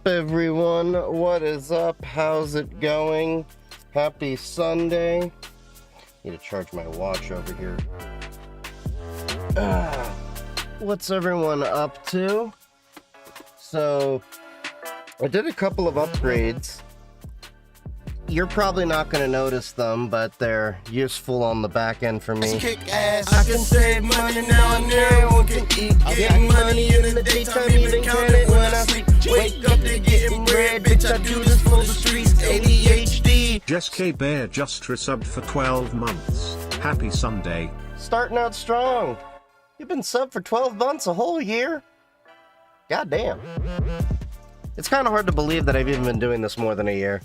everyone? What is up? How's it going? Happy Sunday. Need to charge my watch over here. What's everyone up to? So, I did a couple of upgrades. You're probably not going to notice them, but they're useful on the back end for me. Kick ass. I can save money now and everyone can eat. Getting money in the daytime, even count it when I sleep. Wake up to getting bread, bitch. I do this for the streets. ADHD. Jess K. Bear just resubbed for 12 months. Happy Sunday. Starting out strong. You've been subbed for 12 months, a whole year? God damn. It's kind of hard to believe that I've even been doing this more than a year.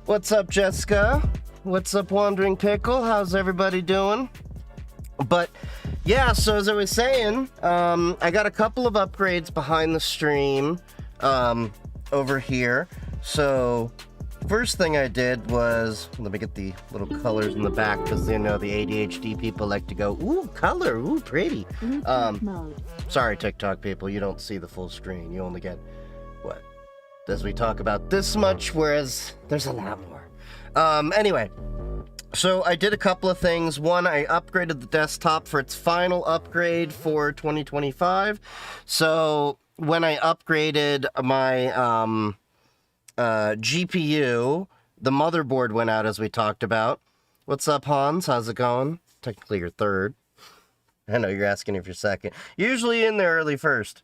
What's up, Jessica? What's up, Wandering Pickle? How's everybody doing? But yeah, so as I was saying, I got a couple of upgrades behind the stream over here. So first thing I did was, let me get the little colors in the back because you know the ADHD people like to go, ooh, color, ooh, pretty. Sorry, TikTok people, you don't see the full screen. You only get what? As we talk about this much, whereas there's a lot more. Anyway, so I did a couple of things. One, I upgraded the desktop for its final upgrade for 2025. So when I upgraded my GPU, the motherboard went out as we talked about. What's up, Hans? How's it going? Technically you're third. I know you're asking if you're second. Usually in there early first.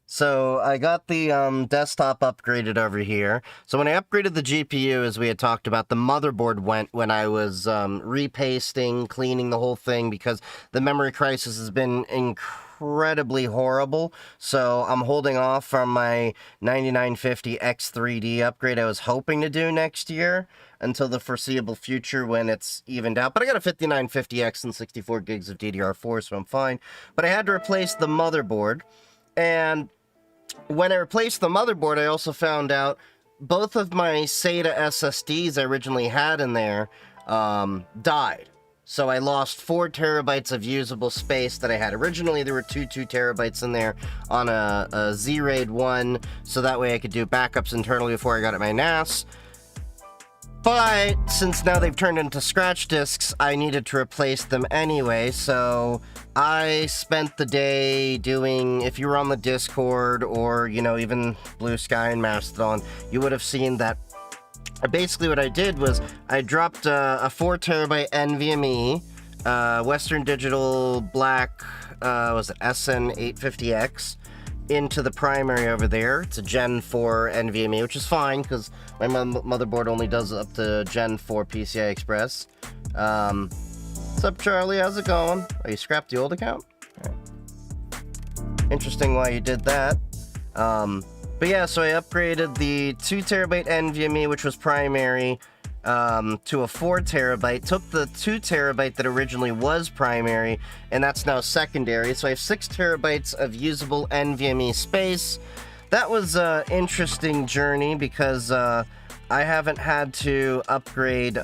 So I got the desktop upgraded over here. So when I upgraded the GPU, as we had talked about, the motherboard went when I was repasting, cleaning the whole thing, because the memory crisis has been incredibly horrible. So I'm holding off from my 9950 X3D upgrade I was hoping to do next year until the foreseeable future when it's evened out. But I got a 5950X and 64 gigs of DDR4, so I'm fine. But I had to replace the motherboard. And when I replaced the motherboard, I also found out both of my SATA SSDs I originally had in there died. So I lost 4 terabytes of usable space that I had. Originally, there were 2 terabytes in there on a Z-RAID 1, so that way I could do backups internally before I got at my NAS. But since now they've turned into scratch disks, I needed to replace them anyway, so I spent the day doing, if you were on the Discord or, you know, even Blue Sky and Mastodon, you would have seen that basically what I did was I dropped a 4 terabyte NVMe, Western Digital Black, was it SN850X, into the primary over there. It's a Gen 4 NVMe, which is fine because my motherboard only does up to Gen 4 PCI Express. What's up, Charlie? How's it going? Oh, you scrapped the old account? Right. Interesting why you did that. But yeah, so I upgraded the 2 terabyte NVMe, which was primary, to a 4 terabyte. Took the 2 terabyte that originally was primary, and that's now secondary. So I have 6 terabytes of usable NVMe space. That was an interesting journey because I haven't had to upgrade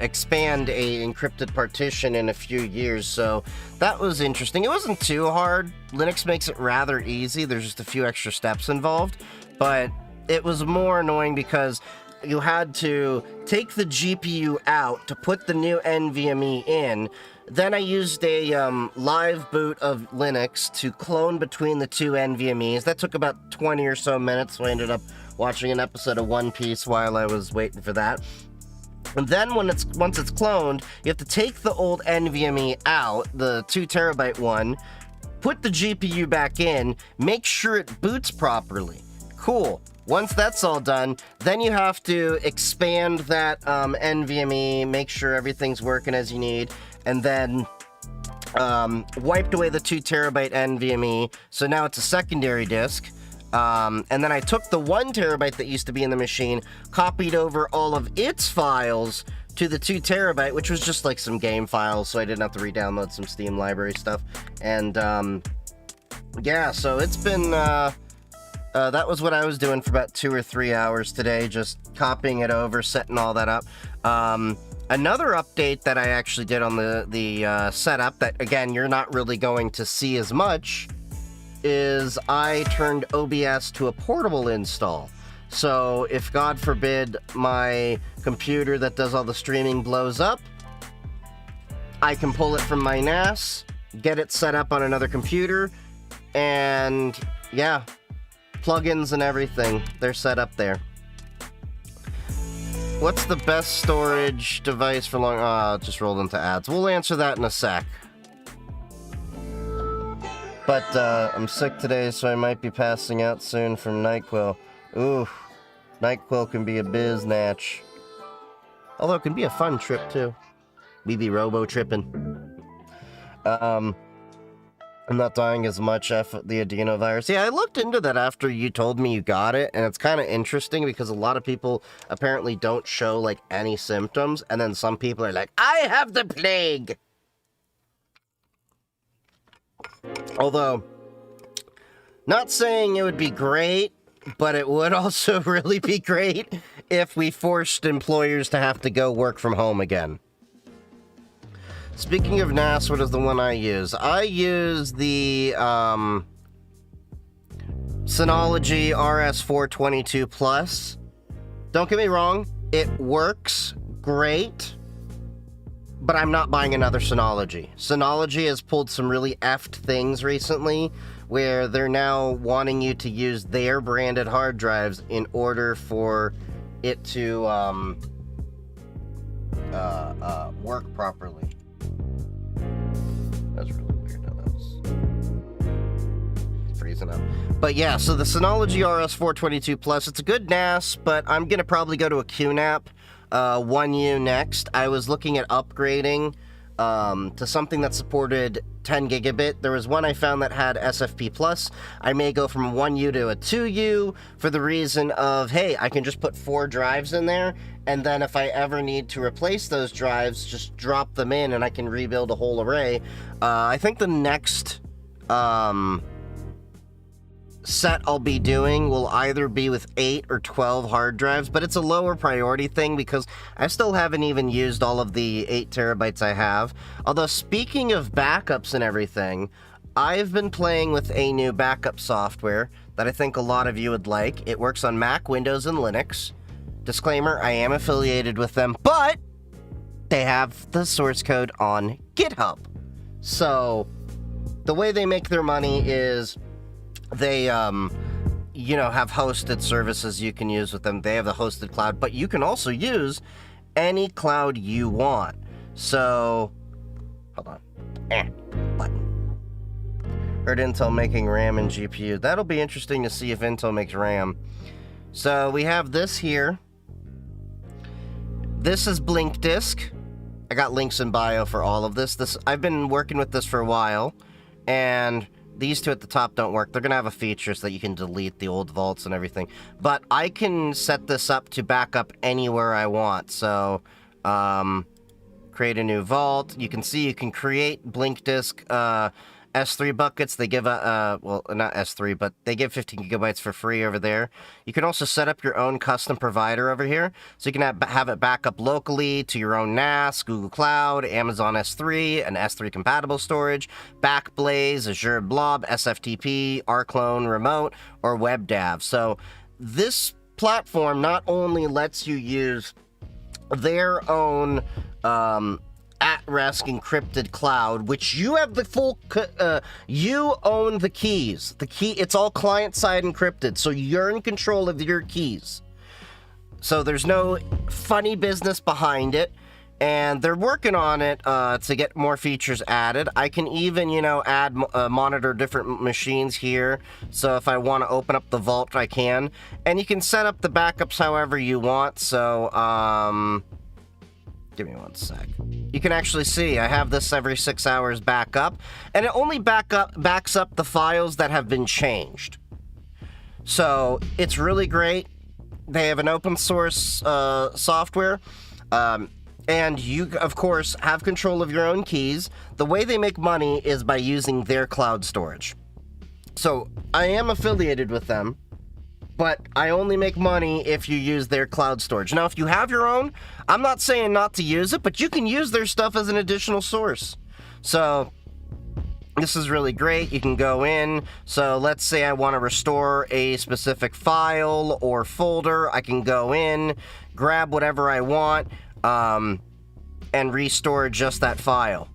expand a encrypted partition in a few years, so that was interesting. It wasn't too hard. Linux makes it rather easy. There's just a few extra steps involved, but it was more annoying because you had to take the GPU out to put the new NVMe in. Then I used a live boot of Linux to clone between the 2 NVMEs. That took about 20 or so minutes, so I ended up watching an episode of One Piece while I was waiting for that. And then once it's cloned, you have to take the old NVMe out, the 2 terabyte one, put the GPU back in, make sure it boots properly. Cool. Once that's all done, then you have to expand that NVMe, make sure everything's working as you need, and then wiped away the 2 terabyte NVMe, so now it's a secondary disk. And then I took the 1 terabyte that used to be in the machine, copied over all of its files to the 2 terabyte, which was just like some game files, so I didn't have to re-download some Steam library stuff. And yeah, so it's been that was what I was doing for about 2 or 3 hours today, just copying it over, setting all that up. Another update that I actually did on the setup that, again, you're not really going to see as much is I turned OBS to a portable install. So if, God forbid, my computer that does all the streaming blows up, I can pull it from my NAS, get it set up on another computer, and yeah, plugins and everything, they're set up there. What's the best storage device for long... just rolled into ads. We'll answer that in a sec. But, I'm sick today, so I might be passing out soon from NyQuil. Ooh, NyQuil can be a biznatch. Although it can be a fun trip, too. We be robo-tripping. I'm not dying as much after the adenovirus. Yeah, I looked into that after you told me you got it, and it's kind of interesting because a lot of people apparently don't show, like, any symptoms, and then some people are like, I have the plague! Although, not saying it would be great, but it would also really be great if we forced employers to have to go work from home again. Speaking of NAS, what is the one I use? I use the Synology RS422 Plus. Don't get me wrong, it works great, but I'm not buying another Synology. Synology has pulled some really effed things recently, where they're now wanting you to use their branded hard drives in order for it to work properly. That's really weird. No, that was freezing up. But yeah, so the Synology RS422 Plus, it's a good NAS, but I'm gonna probably go to a QNAP 1U next. I was looking at upgrading to something that supported 10 gigabit. There was one I found that had SFP plus. I may go from 1U to a 2U for the reason of, hey, I can just put 4 drives in there, and then if I ever need to replace those drives, just drop them in and I can rebuild a whole array. I think the next set I'll be doing will either be with 8 or 12 hard drives, but it's a lower priority thing because I still haven't even used all of the 8 terabytes I have. Although, speaking of backups and everything, I've been playing with a new backup software that I think a lot of you would like. It works on Mac, Windows, and Linux. Disclaimer, I am affiliated with them, but they have the source code on GitHub. So, the way they make their money is they, have hosted services you can use with them. They have the hosted cloud, but you can also use any cloud you want. So, hold on. Button. Heard Intel making RAM and GPU. That'll be interesting to see if Intel makes RAM. So, we have this here. This is Blink Disk. I got links in bio for all of this. I've been working with this for a while, and these two at the top don't work. They're going to have a feature so that you can delete the old vaults and everything. But I can set this up to back up anywhere I want. So, create a new vault. You can see you can create Blink Disk S3 buckets. They give well, not S3, but they give 15 gigabytes for free over there. You can also set up your own custom provider over here. So you can have it back up locally to your own NAS, Google Cloud, Amazon S3, and S3 compatible storage, Backblaze, Azure Blob, SFTP, rclone Remote, or WebDAV. So this platform not only lets you use their own at-rest encrypted cloud, which you have the full, you own the keys. It's all client-side encrypted, so you're in control of your keys. So there's no funny business behind it, and they're working on it to get more features added. I can even, add, monitor different machines here, so if I want to open up the vault, I can. And you can set up the backups however you want, so, give me one sec. You can actually see I have this every 6 hours back up, and it only backs up the files that have been changed. So it's really great. They have an open source software, and you, of course, have control of your own keys. The way they make money is by using their cloud storage. So I am affiliated with them, but I only make money if you use their cloud storage. Now, if you have your own, I'm not saying not to use it, but you can use their stuff as an additional source. So this is really great. You can go in. So let's say I want to restore a specific file or folder. I can go in, grab whatever I want, and restore just that file.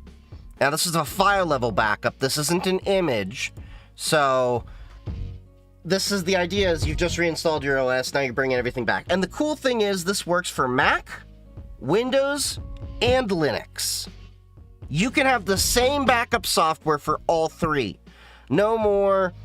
Now, this is a file level backup. This isn't an image. So this is the idea is you've just reinstalled your OS. Now you're bringing everything back. And the cool thing is this works for Mac, Windows, and Linux. You can have the same backup software for all three. No more,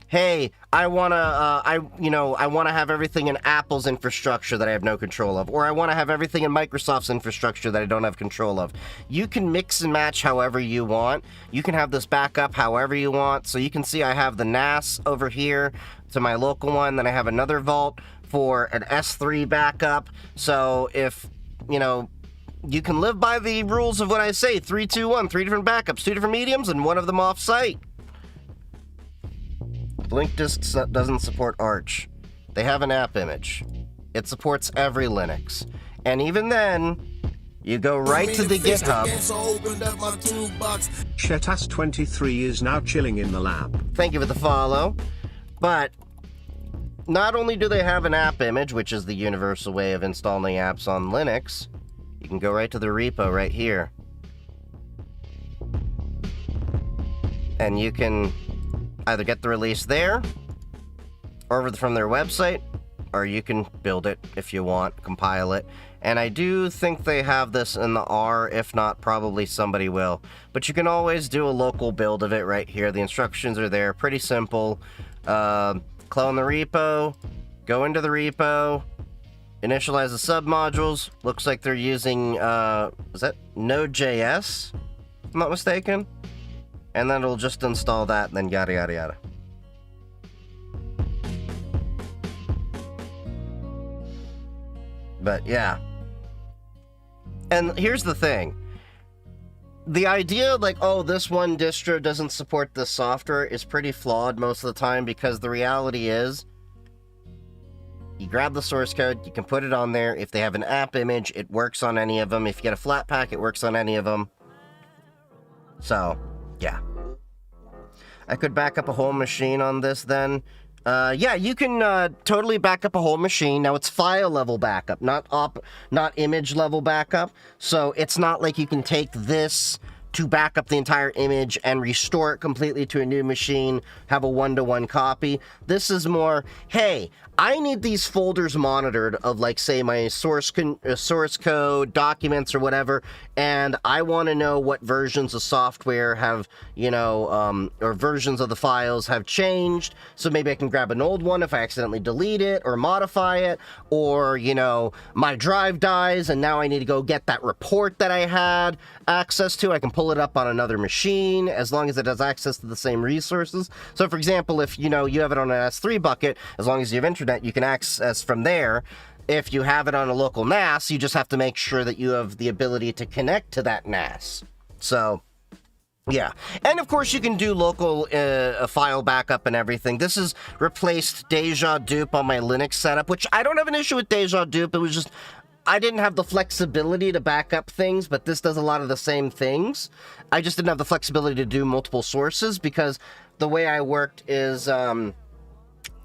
hey, I want to have everything in Apple's infrastructure that I have no control of, or I want to have everything in Microsoft's infrastructure that I don't have control of. You can mix and match however you want. You can have this backup however you want. So you can see I have the NAS over here to my local one, then I have another vault for an S3 backup. So if, you can live by the rules of what I say, 3, 2, 1, 3 different backups, 2 different mediums, and one of them off-site. Blink Disk doesn't support Arch. They have an app image. It supports every Linux. And even then, you go right to the GitHub. Chetas23 is now chilling in the lab. Thank you for the follow. But not only do they have an app image, which is the universal way of installing apps on Linux, you can go right to the repo right here. And you can either get the release there, or from their website, or you can build it if you want, compile it. And I do think they have this in the R. If not, probably somebody will. But you can always do a local build of it right here. The instructions are there, pretty simple. Clone the repo, go into the repo, initialize the submodules. Looks like they're using, is that Node.js? If I'm not mistaken. And then it'll just install that, and then yada yada yada. But yeah. And here's the thing. The idea like, oh, this one distro doesn't support this software is pretty flawed most of the time, because the reality is, you grab the source code, you can put it on there. If they have an app image, it works on any of them. If you get a Flatpak, it works on any of them. So, yeah. I could back up a whole machine on this then. Yeah, you can totally back up a whole machine. Now, it's file level backup, not image level backup. So it's not like you can take this to back up the entire image and restore it completely to a new machine, have a one-to-one copy. This is more, hey, I need these folders monitored of, like, say, my source code, documents, or whatever, and I want to know what versions of software have, or versions of the files have changed, so maybe I can grab an old one if I accidentally delete it or modify it, or, my drive dies and now I need to go get that report that I had access to. I can pull it up on another machine as long as it has access to the same resources. So, for example, if, you have it on an S3 bucket, as long as you have internet, you can access from there. If you have it on a local NAS, you just have to make sure that you have the ability to connect to that NAS. So, yeah. And, of course, you can do local file backup and everything. This has replaced Deja Dupe on my Linux setup, which I don't have an issue with Deja Dupe. It was just, I didn't have the flexibility to back up things, but this does a lot of the same things. I just didn't have the flexibility to do multiple sources, because the way I worked is,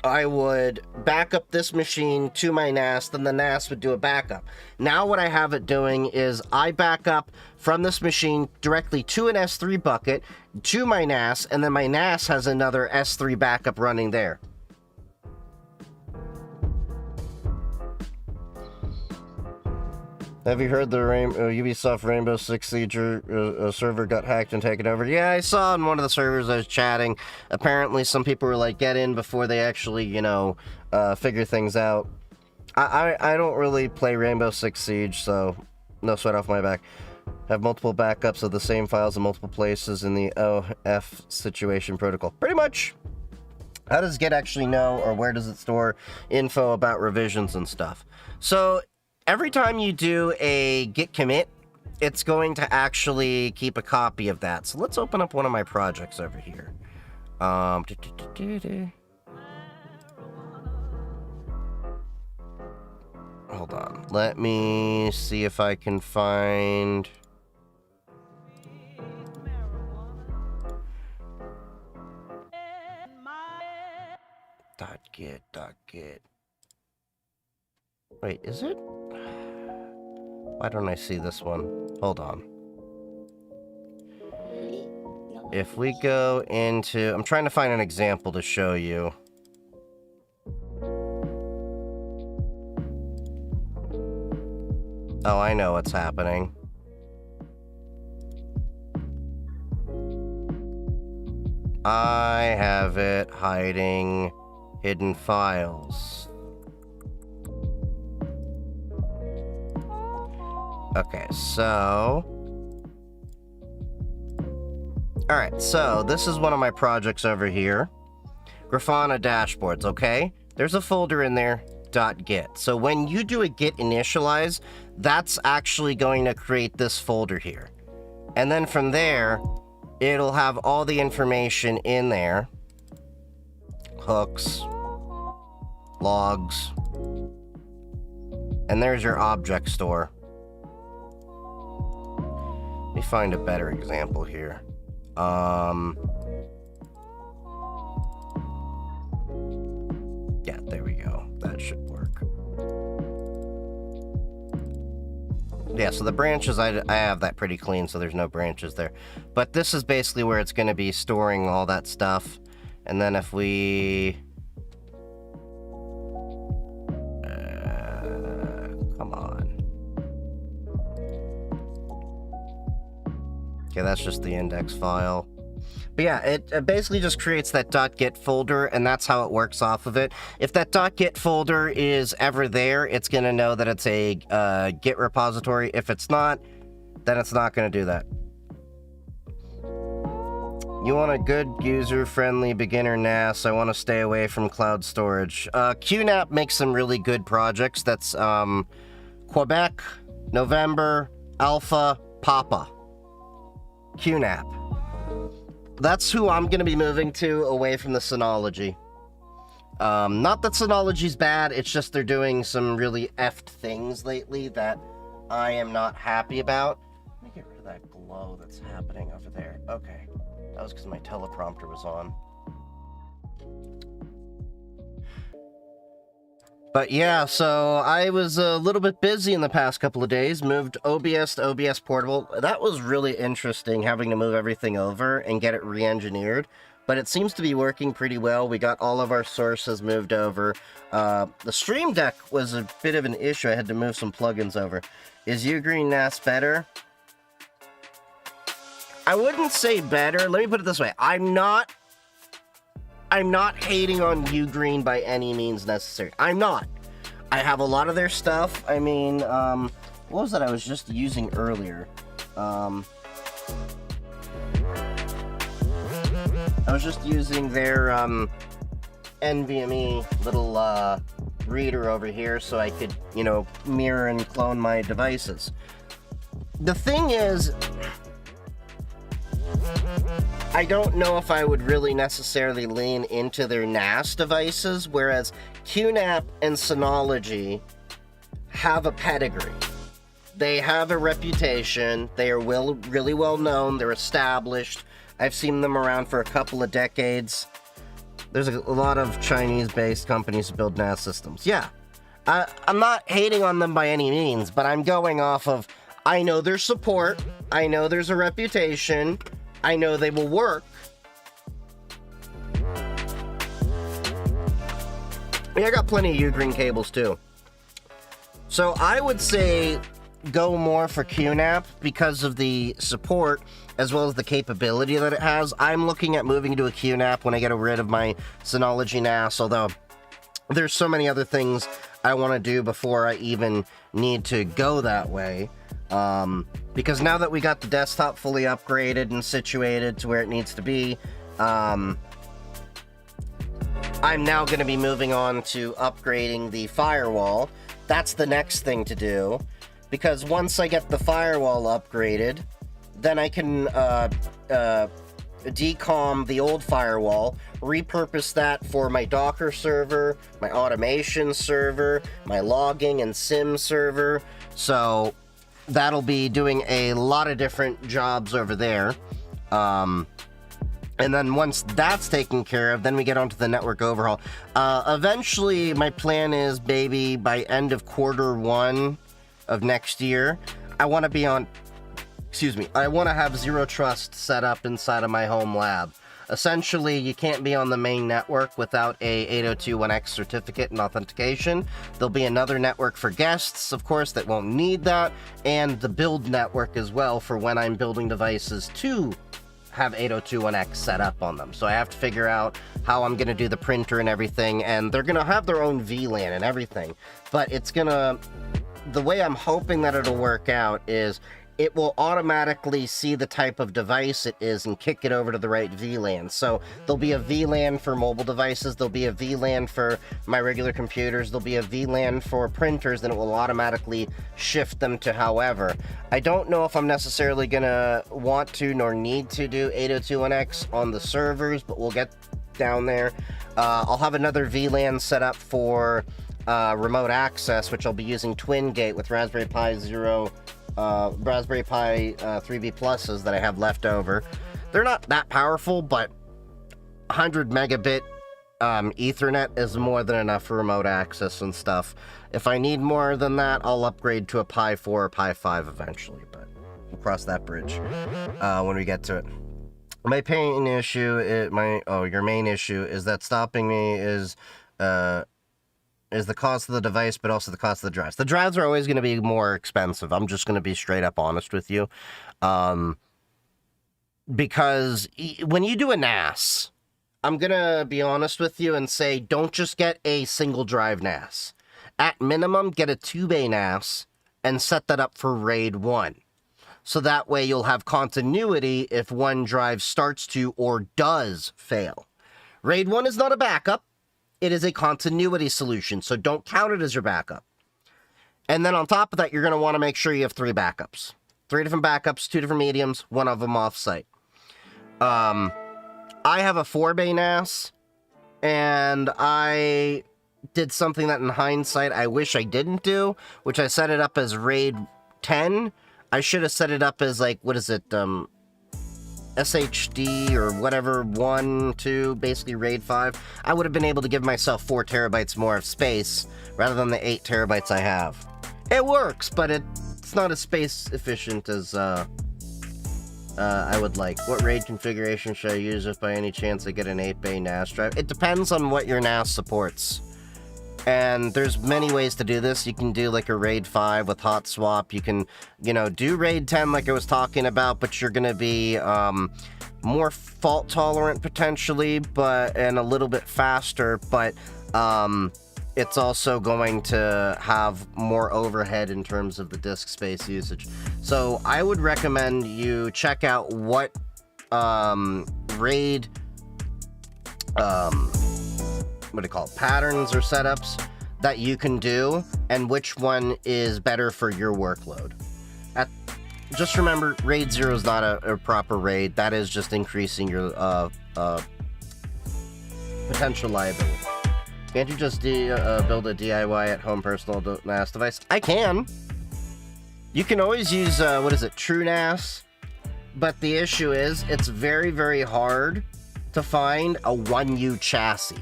I would back up this machine to my NAS, then the NAS would do a backup. Now what I have it doing is I back up from this machine directly to an S3 bucket, to my NAS, and then my NAS has another S3 backup running there. Have you heard the Ubisoft Rainbow Six Siege server got hacked and taken over? Yeah, I saw on one of the servers I was chatting. Apparently, some people were like, get in before they actually, figure things out. I don't really play Rainbow Six Siege, so no sweat off my back. Have multiple backups of the same files in multiple places in the OF situation protocol. Pretty much. How does Git actually know, or where does it store info about revisions and stuff? So, every time you do a git commit, it's going to actually keep a copy of that. So let's open up one of my projects over here. hold on. Let me see if I can find... .git. Wait, is it? Why don't I see this one? Hold on. If we go into... I'm trying to find an example to show you. Oh, I know what's happening. I have it hiding hidden files. Okay, so... Alright, so this is one of my projects over here. Grafana dashboards, okay? There's a folder in there, .git. So when you do a git initialize, that's actually going to create this folder here. And then from there, it'll have all the information in there. Hooks, logs, and there's your object store. Let me find a better example here. Yeah, there we go. That should work. Yeah, so the branches, I have that pretty clean, so there's no branches there. But this is basically where it's going to be storing all that stuff. And then if we... come on. Okay, that's just the index file. But yeah, it basically just creates that .git folder, and that's how it works off of it. If that .git folder is ever there, it's going to know that it's a Git repository. If it's not, then it's not going to do that. You want a good user-friendly beginner NAS. I want to stay away from cloud storage. QNAP makes some really good projects. That's Quebec, November, Alpha, Papa. QNAP. That's who I'm going to be moving to, away from the Synology. Not that Synology's bad, it's just they're doing some really effed things lately that I am not happy about. Let me get rid of that glow that's happening over there. Okay. That was because my teleprompter was on. But yeah, so I was a little bit busy in the past couple of days, moved OBS to OBS Portable. That was really interesting, having to move everything over and get it re-engineered. But it seems to be working pretty well. We got all of our sources moved over. The Stream Deck was a bit of an issue. I had to move some plugins over. Is Ugreen NAS better? I wouldn't say better. Let me put it this way. I'm not hating on Ugreen by any means necessary. I'm not. I have a lot of their stuff. I mean, what was that I was just using earlier? I was just using their NVMe little reader over here so I could, you know, mirror and clone my devices. The thing is, I don't know if I would really necessarily lean into their NAS devices, whereas QNAP and Synology have a pedigree. They have a reputation. They are really well known. They're established. I've seen them around for a couple of decades. There's a lot of Chinese-based companies that build NAS systems. Yeah, I'm not hating on them by any means, but I'm going off of, I know their support. I know there's a reputation. I know they will work. I got plenty of Ugreen cables too. So I would say go more for QNAP because of the support as well as the capability that it has. I'm looking at moving to a QNAP when I get rid of my Synology NAS, although there's so many other things I want to do before I even need to go that way. Because now that we got the desktop fully upgraded and situated to where it needs to be, I'm now going to be moving on to upgrading the firewall. That's the next thing to do, because once I get the firewall upgraded, then I can decom the old firewall, repurpose that for my Docker server, my automation server, my logging and SIM server. So that'll be doing a lot of different jobs over there. And then once that's taken care of, then we get onto the network overhaul. Eventually, my plan is, baby, by end of Q1 of next year, I want to be on, I want to have Zero Trust set up inside of my home lab. Essentially, you can't be on the main network without a 802.1x certificate and authentication. There'll be another network for guests, of course, that won't need that, and the build network as well for when I'm building devices to have 802.1x set up on them. So I have to figure out how I'm going to do the printer and everything, and they're going to have their own VLAN and everything, but it's going to, the way I'm hoping that it'll work out is it will automatically see the type of device it is and kick it over to the right VLAN. So there'll be a VLAN for mobile devices, there'll be a VLAN for my regular computers, there'll be a VLAN for printers, and it will automatically shift them to however. I don't know if I'm necessarily gonna want to nor need to do 802.1x on the servers, but we'll get down there. I'll have another VLAN set up for remote access, which I'll be using TwinGate with Raspberry Pi 3B pluses that I have left over. They're not that powerful, but 100 megabit Ethernet is more than enough for remote access and stuff. If I need more than that, I'll upgrade to a Pi 4 or Pi 5 eventually, but we'll cross that bridge when we get to it. My main issue your main issue is that stopping me is the cost of the device, but also the cost of the drives. The drives are always going to be more expensive. I'm just going to be straight up honest with you. Because when you do a NAS, I'm going to be honest with you and say, don't just get a single drive NAS. At minimum, get a 2-bay NAS and set that up for RAID 1. So that way you'll have continuity if one drive starts to or does fail. RAID 1 is not a backup. It is a continuity solution, so don't count it as your backup. And then on top of that, you're going to want to make sure you have 3 backups. 3 different backups, 2 different mediums, 1 of them off-site. I have a 4-bay NAS, and I did something that in hindsight I wish I didn't do, which I set it up as RAID 10. I should have set it up as, like, what is it, SHD or whatever, 1, 2, basically RAID 5, I would have been able to give myself 4 terabytes more of space rather than the 8 terabytes I have. It works, but it's not as space efficient as I would like. What RAID configuration should I use if by any chance I get an 8-bay NAS drive? It depends on what your NAS supports. And there's many ways to do this. You can do like a RAID 5 with hot swap. You can, do RAID 10 like I was talking about, but you're going to be more fault tolerant potentially, and a little bit faster, but it's also going to have more overhead in terms of the disk space usage. So I would recommend you check out what RAID patterns or setups that you can do and which one is better for your workload. Just remember, RAID 0 is not a proper RAID. That is just increasing your potential liability. Can't you just build a DIY at home personal NAS device? I can. You can always use True NAS, but the issue is it's very, very hard to find a 1U chassis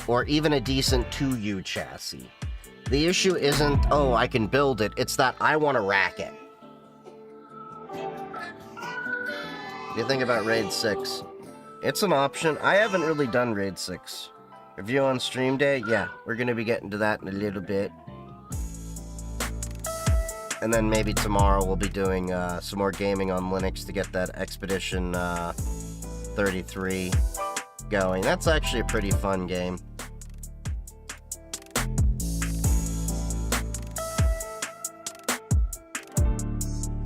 or even a decent 2U chassis. The issue isn't, oh, I can build it. It's that I want to rack it. What do you think about RAID 6? It's an option. I haven't really done RAID 6. Review on stream day? Yeah, we're going to be getting to that in a little bit. And then maybe tomorrow we'll be doing some more gaming on Linux to get that Expedition 33 going. That's actually a pretty fun game.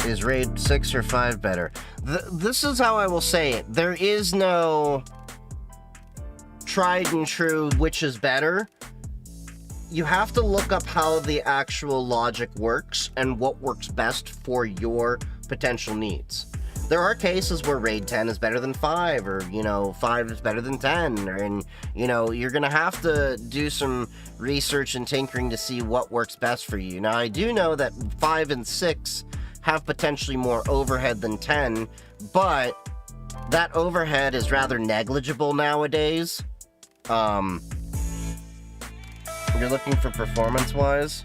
Is RAID 6 or 5 better? This is how I will say it. There is no tried and true which is better. You have to look up how the actual logic works and what works best for your potential needs. There are cases where RAID 10 is better than 5, or, 5 is better than 10, and, you're going to have to do some research and tinkering to see what works best for you. Now, I do know that 5 and 6 have potentially more overhead than 10, but that overhead is rather negligible nowadays. You're looking for performance-wise,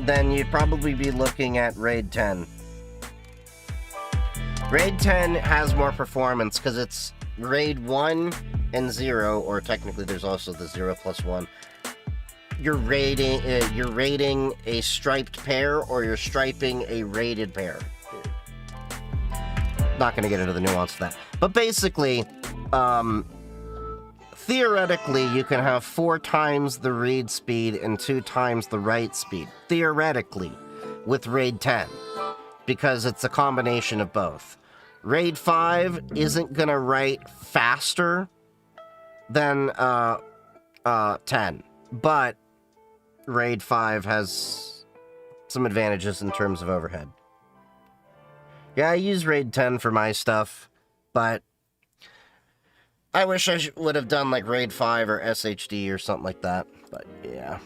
then you'd probably be looking at RAID 10. RAID 10 has more performance because it's RAID 1 and 0, or technically there's also the 0 plus 1. You're rating a striped pair, or you're striping a rated pair. Not going to get into the nuance of that. But basically, theoretically, you can have 4 times the read speed and 2 times the write speed. Theoretically, with RAID 10. Because it's a combination of both. RAID 5 isn't going to write faster than 10. But RAID 5 has some advantages in terms of overhead. Yeah, I use RAID 10 for my stuff, but I wish I would have done like RAID 5 or SHD or something like that, but yeah.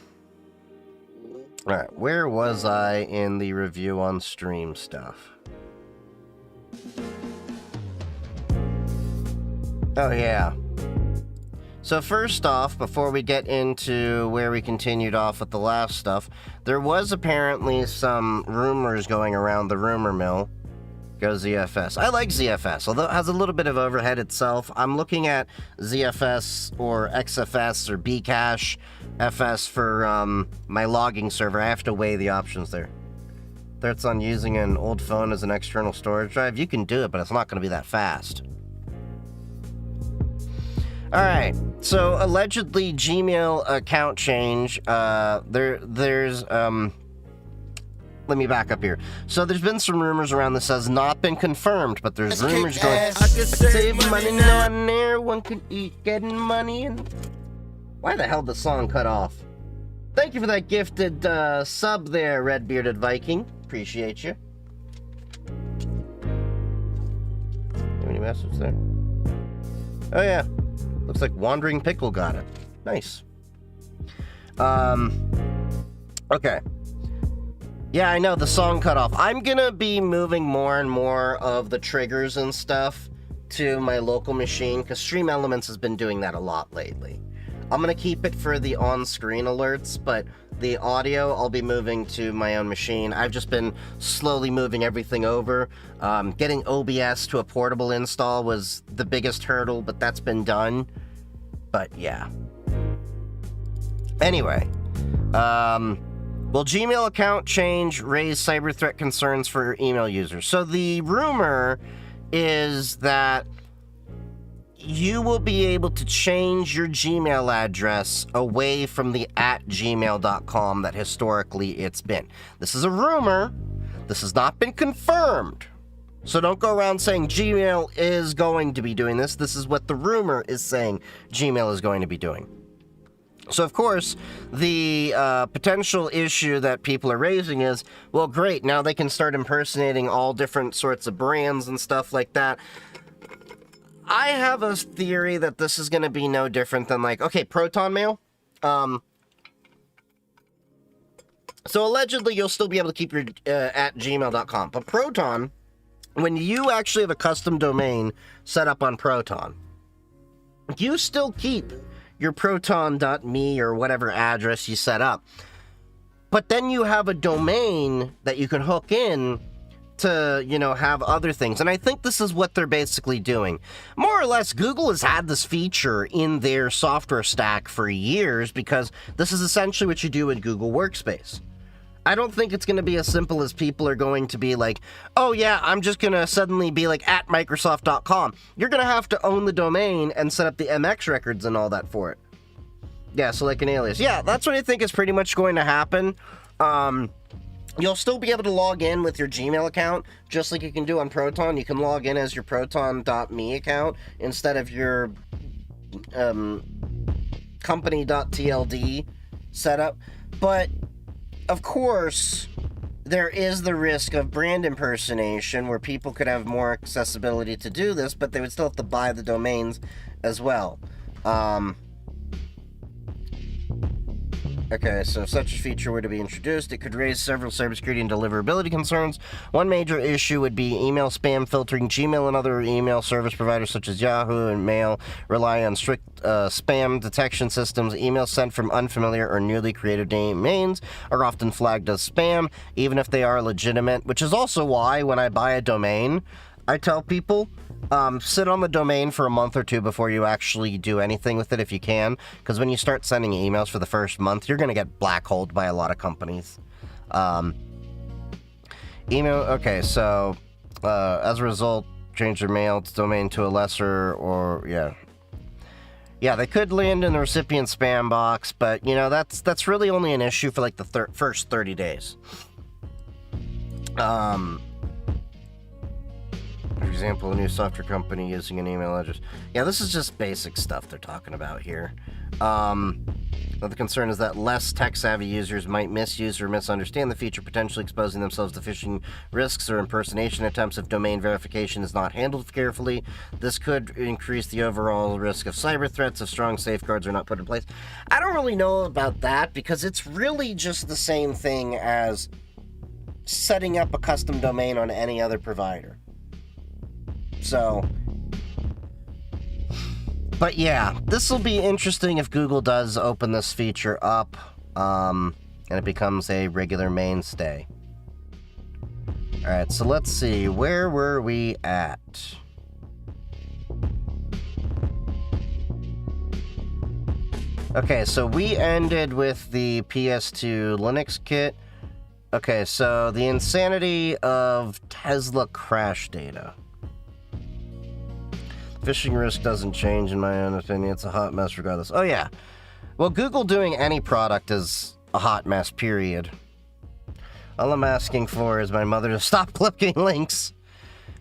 Alright, where was I in the review on stream stuff? Oh yeah. So first off, before we get into where we continued off with the last stuff, there was apparently some rumors going around the rumor mill. Go ZFS. I like ZFS, although it has a little bit of overhead itself. I'm looking at ZFS or XFS or Bcache FS for my logging server. I have to weigh the options there. Threats on using an old phone as an external storage drive. You can do it, but it's not going to be that fast. Alright, so allegedly Gmail account change. There's let me back up here. So there's been some rumors around this, has not been confirmed, but there's rumors going, I can save money now and there, one can eat getting money and... Why the hell did the song cut off? Thank you for that gifted sub there, Red Bearded Viking. Appreciate you. Any message there? Oh yeah. Looks like Wandering Pickle got it. Nice. Okay. Yeah, I know, the song cut off. I'm gonna be moving more and more of the triggers and stuff to my local machine, because Stream Elements has been doing that a lot lately. I'm gonna keep it for the on-screen alerts, but the audio I'll be moving to my own machine. I've just been slowly moving everything over. Getting OBS to a portable install was the biggest hurdle, but that's been done. But yeah. Anyway, will Gmail account change raise cyber threat concerns for email users? So the rumor is that you will be able to change your Gmail address away from the @gmail.com that historically it's been. This is a rumor. This has not been confirmed. So don't go around saying Gmail is going to be doing this. This is what the rumor is saying Gmail is going to be doing. So, of course, the potential issue that people are raising is, well, great, now they can start impersonating all different sorts of brands and stuff like that. I have a theory that this is going to be no different than, like, okay, Proton Mail. So, allegedly, you'll still be able to keep your @gmail.com. But Proton, when you actually have a custom domain set up on Proton, you still keep your proton.me or whatever address you set up. But then you have a domain that you can hook in to, have other things. And I think this is what they're basically doing. More or less, Google has had this feature in their software stack for years, because this is essentially what you do in Google Workspace. I don't think it's going to be as simple as people are going to be like, oh yeah, I'm just going to suddenly be like @Microsoft.com. You're going to have to own the domain and set up the MX records and all that for it. Yeah, so like an alias. Yeah, that's what I think is pretty much going to happen. You'll still be able to log in with your Gmail account, just like you can do on Proton. You can log in as your proton.me account instead of your company.tld setup. But of course, there is the risk of brand impersonation where people could have more accessibility to do this, but they would still have to buy the domains as well. Okay, so if such a feature were to be introduced, it could raise several cybersecurity and deliverability concerns. One major issue would be email spam filtering. Gmail and other email service providers such as Yahoo and Mail rely on strict spam detection systems. Emails sent from unfamiliar or newly created domains are often flagged as spam, even if they are legitimate, which is also why when I buy a domain, I tell people, sit on the domain for a month or two before you actually do anything with it if you can, because when you start sending emails for the first month, you're going to get blackholed by a lot of companies. Okay, so as a result, change their mail domain to a lesser or, yeah, they could land in the recipient spam box, but, you know, that's really only an issue for, like, the first 30 days. For example, a new software company using an email address. Yeah, this is just basic stuff they're talking about here. The concern is that less tech-savvy users might misuse or misunderstand the feature, potentially exposing themselves to phishing risks or impersonation attempts if domain verification is not handled carefully. This could increase the overall risk of cyber threats if strong safeguards are not put in place. I don't really know about that, because it's really just the same thing as setting up a custom domain on any other provider. So, but yeah, this will be interesting if Google does open this feature up, and it becomes a regular mainstay. Alright, so let's see, where were we at? Okay, so we ended with the PS2 Linux kit. Okay, so the insanity of Tesla crash data. Phishing risk doesn't change in my own opinion. It's a hot mess regardless. Oh yeah. Well, Google doing any product is a hot mess, period. All I'm asking for is my mother to stop clicking links.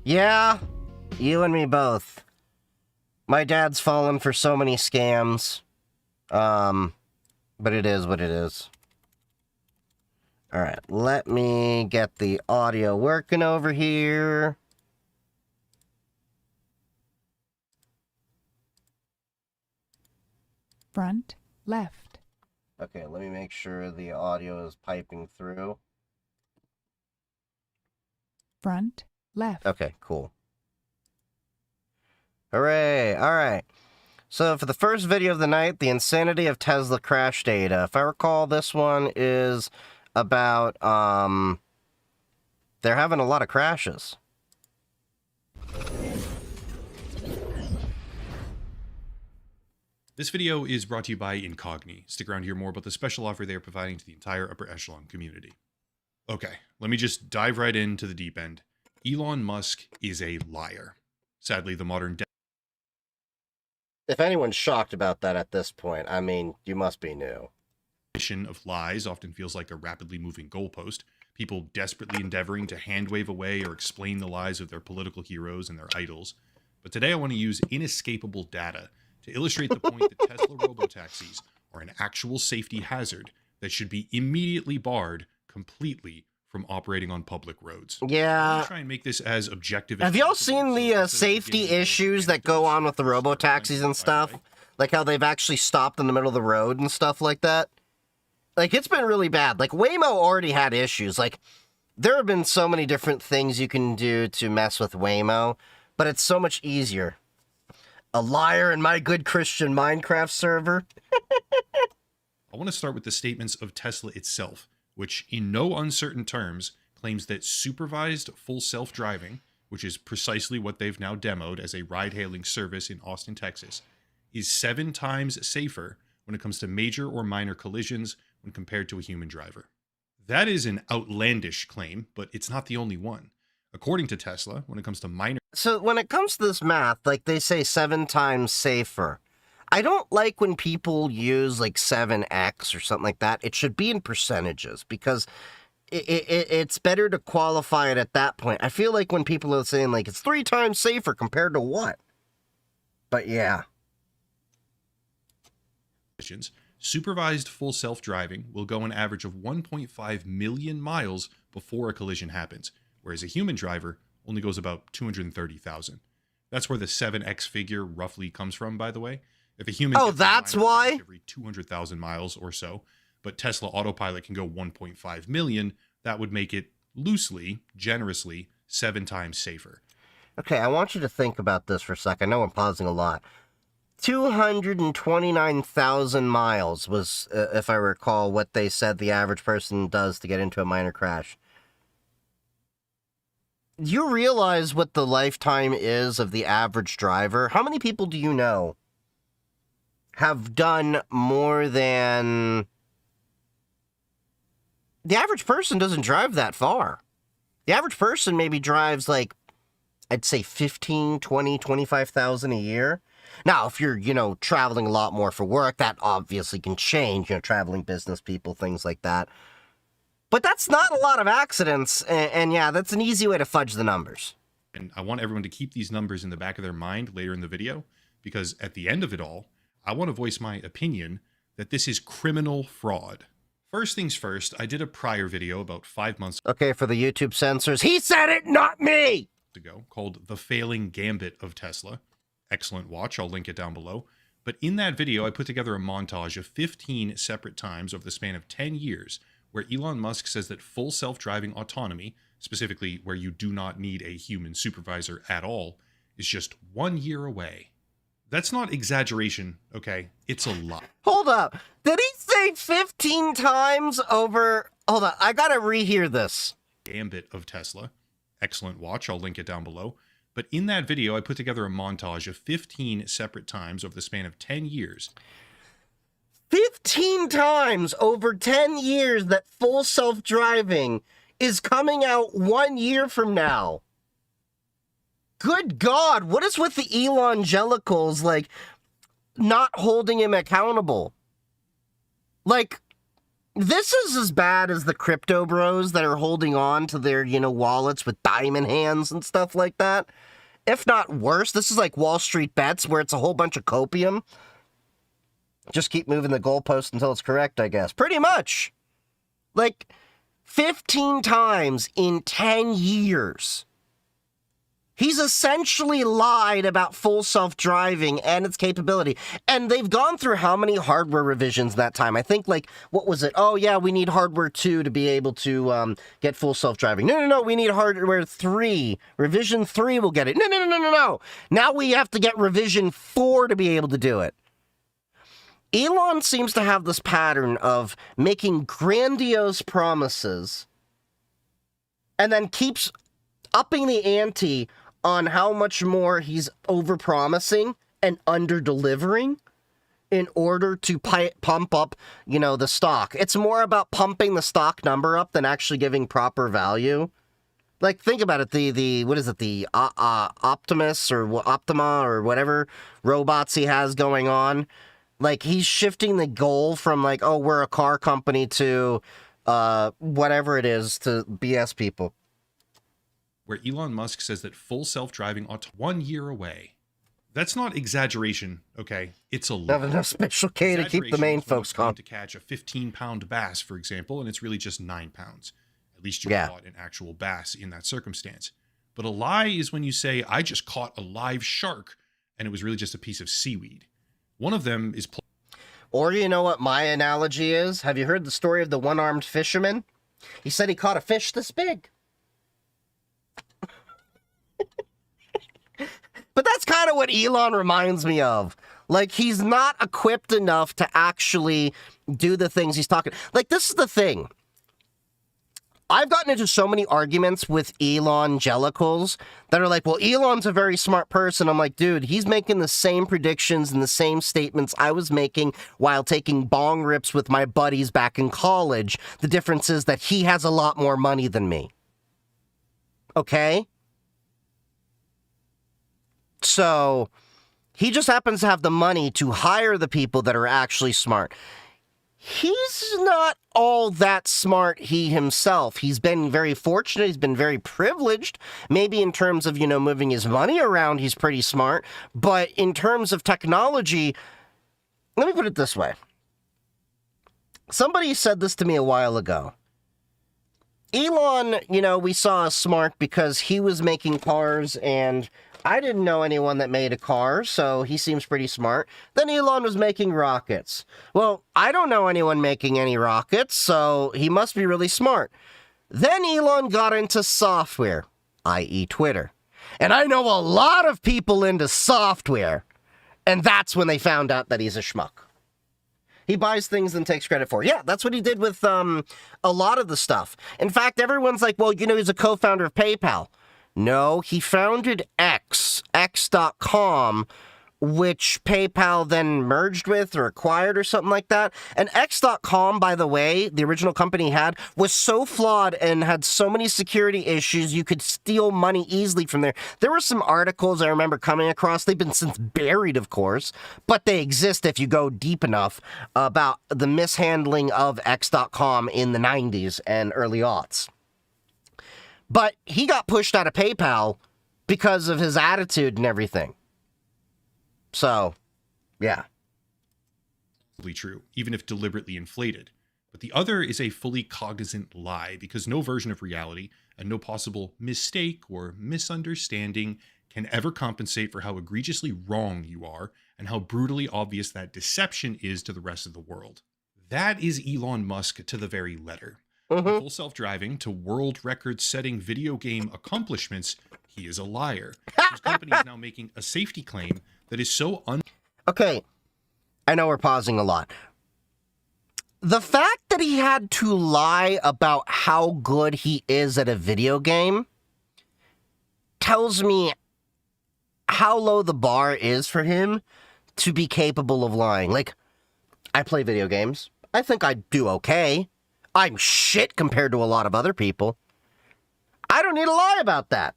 Yeah, you and me both. My dad's fallen for so many scams. But it is what it is. Alright, let me get the audio working over here. Front, left. Okay, let me make sure the audio is piping through. Front, left. Okay, cool. Hooray! Alright. So for the first video of the night, the insanity of Tesla crash data. If I recall, this one is about, they're having a lot of crashes. This video is brought to you by Incogni. Stick around to hear more about the special offer they are providing to the entire upper echelon community. Okay, let me just dive right into the deep end. Elon Musk is a liar. Sadly, the modern If anyone's shocked about that at this point, I mean, you must be new. definition of lies often feels like a rapidly moving goalpost, people desperately endeavoring to hand-wave away or explain the lies of their political heroes and their idols. But today I want to use inescapable data to illustrate the point that Tesla robotaxis are an actual safety hazard that should be immediately barred completely from operating on public roads. Yeah. Try and make this as objective as Have y'all possible, seen the so safety getting issues that go on with the robotaxis and stuff? Like how they've actually stopped in the middle of the road and stuff like that? Like, it's been really bad. Like, Waymo already had issues. Like, there have been so many different things you can do to mess with Waymo, but it's so much easier. A liar in my good Christian Minecraft server. I want to start with the statements of Tesla itself, which in no uncertain terms claims that supervised full self-driving, which is precisely what they've now demoed as a ride-hailing service in Austin, Texas, is 7 times safer when it comes to major or minor collisions when compared to a human driver. That is an outlandish claim, but it's not the only one. According to Tesla, when it comes to minor... So when it comes to this math, like they say 7 times safer. I don't like when people use like 7x or something like that. It should be in percentages because it's better to qualify it at that point. I feel like when people are saying like it's 3 times safer compared to what? But yeah. collisions, supervised full self-driving will go an average of 1.5 million miles before a collision happens, whereas a human driver only goes about 230,000. That's where the 7x figure roughly comes from, by the way. If a human Oh, gets that's a minor why? crash every 200,000 miles or so, but Tesla Autopilot can go 1.5 million, that would make it loosely, generously, 7 times safer. Okay, I want you to think about this for a second. I know I'm pausing a lot. 229,000 miles was, if I recall, what they said the average person does to get into a minor crash. Do you realize what the lifetime is of the average driver? How many people do you know have done more than... The average person doesn't drive that far. The average person maybe drives like, I'd say 15, 20, 25,000 a year. Now, if you're, traveling a lot more for work, that obviously can change, traveling business people, things like that. But that's not a lot of accidents, and yeah, that's an easy way to fudge the numbers. And I want everyone to keep these numbers in the back of their mind later in the video, because at the end of it all, I want to voice my opinion that this is criminal fraud. First things first, I did a prior video about 5 months Okay, for the YouTube censors, he said it, not me! ago called The Failing Gambit of Tesla. Excellent watch, I'll link it down below. But in that video, I put together a montage of 15 separate times over the span of 10 years where Elon Musk says that full self-driving autonomy, specifically where you do not need a human supervisor at all, is just 1 year away. That's not exaggeration, okay? It's a lot. Hold up. Did he say 15 times over... Hold on, I gotta rehear this. Gambit of Tesla. Excellent watch, I'll link it down below. But in that video, I put together a montage of 15 separate times over the span of 10 years. 15 times over 10 years that full self-driving is coming out 1 year from now. Good God, what is with the Evangelicals, not holding him accountable? This is as bad as the crypto bros that are holding on to their, wallets with diamond hands and stuff like that. If not worse, this is like Wall Street Bets where it's a whole bunch of copium. Just keep moving the goalpost until it's correct, I guess. Pretty much. 15 times in 10 years. He's essentially lied about full self-driving and its capability. And they've gone through how many hardware revisions that time? I think, what was it? Oh, yeah, we need hardware 2 to be able to get full self-driving. No, we need hardware 3. Revision 3 will get it. No. Now we have to get revision 4 to be able to do it. Elon seems to have this pattern of making grandiose promises and then keeps upping the ante on how much more he's over-promising and under-delivering in order to pump up, the stock. It's more about pumping the stock number up than actually giving proper value. Think about it, the what is it, the Optimus or Optima or whatever robots he has going on. He's shifting the goal from, we're a car company to whatever it is to BS people. Where Elon Musk says that full self-driving ought 1 year away. That's not exaggeration, okay? It's a lot. Have enough special K to keep the main folks calm. To catch a 15-pound bass, for example, and it's really just 9 pounds. At least you caught an actual bass in that circumstance. But a lie is when you say, I just caught a live shark, and it was really just a piece of seaweed. One of them is... Or you know what my analogy is? Have you heard the story of the one-armed fisherman? He said he caught a fish this big. But that's kind of what Elon reminds me of. He's not equipped enough to actually do the things he's talking. This is the thing. I've gotten into so many arguments with Evangelicals that are well, Elon's a very smart person. I'm dude, he's making the same predictions and the same statements I was making while taking bong rips with my buddies back in college. The difference is that he has a lot more money than me. Okay? So, he just happens to have the money to hire the people that are actually smart. He's not all that smart himself. He's been very fortunate. He's been very privileged. Maybe in terms of, moving his money around, he's pretty smart. But in terms of technology, let me put it this way. somebody said this to me a while ago. Elon, we saw as smart because he was making cars, and I didn't know anyone that made a car, so he seems pretty smart. Then Elon was making rockets. Well, I don't know anyone making any rockets, so he must be really smart. Then Elon got into software, i.e. Twitter. And I know a lot of people into software, and that's when they found out that he's a schmuck. He buys things and takes credit for it. Yeah, that's what he did with a lot of the stuff. In fact, everyone's like, well, he's a co-founder of PayPal. No, he founded X.com, which PayPal then merged with or acquired or something like that. And X.com, by the way, the original company he had, was so flawed and had so many security issues, you could steal money easily from there. There were some articles I remember coming across. They've been since buried, of course, but they exist if you go deep enough, about the mishandling of X.com in the 90s and early aughts. But he got pushed out of PayPal because of his attitude and everything. So, yeah. True, even if deliberately inflated. But the other is a fully cognizant lie, because no version of reality and no possible mistake or misunderstanding can ever compensate for how egregiously wrong you are and how brutally obvious that deception is to the rest of the world. That is Elon Musk to the very letter. From full self-driving to world record-setting video game accomplishments, he is a liar. His company is now making a safety claim that is so Okay, I know we're pausing a lot. The fact that he had to lie about how good he is at a video game tells me how low the bar is for him to be capable of lying. Like, I play video games. I think I do okay. I'm shit compared to a lot of other people. I don't need to lie about that.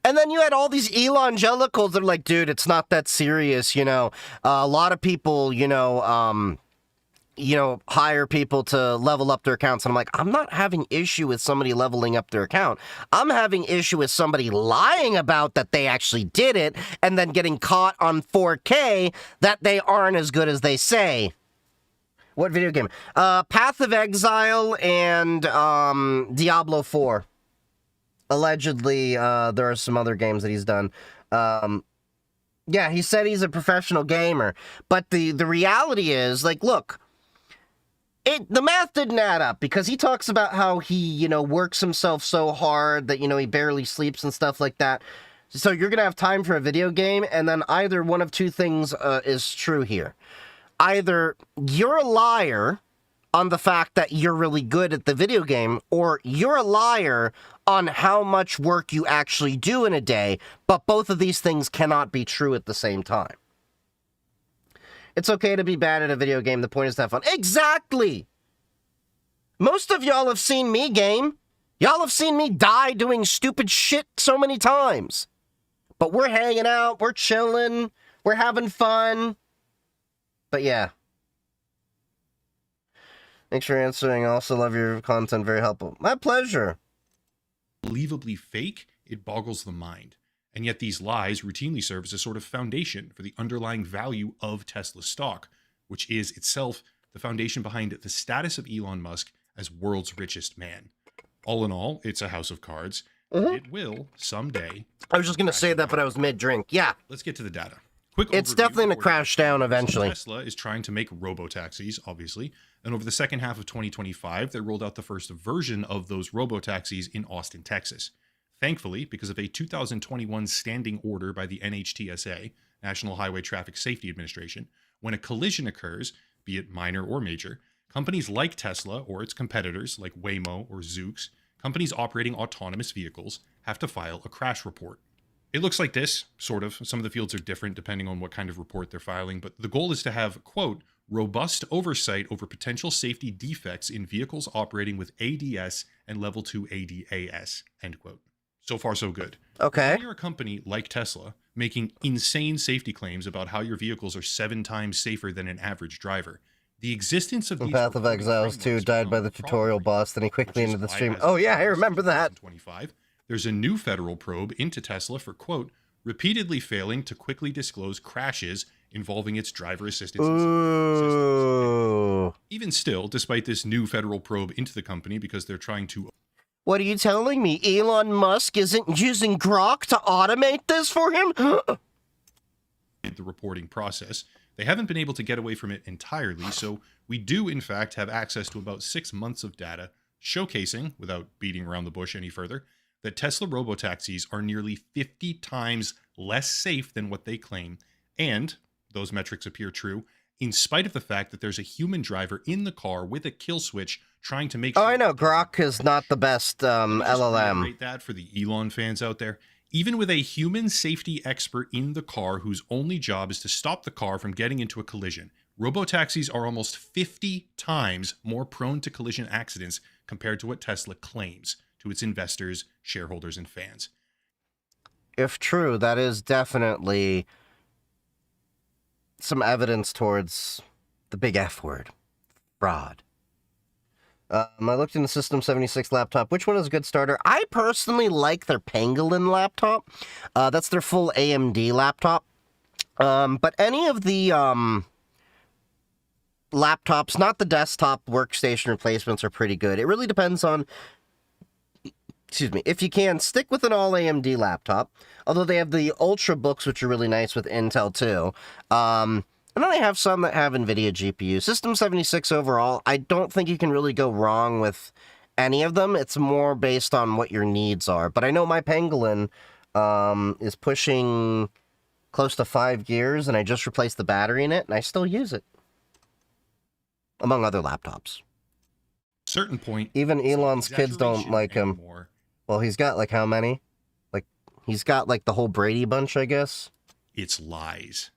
And then you had all these evangelicals that are like, dude, it's not that serious, A lot of people, hire people to level up their accounts. And I'm like, I'm not having issue with somebody leveling up their account. I'm having issue with somebody lying about that they actually did it and then getting caught on 4K that they aren't as good as they say. What video game? Path of Exile and Diablo 4. Allegedly, there are some other games that he's done. Yeah, he said he's a professional gamer. But the reality is, like, look, the math didn't add up because he talks about how he, works himself so hard that, he barely sleeps and stuff like that. So you're going to have time for a video game, and then either one of two things is true here. Either you're a liar on the fact that you're really good at the video game, or you're a liar on how much work you actually do in a day, but both of these things cannot be true at the same time. It's okay to be bad at a video game, the point is to have fun. Exactly! Most of y'all have seen me game. Y'all have seen me die doing stupid shit so many times. But we're hanging out, we're chilling, we're having fun. But yeah. Thanks for answering. I also love your content. Very helpful. My pleasure. Unbelievably fake, it boggles the mind. And yet these lies routinely serve as a sort of foundation for the underlying value of Tesla stock, which is itself the foundation behind the status of Elon Musk as world's richest man. All in all, it's a house of cards. It will, someday... I was just going to say that, but I was mid-drink. Yeah. Let's get to the data. Quick It's overview definitely going to crash down eventually. Tesla is trying to make robo-taxis, obviously. And over the second half of 2025, they rolled out the first version of those robo-taxis in Austin, Texas. Thankfully, because of a 2021 standing order by the NHTSA, National Highway Traffic Safety Administration, when a collision occurs, be it minor or major, companies like Tesla or its competitors like Waymo or Zoox, companies operating autonomous vehicles, have to file a crash report. It looks like this, sort of. Some of the fields are different depending on what kind of report they're filing, but the goal is to have, quote, robust oversight over potential safety defects in vehicles operating with ADS and Level 2 ADAS, end quote. So far, so good. Okay. When you're a company like Tesla making insane safety claims about how your vehicles are 7 times safer than an average driver, the existence of these Path of Exiles 2 died by the tutorial boss, then he quickly ended the stream. Oh yeah, I remember that. There's a new federal probe into Tesla for, quote, repeatedly failing to quickly disclose crashes involving its driver assistance systems. Ooh. Even still, despite this new federal probe into the company because they're trying to What are you telling me? Elon Musk isn't using Grok to automate this for him? the reporting process, they haven't been able to get away from it entirely, so we do in fact have access to about 6 months of data showcasing, without beating around the bush any further, that Tesla robotaxis are nearly 50 times less safe than what they claim, and those metrics appear true, in spite of the fact that there's a human driver in the car with a kill switch trying to make sure... Oh, I know, Grok is not the best LLM. Reiterate that for the Elon fans out there. Even with a human safety expert in the car whose only job is to stop the car from getting into a collision, robotaxis are almost 50 times more prone to collision accidents compared to what Tesla claims to its investors, shareholders, and fans. If true, that is definitely some evidence towards the big F word, fraud. I looked in the System 76 laptop. Which one is a good starter? I personally like their Pangolin laptop. That's their full AMD laptop. But any of the laptops, not the desktop workstation replacements, are pretty good. It really depends on, excuse me, if you can, stick with an all AMD laptop. Although they have the Ultrabooks, which are really nice with Intel too. And then I have some that have NVIDIA GPU. System 76 overall, I don't think you can really go wrong with any of them. It's more based on what your needs are. But I know my Pangolin is pushing close to 5 years, and I just replaced the battery in it, and I still use it. Among other laptops. Certain point. Even Elon's kids don't like him. Anymore. Well, he's got, like, how many? Like, he's got, like, the whole Brady bunch, I guess? It's lies.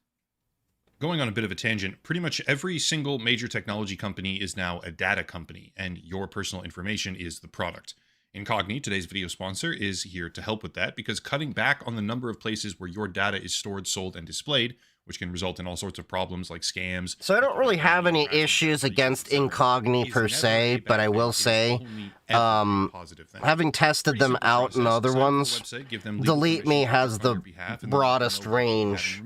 Going on a bit of a tangent, pretty much every single major technology company is now a data company, and your personal information is the product. Incogni, today's video sponsor, is here to help with that, because cutting back on the number of places where your data is stored, sold, and displayed, which can result in all sorts of problems like scams. So I don't really have any issues against Incogni per se, but I will say, having tested them out in other ones, Delete Me has the broadest range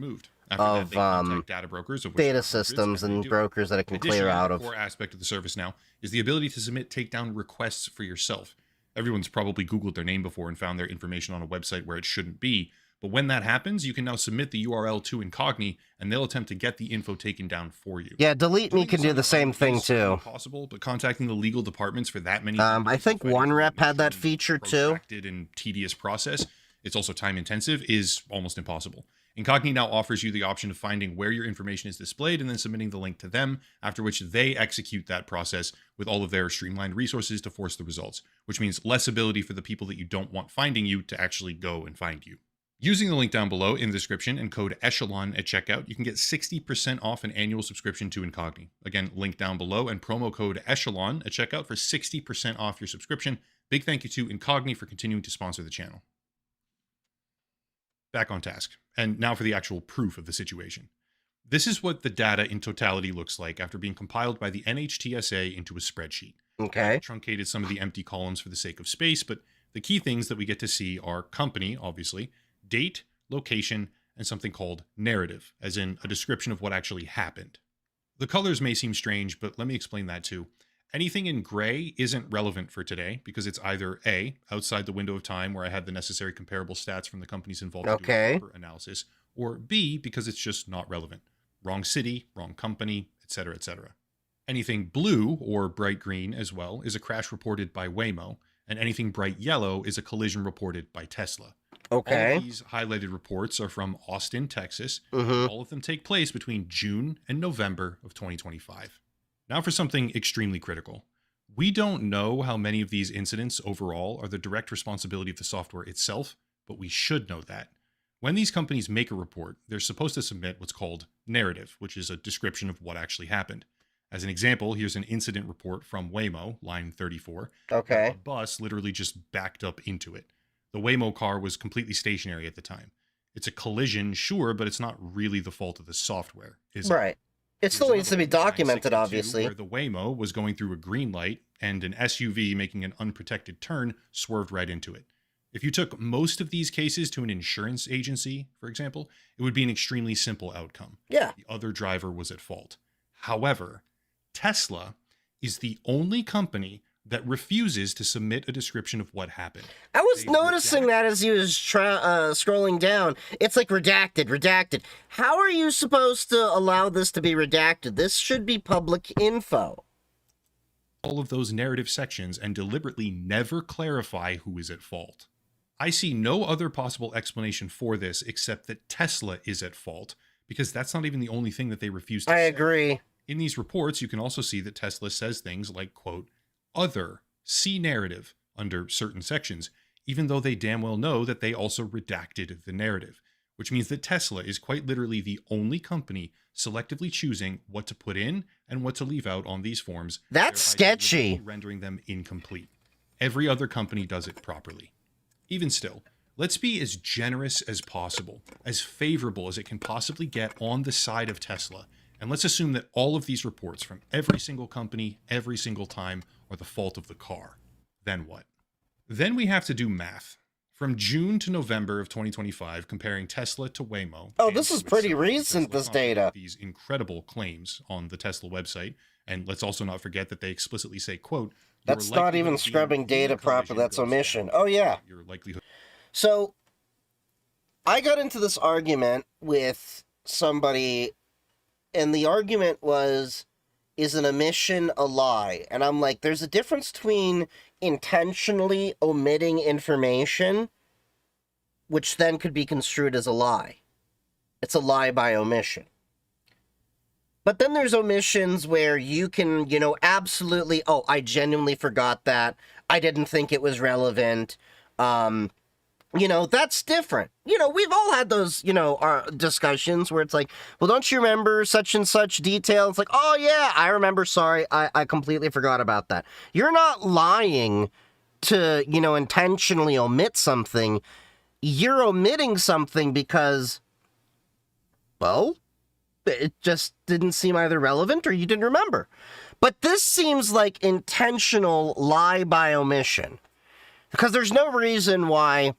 of data systems and brokers that it can clear out of. The core aspect of the service now is the ability to submit takedown requests for yourself. Everyone's probably Googled their name before and found their information on a website where it shouldn't be. But when that happens, you can now submit the URL to Incogni, and they'll attempt to get the info taken down for you. Yeah, Delete Me can do the same thing too. Possible, but contacting the legal departments for that many. I think OneRep had that feature too. And tedious process. It's also time intensive. Is almost impossible. Incogni now offers you the option of finding where your information is displayed and then submitting the link to them, after which they execute that process with all of their streamlined resources to force the results, which means less ability for the people that you don't want finding you to actually go and find you. Using the link down below in the description and code ECHELON at checkout, you can get 60% off an annual subscription to Incogni. Again, link down below and promo code ECHELON at checkout for 60% off your subscription. Big thank you to Incogni for continuing to sponsor the channel. Back on task. And now for the actual proof of the situation. This is what the data in totality looks like after being compiled by the NHTSA into a spreadsheet. Okay. I've truncated some of the empty columns for the sake of space, but the key things that we get to see are company, obviously, date, location, and something called narrative, as in a description of what actually happened. The colors may seem strange, but let me explain that too. Anything in gray isn't relevant for today because it's either A, outside the window of time where I had the necessary comparable stats from the companies involved to do a proper analysis, or B, because it's just not relevant. Wrong city, wrong company, etc., etc. Anything blue, or bright green as well, is a crash reported by Waymo, and anything bright yellow is a collision reported by Tesla. Okay. All of these highlighted reports are from Austin, Texas. All of them take place between June and November of 2025. Now for something extremely critical. We don't know how many of these incidents overall are the direct responsibility of the software itself, but we should know that. When these companies make a report, they're supposed to submit what's called narrative, which is a description of what actually happened. As an example, here's an incident report from Waymo, line 34. Okay. A bus literally just backed up into it. The Waymo car was completely stationary at the time. It's a collision, sure, but it's not really the fault of the software, is it? Right. It still needs to be documented, obviously. Where the Waymo was going through a green light and an SUV making an unprotected turn swerved right into it. If you took most of these cases to an insurance agency, for example, it would be an extremely simple outcome. Yeah. The other driver was at fault. However, Tesla is the only company that refuses to submit a description of what happened. I was They noticing redact- that as he was scrolling down. It's like redacted, redacted. How are you supposed to allow this to be redacted? This should be public info. all of those narrative sections and deliberately never clarify who is at fault. I see no other possible explanation for this except that Tesla is at fault, because that's not even the only thing that they refuse to I say. agree. In these reports, you can also see that Tesla says things like, quote, other, see narrative, under certain sections, even though they damn well know that they also redacted the narrative, which means that Tesla is quite literally the only company selectively choosing what to put in and what to leave out on these forms. That's thereby sketchy. deliberately rendering them incomplete. Every other company does it properly. Even still, let's be as generous as possible, as favorable as it can possibly get on the side of Tesla. And let's assume that all of these reports from every single company, every single time, are the fault of the car. Then what? Then we have to do math. From June to November of 2025, comparing Tesla to Waymo. Oh, and this is to pretty itself, recent, because let's this not forget data. These incredible claims on the Tesla website. And let's also not forget that they explicitly say, quote, your That's not likelihood even of being scrubbing in a data properly. collision That's goes omission. down. Oh, yeah. Your likelihood. So, I got into this argument with somebody, and the argument was, is an omission a lie? And I'm like, there's a difference between intentionally omitting information, which then could be construed as a lie. It's a lie by omission. But then there's omissions where you can, absolutely, oh, I genuinely forgot that. I didn't think it was relevant. That's different. We've all had those, our discussions where it's like, well, don't you remember such and such detail? It's like, oh, yeah, I remember. Sorry, I completely forgot about that. You're not lying to, intentionally omit something. You're omitting something because, well, it just didn't seem either relevant or you didn't remember. But this seems like intentional lie by omission, because there's no reason why,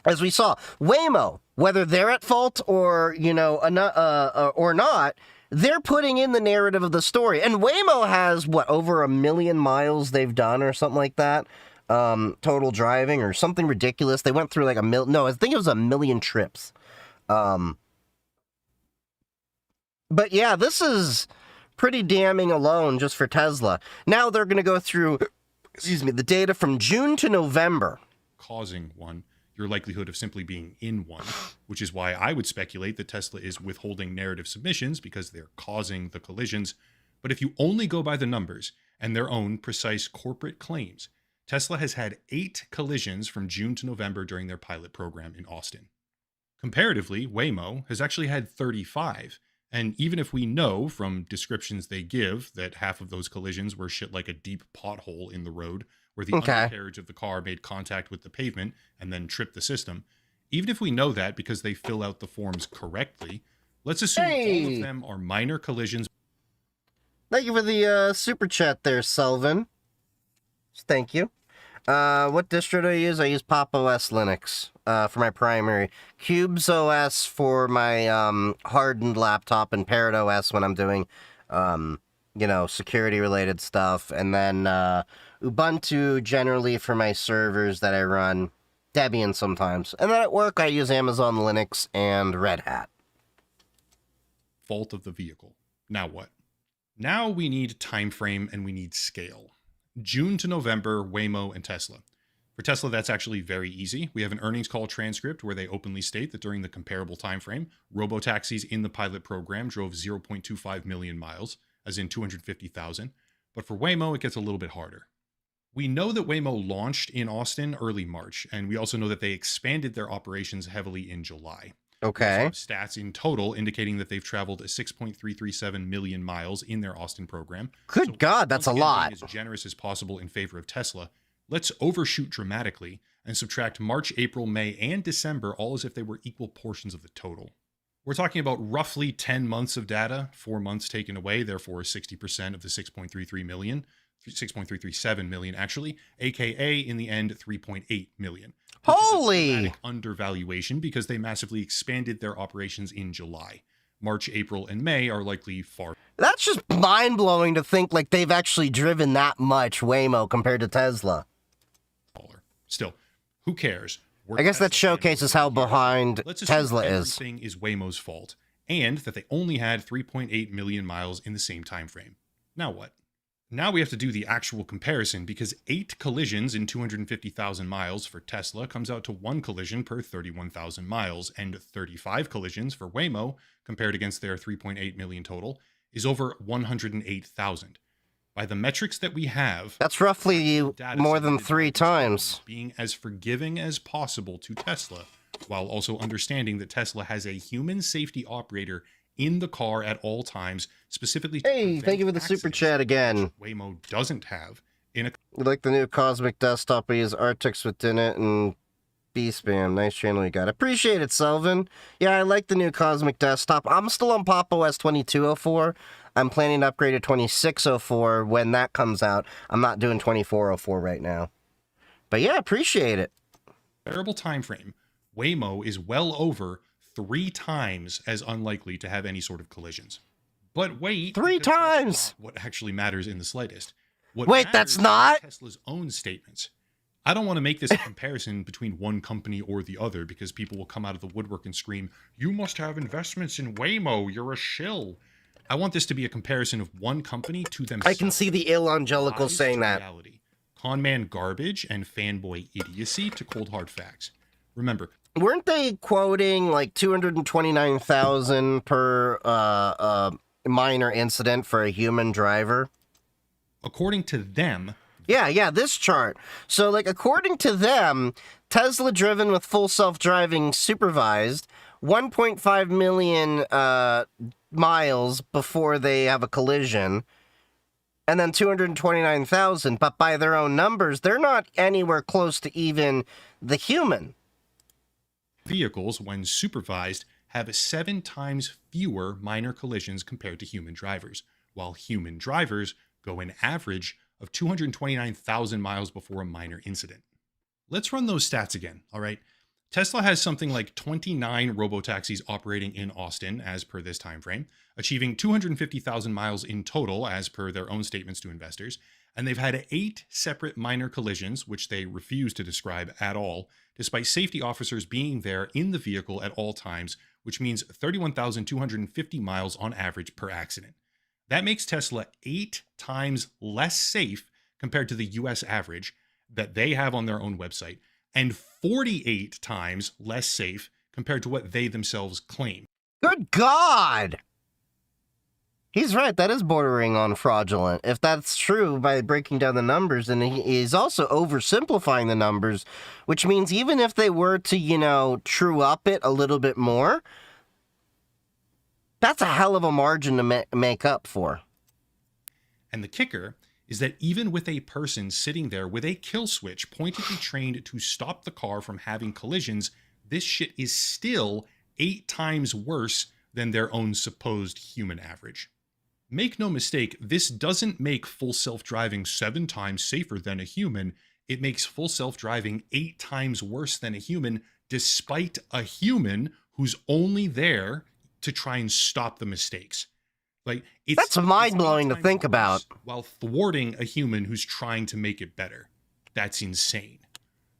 as we saw, Waymo, whether they're at fault or, or not, they're putting in the narrative of the story. And Waymo has, over 1 million miles they've done or something like that, total driving or something ridiculous. They went through like I think it was 1 million trips. But yeah, this is pretty damning alone just for Tesla. Now they're going to go through, the data from June to November. Causing one, your likelihood of simply being in one, which is why I would speculate that Tesla is withholding narrative submissions because they're causing the collisions. But if you only go by the numbers and their own precise corporate claims, Tesla has had 8 collisions from June to November during their pilot program in Austin. Comparatively, Waymo has actually had 35. And even if we know from descriptions they give that half of those collisions were shit like a deep pothole in the road where the undercarriage of the car made contact with the pavement and then tripped the system, even if we know that because they fill out the forms correctly, let's assume all of them are minor collisions. Thank you for the super chat there, Selvin. Thank you. What distro do I use? I use Pop! OS Linux for my primary. Cubes OS for my hardened laptop, and Parrot OS when I'm doing, security-related stuff. And then Ubuntu generally for my servers that I run. Debian sometimes. And then at work I use Amazon Linux and Red Hat. Fault of the vehicle. Now what? Now we need time frame and we need scale. June to November, Waymo and Tesla. For Tesla, that's actually very easy. We have an earnings call transcript where they openly state that during the comparable time frame, robotaxis in the pilot program drove 0.25 million miles, as in 250,000. But for Waymo, it gets a little bit harder. We know that Waymo launched in Austin early March, and we also know that they expanded their operations heavily in July. Okay. We have stats in total indicating that they've traveled 6.337 million miles in their Austin program. Good God, that's a lot. Being as generous as possible in favor of Tesla, let's overshoot dramatically and subtract March, April, May, and December all as if they were equal portions of the total. We're talking about roughly 10 months of data, 4 months taken away, therefore 60% of the 6.33 million, 6.337 million actually, aka in the end 3.8 million. Holy Undervaluation because they massively expanded their operations in July. March, April, and May are likely far That's just mind-blowing to think like they've actually driven that much Waymo compared to Tesla. smaller. Still, who cares? We're I guess that Tesla showcases fanboys how right here. behind Let's assume Tesla is. everything is Waymo's fault, and that they only had 3.8 million miles in the same time frame. Now what? Now we have to do the actual comparison, because 8 collisions in 250,000 miles for Tesla comes out to 1 collision per 31,000 miles, and 35 collisions for Waymo, compared against their 3.8 million total, is over 108,000. By the metrics that we have, That's roughly data more than submitted 3 by Tesla times. being as forgiving as possible to Tesla, while also understanding that Tesla has a human safety operator in the car at all times, specifically to Hey, prevent thank you for the super accidents, chat again. which Waymo doesn't have in a You like the new Cosmic Desktop? I use Artix within it and B-Spam. Nice channel you got. Appreciate it, Selvin. Yeah, I like the new Cosmic Desktop. I'm still on Pop OS 2204. I'm planning to upgrade to 2604 when that comes out. I'm not doing 2404 right now. But yeah, appreciate it. comparable time frame. Waymo is well over 3 times as unlikely to have any sort of collisions. But wait, 3 because that's times! not what actually matters in the slightest. What Wait, matters that's is not? Tesla's own statements. I don't want to make this a comparison between one company or the other, because people will come out of the woodwork and scream, "You must have investments in Waymo, you're a shill." I want this to be a comparison of one company to themselves. I can see the Illangelical Lies saying to that. reality. Con man garbage and fanboy idiocy to cold hard facts. Remember, Weren't they quoting like 229,000 per minor incident for a human driver? according to them, Yeah, this chart. So, like, according to them, Tesla driven with full self-driving supervised, 1.5 million miles before they have a collision, and then 229,000. But by their own numbers, they're not anywhere close to even the human. vehicles, when supervised, have 7 times fewer minor collisions compared to human drivers, while human drivers go an average of 229,000 miles before a minor incident. Let's run those stats again, all right? Tesla has something like 29 robotaxis operating in Austin as per this time frame, achieving 250,000 miles in total as per their own statements to investors, and they've had 8 separate minor collisions, which they refuse to describe at all, despite safety officers being there in the vehicle at all times, which means 31,250 miles on average per accident. That makes Tesla 8 times less safe compared to the US average that they have on their own website, and 48 times less safe compared to what they themselves claim. Good God! He's right, that is bordering on fraudulent. If that's true by breaking down the numbers, and he's also oversimplifying the numbers, which means even if they were to, true up it a little bit more, that's a hell of a margin to make up for. And the kicker is that even with a person sitting there with a kill switch pointedly trained to stop the car from having collisions, this shit is still 8 times worse than their own supposed human average. Make no mistake, this doesn't make full self-driving 7 times safer than a human. It makes full self-driving 8 times worse than a human, despite a human who's only there to try and stop the mistakes. Like, That's mind-blowing to 8 times think worse about. while thwarting a human who's trying to make it better. That's insane.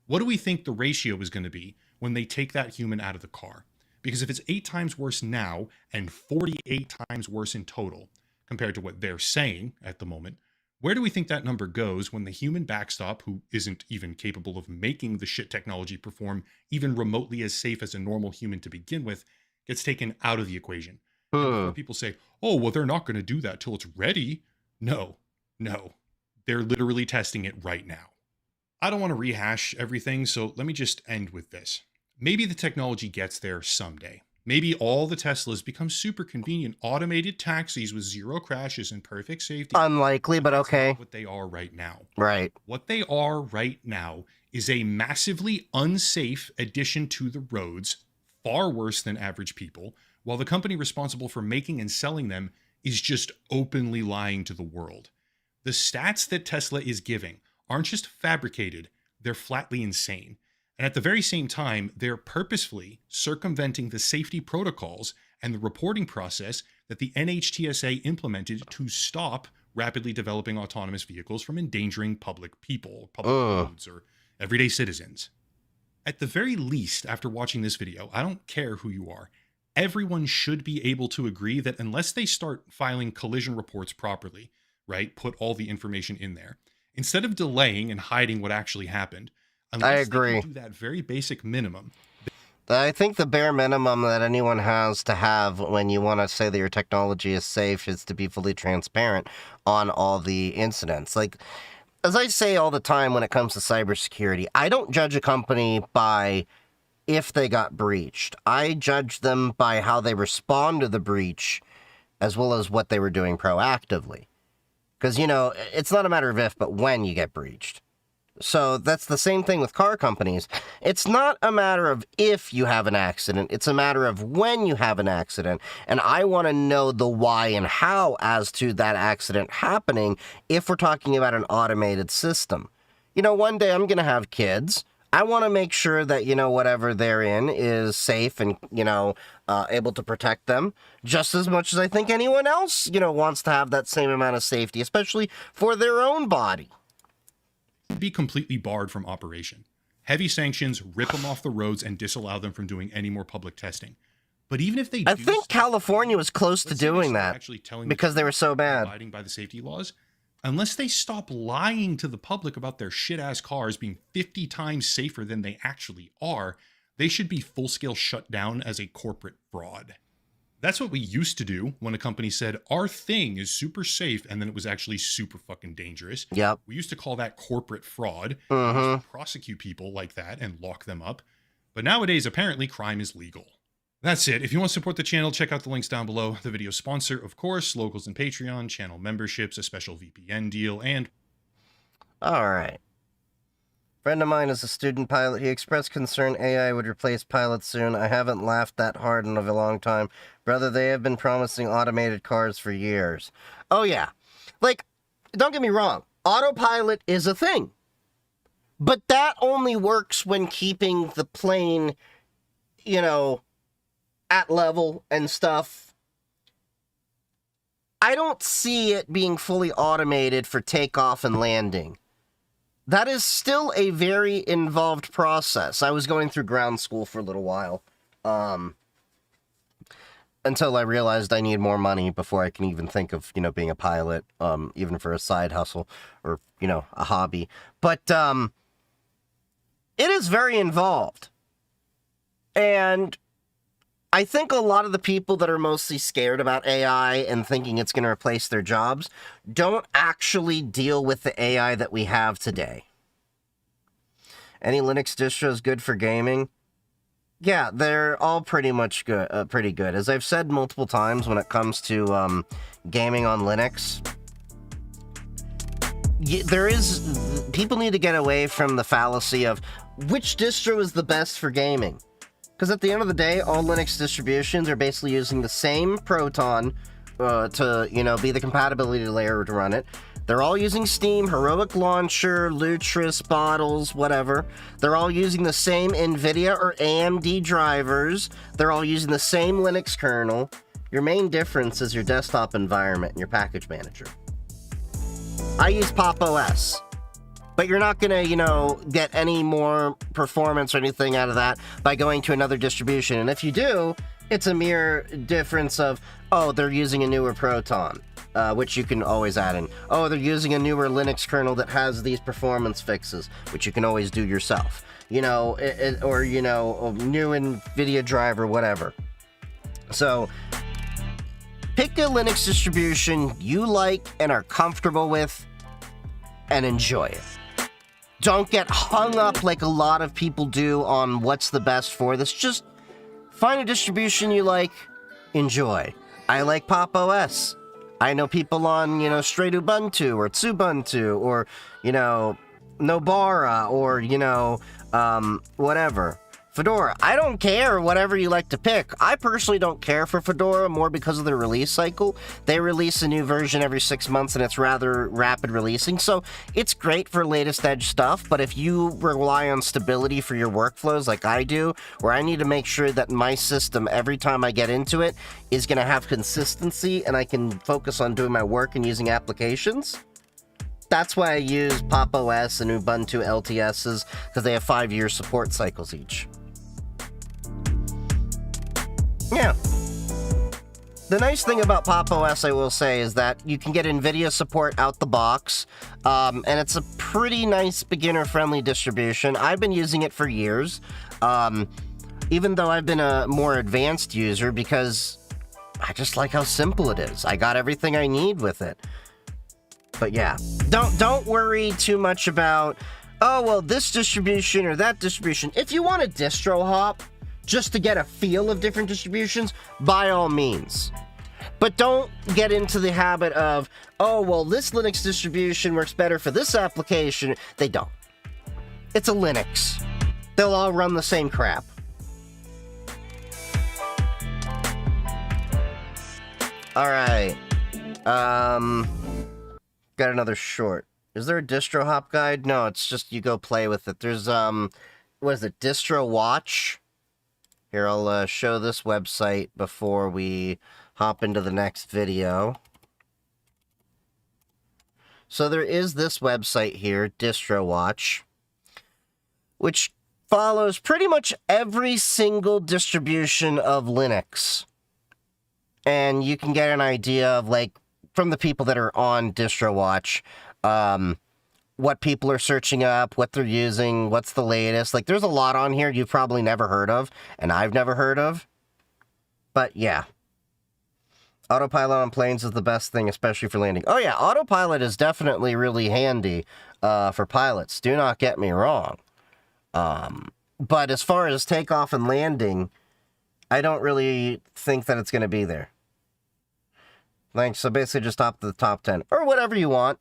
What do we think the ratio is going to be when they take that human out of the car? Because if it's 8 times worse now and 48 times worse in total compared to what they're saying at the moment, where do we think that number goes when the human backstop, who isn't even capable of making the shit technology perform even remotely as safe as a normal human to begin with, gets taken out of the equation? And before people say, "Oh, well, they're not going to do that till it's ready." No. They're literally testing it right now. I don't want to rehash everything, so let me just end with this. Maybe the technology gets there someday. Maybe all the Teslas become super convenient automated taxis with 0 crashes and perfect safety. Unlikely, but That's okay. not what they are right now. Right. What they are right now is a massively unsafe addition to the roads, far worse than average people, while the company responsible for making and selling them is just openly lying to the world. The stats that Tesla is giving aren't just fabricated, they're flatly insane. And at the very same time, they're purposefully circumventing the safety protocols and the reporting process that the NHTSA implemented to stop rapidly developing autonomous vehicles from endangering public roads, or everyday citizens. At the very least, after watching this video, I don't care who you are, everyone should be able to agree that unless they start filing collision reports properly, right, put all the information in there, instead of delaying and hiding what actually happened, unless they can do that very basic minimum. I think the bare minimum that anyone has to have when you want to say that your technology is safe is to be fully transparent on all the incidents. Like, as I say all the time when it comes to cybersecurity, I don't judge a company by if they got breached. I judge them by how they respond to the breach as well as what they were doing proactively. Because, you know, it's not a matter of if, but when you get breached. So that's the same thing with car companies. It's not a matter of if you have an accident. It's a matter of when you have an accident. And I want to know the why and how as to that accident happening if we're talking about an automated system. You know, one day I'm going to have kids. I want to make sure that, you know, whatever they're in is safe and, you know, able to protect them just as much as I think anyone else, you know, wants to have that same amount of safety, especially for their own body. Be completely barred from operation. Heavy sanctions rip them off the roads and disallow them from doing any more public testing. But even if they I think California was close to doing that because they were so bad. Abiding by the safety laws, unless they stop lying to the public about their shit-ass cars being 50 times safer than they actually are, they should be full-scale shut down as a corporate fraud. That's what we used to do when a company said, our thing is super safe, and then it was actually super fucking dangerous. Yep. We used to call that corporate fraud. We used to prosecute people like that and lock them up. But nowadays, apparently, crime is legal. That's it. If you want to support the channel, check out the links down below. The video sponsor, of course, locals and Patreon, channel memberships, a special VPN deal, and... All right. Friend of mine is a student pilot. He expressed concern AI would replace pilots soon. I haven't laughed that hard in a long time. Brother, they have been promising automated cars for years. Oh, yeah. Like, don't get me wrong. Autopilot is a thing. But that only works when keeping the plane, you know, at level and stuff. I don't see it being fully automated for takeoff and landing. That is still a very involved process. I was going through ground school for a little while, until I realized I need more money before I can even think of, you know, being a pilot, even for a side hustle or, you know, a hobby. But it is very involved. And I think a lot of the people that are mostly scared about AI and thinking it's going to replace their jobs don't actually deal with the AI that we have today. Any Linux distros good for gaming? Yeah, they're all pretty much good, pretty good. As I've said multiple times when it comes to gaming on Linux, people need to get away from the fallacy of which distro is the best for gaming. Because at the end of the day, all Linux distributions are basically using the same Proton to, you know, be the compatibility layer to run it. They're all using Steam, Heroic Launcher, Lutris, Bottles, whatever. They're all using the same NVIDIA or AMD drivers. They're all using the same Linux kernel. Your main difference is your desktop environment and your package manager. I use Pop! OS. But you're not going to, you know, get any more performance or anything out of that by going to another distribution. And if you do, it's a mere difference of, oh, they're using a newer Proton, which you can always add in. Oh, they're using a newer Linux kernel that has these performance fixes, which you can always do yourself. You know, or, you know, a new NVIDIA driver, whatever. So, pick a Linux distribution you like and are comfortable with, and enjoy it. Don't get hung up like a lot of people do on what's the best for this. Just find a distribution you like, enjoy. I like Pop! OS. I know people on, you know, Straight Ubuntu or Tsubuntu or, you know, Nobara or, you know, whatever. Fedora, I don't care whatever you like to pick. I personally don't care for Fedora more because of their release cycle. They release a new version every 6 months and it's rather rapid releasing, so it's great for latest edge stuff, but if you rely on stability for your workflows like I do, where I need to make sure that my system, every time I get into it, is going to have consistency and I can focus on doing my work and using applications, that's why I use Pop! OS and Ubuntu LTSs, because they have 5-year support cycles each. Yeah. The nice thing about Pop! OS, I will say, is that you can get NVIDIA support out the box, and it's a pretty nice beginner-friendly distribution. I've been using it for years, even though I've been a more advanced user, because I just like how simple it is. I got everything I need with it. But yeah, don't worry too much about, oh, well, this distribution or that distribution. If you want a distro hop, just to get a feel of different distributions, by all means. But don't get into the habit of, oh, well, this Linux distribution works better for this application. They don't. It's a Linux. They'll all run the same crap. All right. Got another short. Is there a distro hop guide? No, it's just you go play with it. There's, what is it, Distro Watch? Here, I'll show this website before we hop into the next video. So there is this website here, Distro Watch, which follows pretty much every single distribution of Linux. And you can get an idea of, like, from the people that are on Distro Watch, what people are searching up, what they're using, what's the latest. Like, there's a lot on here you've probably never heard of, and I've never heard of. But, yeah. Autopilot on planes is the best thing, especially for landing. Oh, yeah, autopilot is definitely really handy for pilots. Do not get me wrong. But as far as takeoff and landing, I don't really think that it's going to be there. Thanks. So basically just hop to the top 10. Or whatever you want.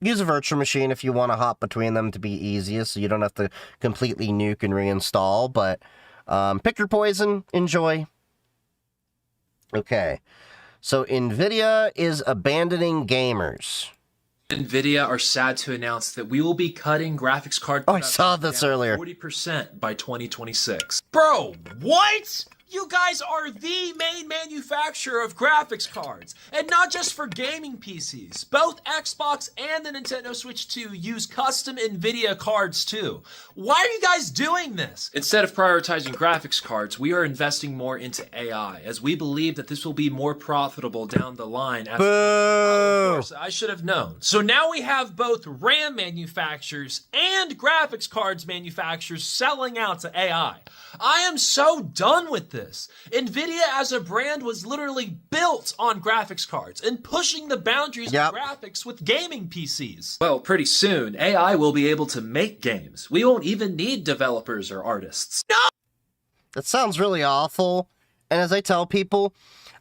Use a virtual machine if you want to hop between them to be easiest, so you don't have to completely nuke and reinstall. But pick your poison. Enjoy. Okay. So NVIDIA is abandoning gamers. NVIDIA are sad to announce that we will be cutting graphics card Oh, I saw this earlier. 40% by 2026. Bro, what? You guys are the main manufacturer of graphics cards, and not just for gaming PCs. Both Xbox and the Nintendo Switch 2 use custom NVIDIA cards too. Why are you guys doing this? Instead of prioritizing graphics cards, we are investing more into AI, as we believe that this will be more profitable down the line. Boo! Of course, I should have known. So now we have both RAM manufacturers and graphics cards manufacturers selling out to AI. I am so done with this. NVIDIA as a brand was literally built on graphics cards and pushing the boundaries of graphics with gaming PCs. Well, pretty soon, AI will be able to make games. We won't even need developers or artists. No! That sounds really awful. And as I tell people,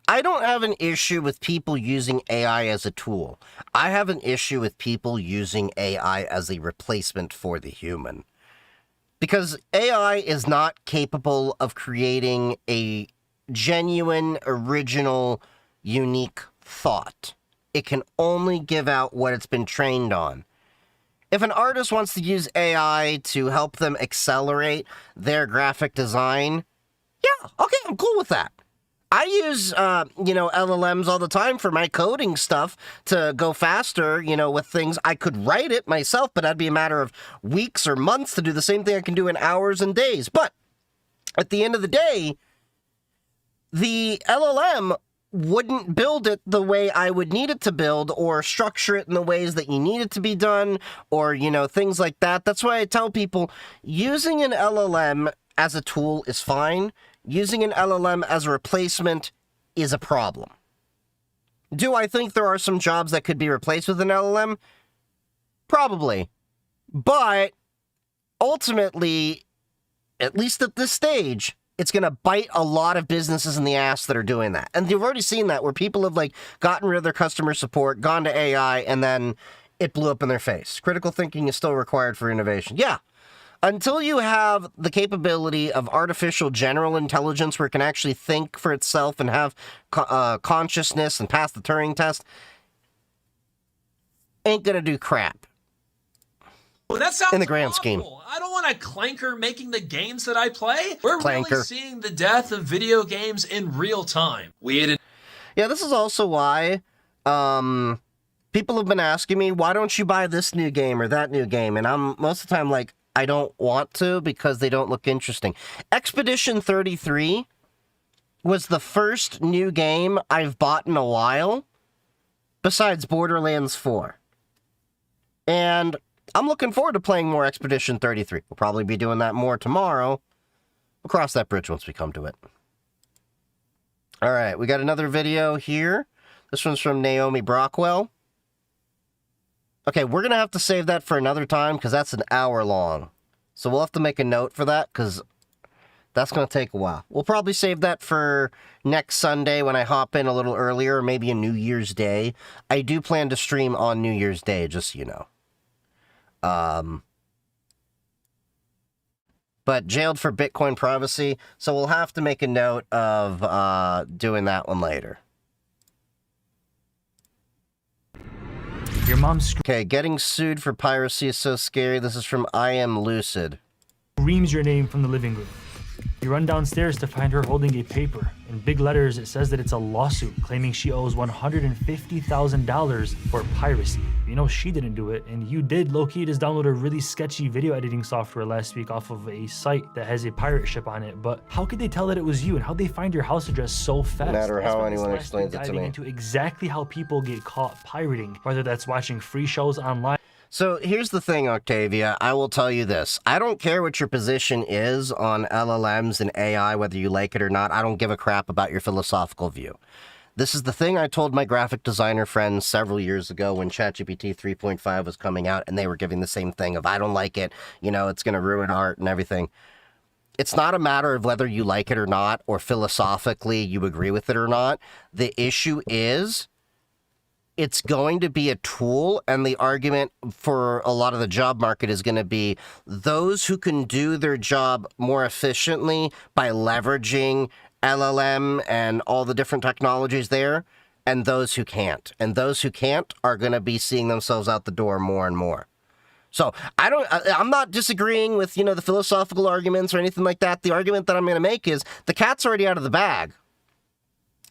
I don't have an issue with people using AI as a tool. I have an issue with people using AI as a replacement for the human. Because AI is not capable of creating a genuine, original, unique thought. It can only give out what it's been trained on. If an artist wants to use AI to help them accelerate their graphic design, yeah, okay, I'm cool with that. I use, LLMs all the time for my coding stuff to go faster, with things. I could write it myself, but that'd be a matter of weeks or months to do the same thing I can do in hours and days. But at the end of the day, the LLM wouldn't build it the way I would need it to build or structure it in the ways that you need it to be done or, things like that. That's why I tell people using an LLM as a tool is fine. Using an LLM as a replacement is a problem. Do I think there are some jobs that could be replaced with an LLM? Probably. But ultimately, at least at this stage, it's going to bite a lot of businesses in the ass that are doing that. And you've already seen that where people have gotten rid of their customer support, gone to AI, and then it blew up in their face. Critical thinking is still required for innovation. Yeah. until you have the capability of artificial general intelligence where it can actually think for itself and have consciousness and pass the Turing test, ain't gonna do crap. Well, that sounds in the grand awful. scheme. I don't want a clanker making the games that I play. We're Clanker. really seeing the death of video games in real time. We had Yeah, this is also why people have been asking me, why don't you buy this new game or that new game? And I'm most of the time like, I don't want to because they don't look interesting. Expedition 33 was the first new game I've bought in a while, besides Borderlands 4. And I'm looking forward to playing more Expedition 33. We'll probably be doing that more tomorrow. We'll cross that bridge once we come to it. All right, we got another video here. This one's from Naomi Brockwell. Okay, we're going to have to save that for another time because that's an hour long. So we'll have to make a note for that because that's going to take a while. We'll probably save that for next Sunday when I hop in a little earlier, or maybe a New Year's Day. I do plan to stream on New Year's Day, just so you know. But jailed for Bitcoin privacy, so we'll have to make a note of doing that one later. Your mom Okay, getting sued for piracy is so scary. This is from I Am Lucid. screams your name from the living room. You run downstairs to find her holding a paper. In big letters, it says that it's a lawsuit claiming she owes $150,000 for piracy. You know she didn't do it, and you did low-key just download a really sketchy video editing software last week off of a site that has a pirate ship on it. But how could they tell that it was you, and how'd they find your house address so fast? No matter That's how why anyone this last explains week it to diving me. into exactly how people get caught pirating, whether that's watching free shows online. So here's the thing, Octavia. I will tell you this. I don't care what your position is on LLMs and AI, whether you like it or not. I don't give a crap about your philosophical view. This is the thing I told my graphic designer friends several years ago when ChatGPT 3.5 was coming out, and they were giving the same thing of, I don't like it, you know, it's going to ruin art and everything. It's not a matter of whether you like it or not, or philosophically you agree with it or not. The issue is, it's going to be a tool, and the argument for a lot of the job market is going to be those who can do their job more efficiently by leveraging LLM and all the different technologies there, and those who can't. And those who can't are going to be seeing themselves out the door more and more. So I'm not disagreeing with, you know, the philosophical arguments or anything like that. The argument that I'm going to make is the cat's already out of the bag.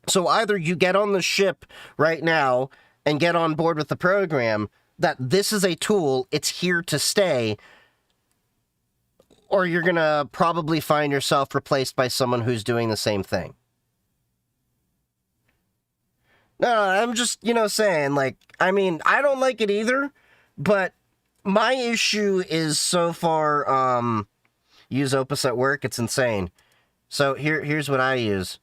So either you get on the ship right now and get on board with the program that this is a tool, it's here to stay, or you're going to probably find yourself replaced by someone who's doing the same thing. No, I'm just, you know, saying, like, I mean, I don't like it either, but my issue is so far, use Opus at work, it's insane. So here's what I use.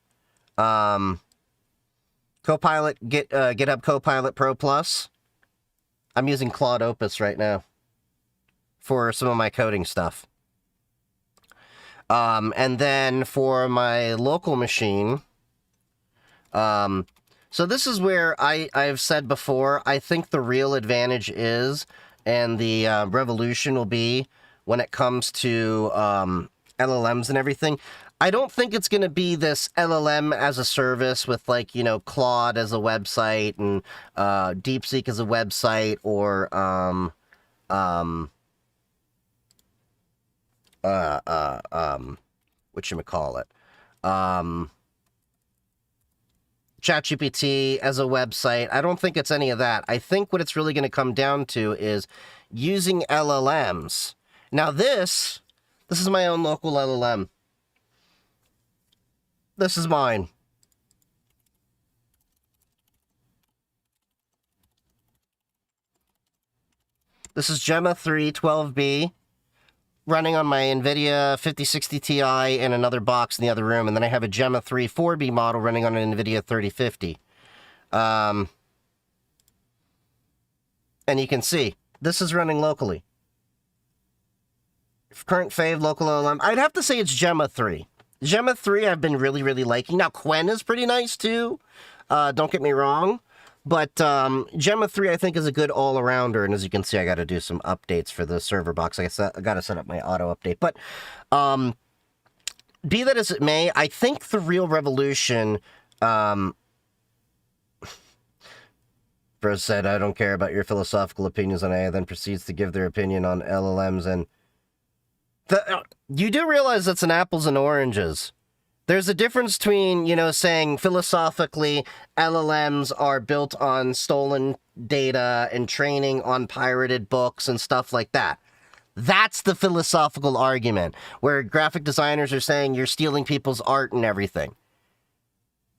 Copilot, GitHub Copilot Pro Plus. I'm using Claude Opus right now for some of my coding stuff. And then for my local machine, so this is where I've said before, I think the real advantage is, and the revolution will be when it comes to LLMs and everything. I don't think it's going to be this LLM as a service with, like, you know, Claude as a website and DeepSeek as a website, or whatchamacallit, ChatGPT as a website. I don't think it's any of that. I think what it's really going to come down to is using LLMs. Now this is my own local LLM. This is mine. This is Gemma 3 12B running on my NVIDIA 5060 Ti in another box in the other room, and then I have a Gemma 3 4B model running on an NVIDIA 3050. And you can see, this is running locally. Current fave, local LLM. I'd have to say it's Gemma 3. Gemma 3 I've been really, really liking. Now, Quen is pretty nice, too. Don't get me wrong. But Gemma 3, I think, is a good all-arounder, and as you can see, I got to do some updates for the server box. I got to set up my auto update. But be that as it may, I think the real revolution... Bro said, I don't care about your philosophical opinions on AI, then proceeds to give their opinion on LLMs. And you do realize that's an apples and oranges. There's a difference between, saying philosophically LLMs are built on stolen data and training on pirated books and stuff like that. That's the philosophical argument, where graphic designers are saying you're stealing people's art and everything.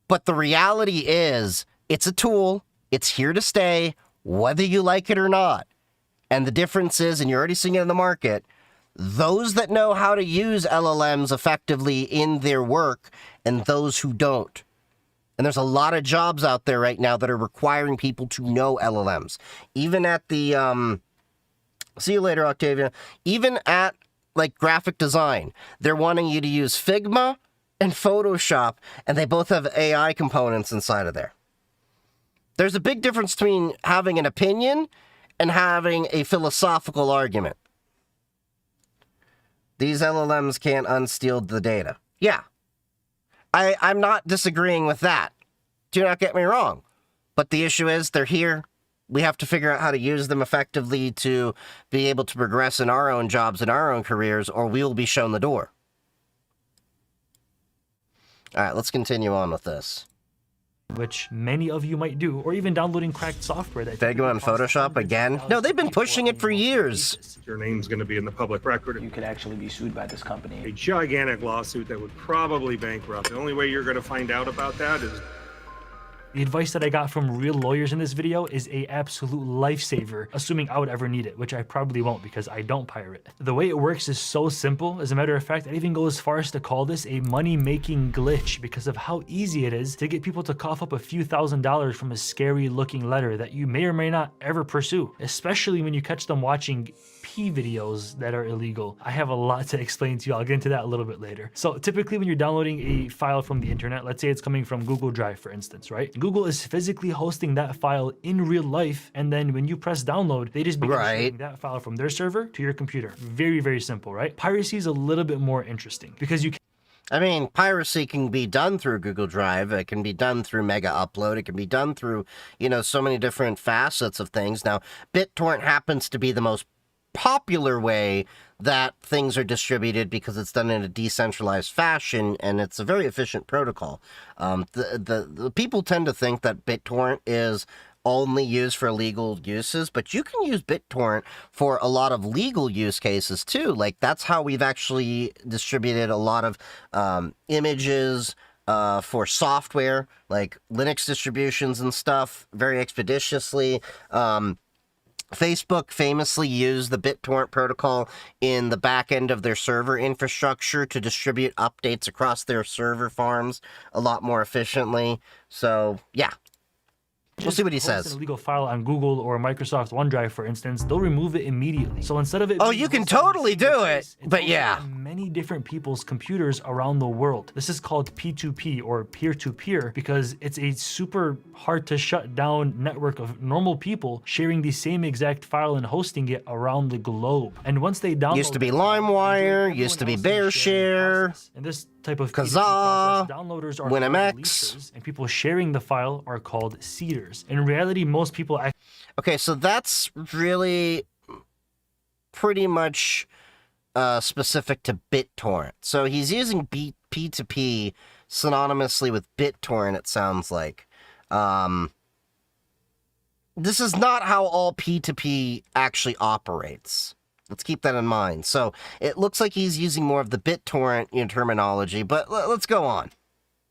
But the reality is, it's a tool. It's here to stay, whether you like it or not. And the difference is, and you're already seeing it in the market, those that know how to use LLMs effectively in their work and those who don't. And there's a lot of jobs out there right now that are requiring people to know LLMs. Even at the, see you later, Octavia. Even at, graphic design, they're wanting you to use Figma and Photoshop, and they both have AI components inside of there. There's a big difference between having an opinion and having a philosophical argument. These LLMs can't unsteal the data. Yeah. I'm not disagreeing with that. Do not get me wrong. But the issue is, they're here. We have to figure out how to use them effectively to be able to progress in our own jobs and our own careers, or we will be shown the door. All right, let's continue on with this. Which many of you might do, or even downloading cracked software that... Figma and Photoshop again? No, they've been pushing it for years. Your name's going to be in the public record. You could actually be sued by this company. A gigantic lawsuit that would probably bankrupt. The only way you're going to find out about that is... The advice that I got from real lawyers in this video is a absolute lifesaver, assuming I would ever need it, which I probably won't because I don't pirate. The way it works is so simple. As a matter of fact, I'd even go as far as to call this a money-making glitch because of how easy it is to get people to cough up a few $1,000s from a scary-looking letter that you may or may not ever pursue, especially when you catch them watching P videos that are illegal. I have a lot to explain to you. I'll get into that a little bit later. So typically when you're downloading a file from the internet, let's say it's coming from Google Drive, for instance, right? Google is physically hosting that file in real life, and then when you press download, they just begin sharing that file from their server to your computer. Very, very simple, right? Piracy is a little bit more interesting because you can... I mean, piracy can be done through Google Drive. It can be done through Mega Upload. It can be done through, so many different facets of things. Now, BitTorrent happens to be the most popular way that things are distributed because it's done in a decentralized fashion, and it's a very efficient protocol. The people tend to think that BitTorrent is only used for illegal uses, but you can use BitTorrent for a lot of legal use cases too. That's how we've actually distributed a lot of images for software, like Linux distributions and stuff, very expeditiously. Facebook famously used the BitTorrent protocol in the back end of their server infrastructure to distribute updates across their server farms a lot more efficiently. So, yeah. We'll see what he says. An illegal file on Google or Microsoft OneDrive, for instance, they'll remove it immediately. So instead of it... Oh, you can totally do it, but yeah. Many different people's computers around the world. This is called P2P or peer-to-peer because it's a super hard to shut down network of normal people sharing the same exact file and hosting it around the globe. And once they download... Used to be LimeWire, used to be BearShare, and this type of Kazaa, downloaders are WinMX, leasers, and people sharing the file are called seeders. In reality, most people... Okay, so that's really pretty much specific to BitTorrent. So he's using P2P synonymously with BitTorrent, it sounds like. This is not how all P2P actually operates. Let's keep that in mind. So it looks like he's using more of the BitTorrent terminology, but let's go on.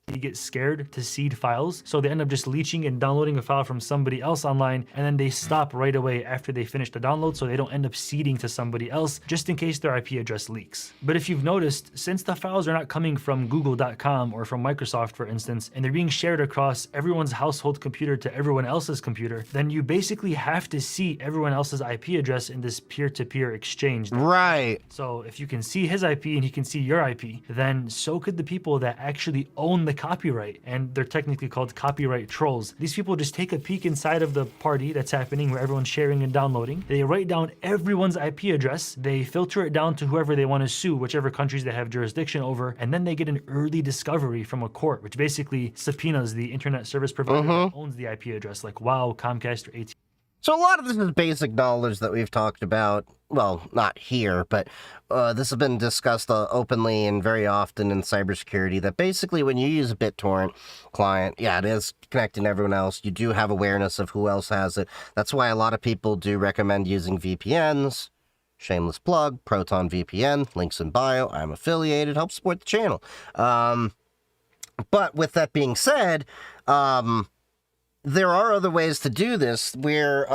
You get scared to seed files, so they end up just leeching and downloading a file from somebody else online, and then they stop right away after they finish the download, so they don't end up seeding to somebody else, just in case their IP address leaks. But if you've noticed, since the files are not coming from google.com or from Microsoft, for instance, and they're being shared across everyone's household computer to everyone else's computer, then you basically have to see everyone else's IP address in this peer-to-peer exchange. Right. So if you can see his IP and he can see your IP, then so could the people that actually own the copyright, and they're technically called copyright trolls. These people just take a peek inside of the party that's happening where everyone's sharing and downloading. They write down everyone's IP address. They filter it down to whoever they want to sue, whichever countries they have jurisdiction over, and then they get an early discovery from a court, which basically subpoenas the internet service provider that owns the IP address, like WoW, Comcast, or AT&T. So a lot of this is basic knowledge that we've talked about. Well, not here, but this has been discussed openly and very often in cybersecurity, that basically when you use a BitTorrent client, yeah, it is connecting to everyone else. You do have awareness of who else has it. That's why a lot of people do recommend using VPNs. Shameless plug, Proton VPN, links in bio. I'm affiliated, help support the channel. But with that being said, there are other ways to do this where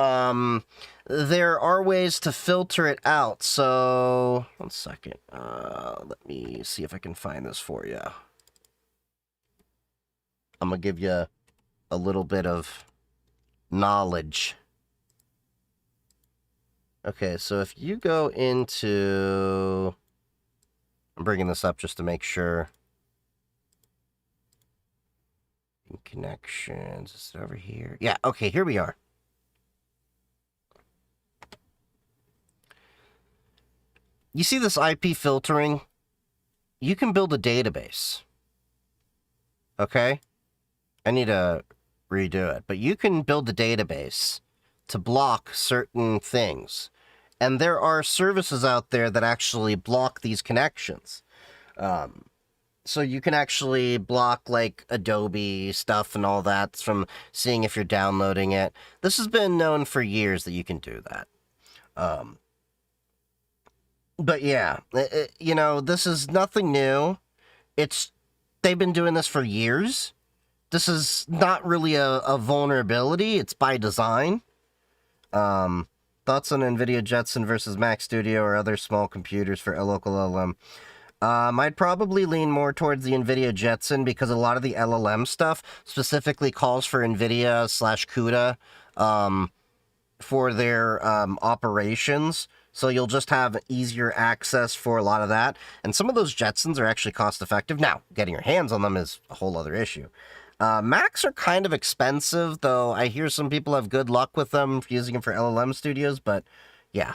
there are ways to filter it out. So, one second. Let me see if I can find this for you. I'm going to give you a little bit of knowledge. Okay, so if you go into... I'm bringing this up just to make sure. Connections, is it over here? Yeah, okay, here we are. You see this IP filtering? You can build a database. Okay? I need to redo it, but you can build a database to block certain things. And there are services out there that actually block these connections. So you can actually block, like, Adobe stuff and all that from seeing if you're downloading it. This has been known for years that you can do that. But yeah, you know, this is nothing new. They've been doing this for years. This is not really a vulnerability. It's by design. Thoughts on NVIDIA Jetson versus Mac Studio or other small computers for a local LLM? I'd probably lean more towards the NVIDIA Jetson because a lot of the LLM stuff specifically calls for NVIDIA / CUDA for their operations. So you'll just have easier access for a lot of that. And some of those Jetsons are actually cost effective. Now, getting your hands on them is a whole other issue. Macs are kind of expensive, though I hear some people have good luck with them using them for LLM studios, but yeah.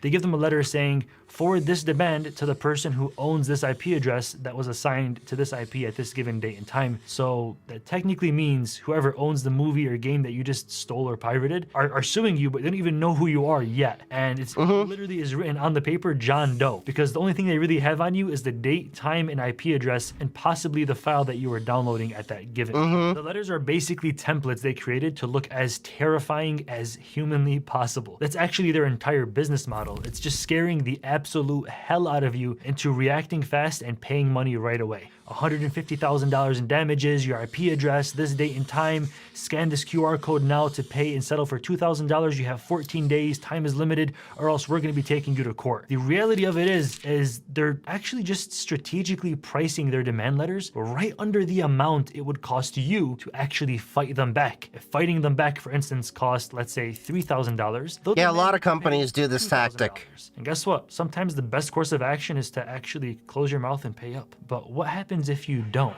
They give them a letter saying, forward this demand to the person who owns this IP address that was assigned to this IP at this given date and time. So that technically means whoever owns the movie or game that you just stole or pirated are suing you, but they don't even know who you are yet. And it's literally is written on the paper, John Doe, because the only thing they really have on you is the date, time, and IP address, and possibly the file that you were downloading at that given time. The letters are basically templates they created to look as terrifying as humanly possible. That's actually their entire business model. It's just scaring the absolute hell out of you into reacting fast and paying money right away. $150,000 in damages, your IP address, this date and time, scan this QR code now to pay and settle for $2,000. You have 14 days, time is limited, or else we're going to be taking you to court. The reality of it is they're actually just strategically pricing their demand letters right under the amount it would cost you to actually fight them back. If fighting them back, for instance, cost, let's say, $3,000. Yeah, a lot of companies do this tactic. And guess what? Sometimes the best course of action is to actually close your mouth and pay up. But what happens if you don't?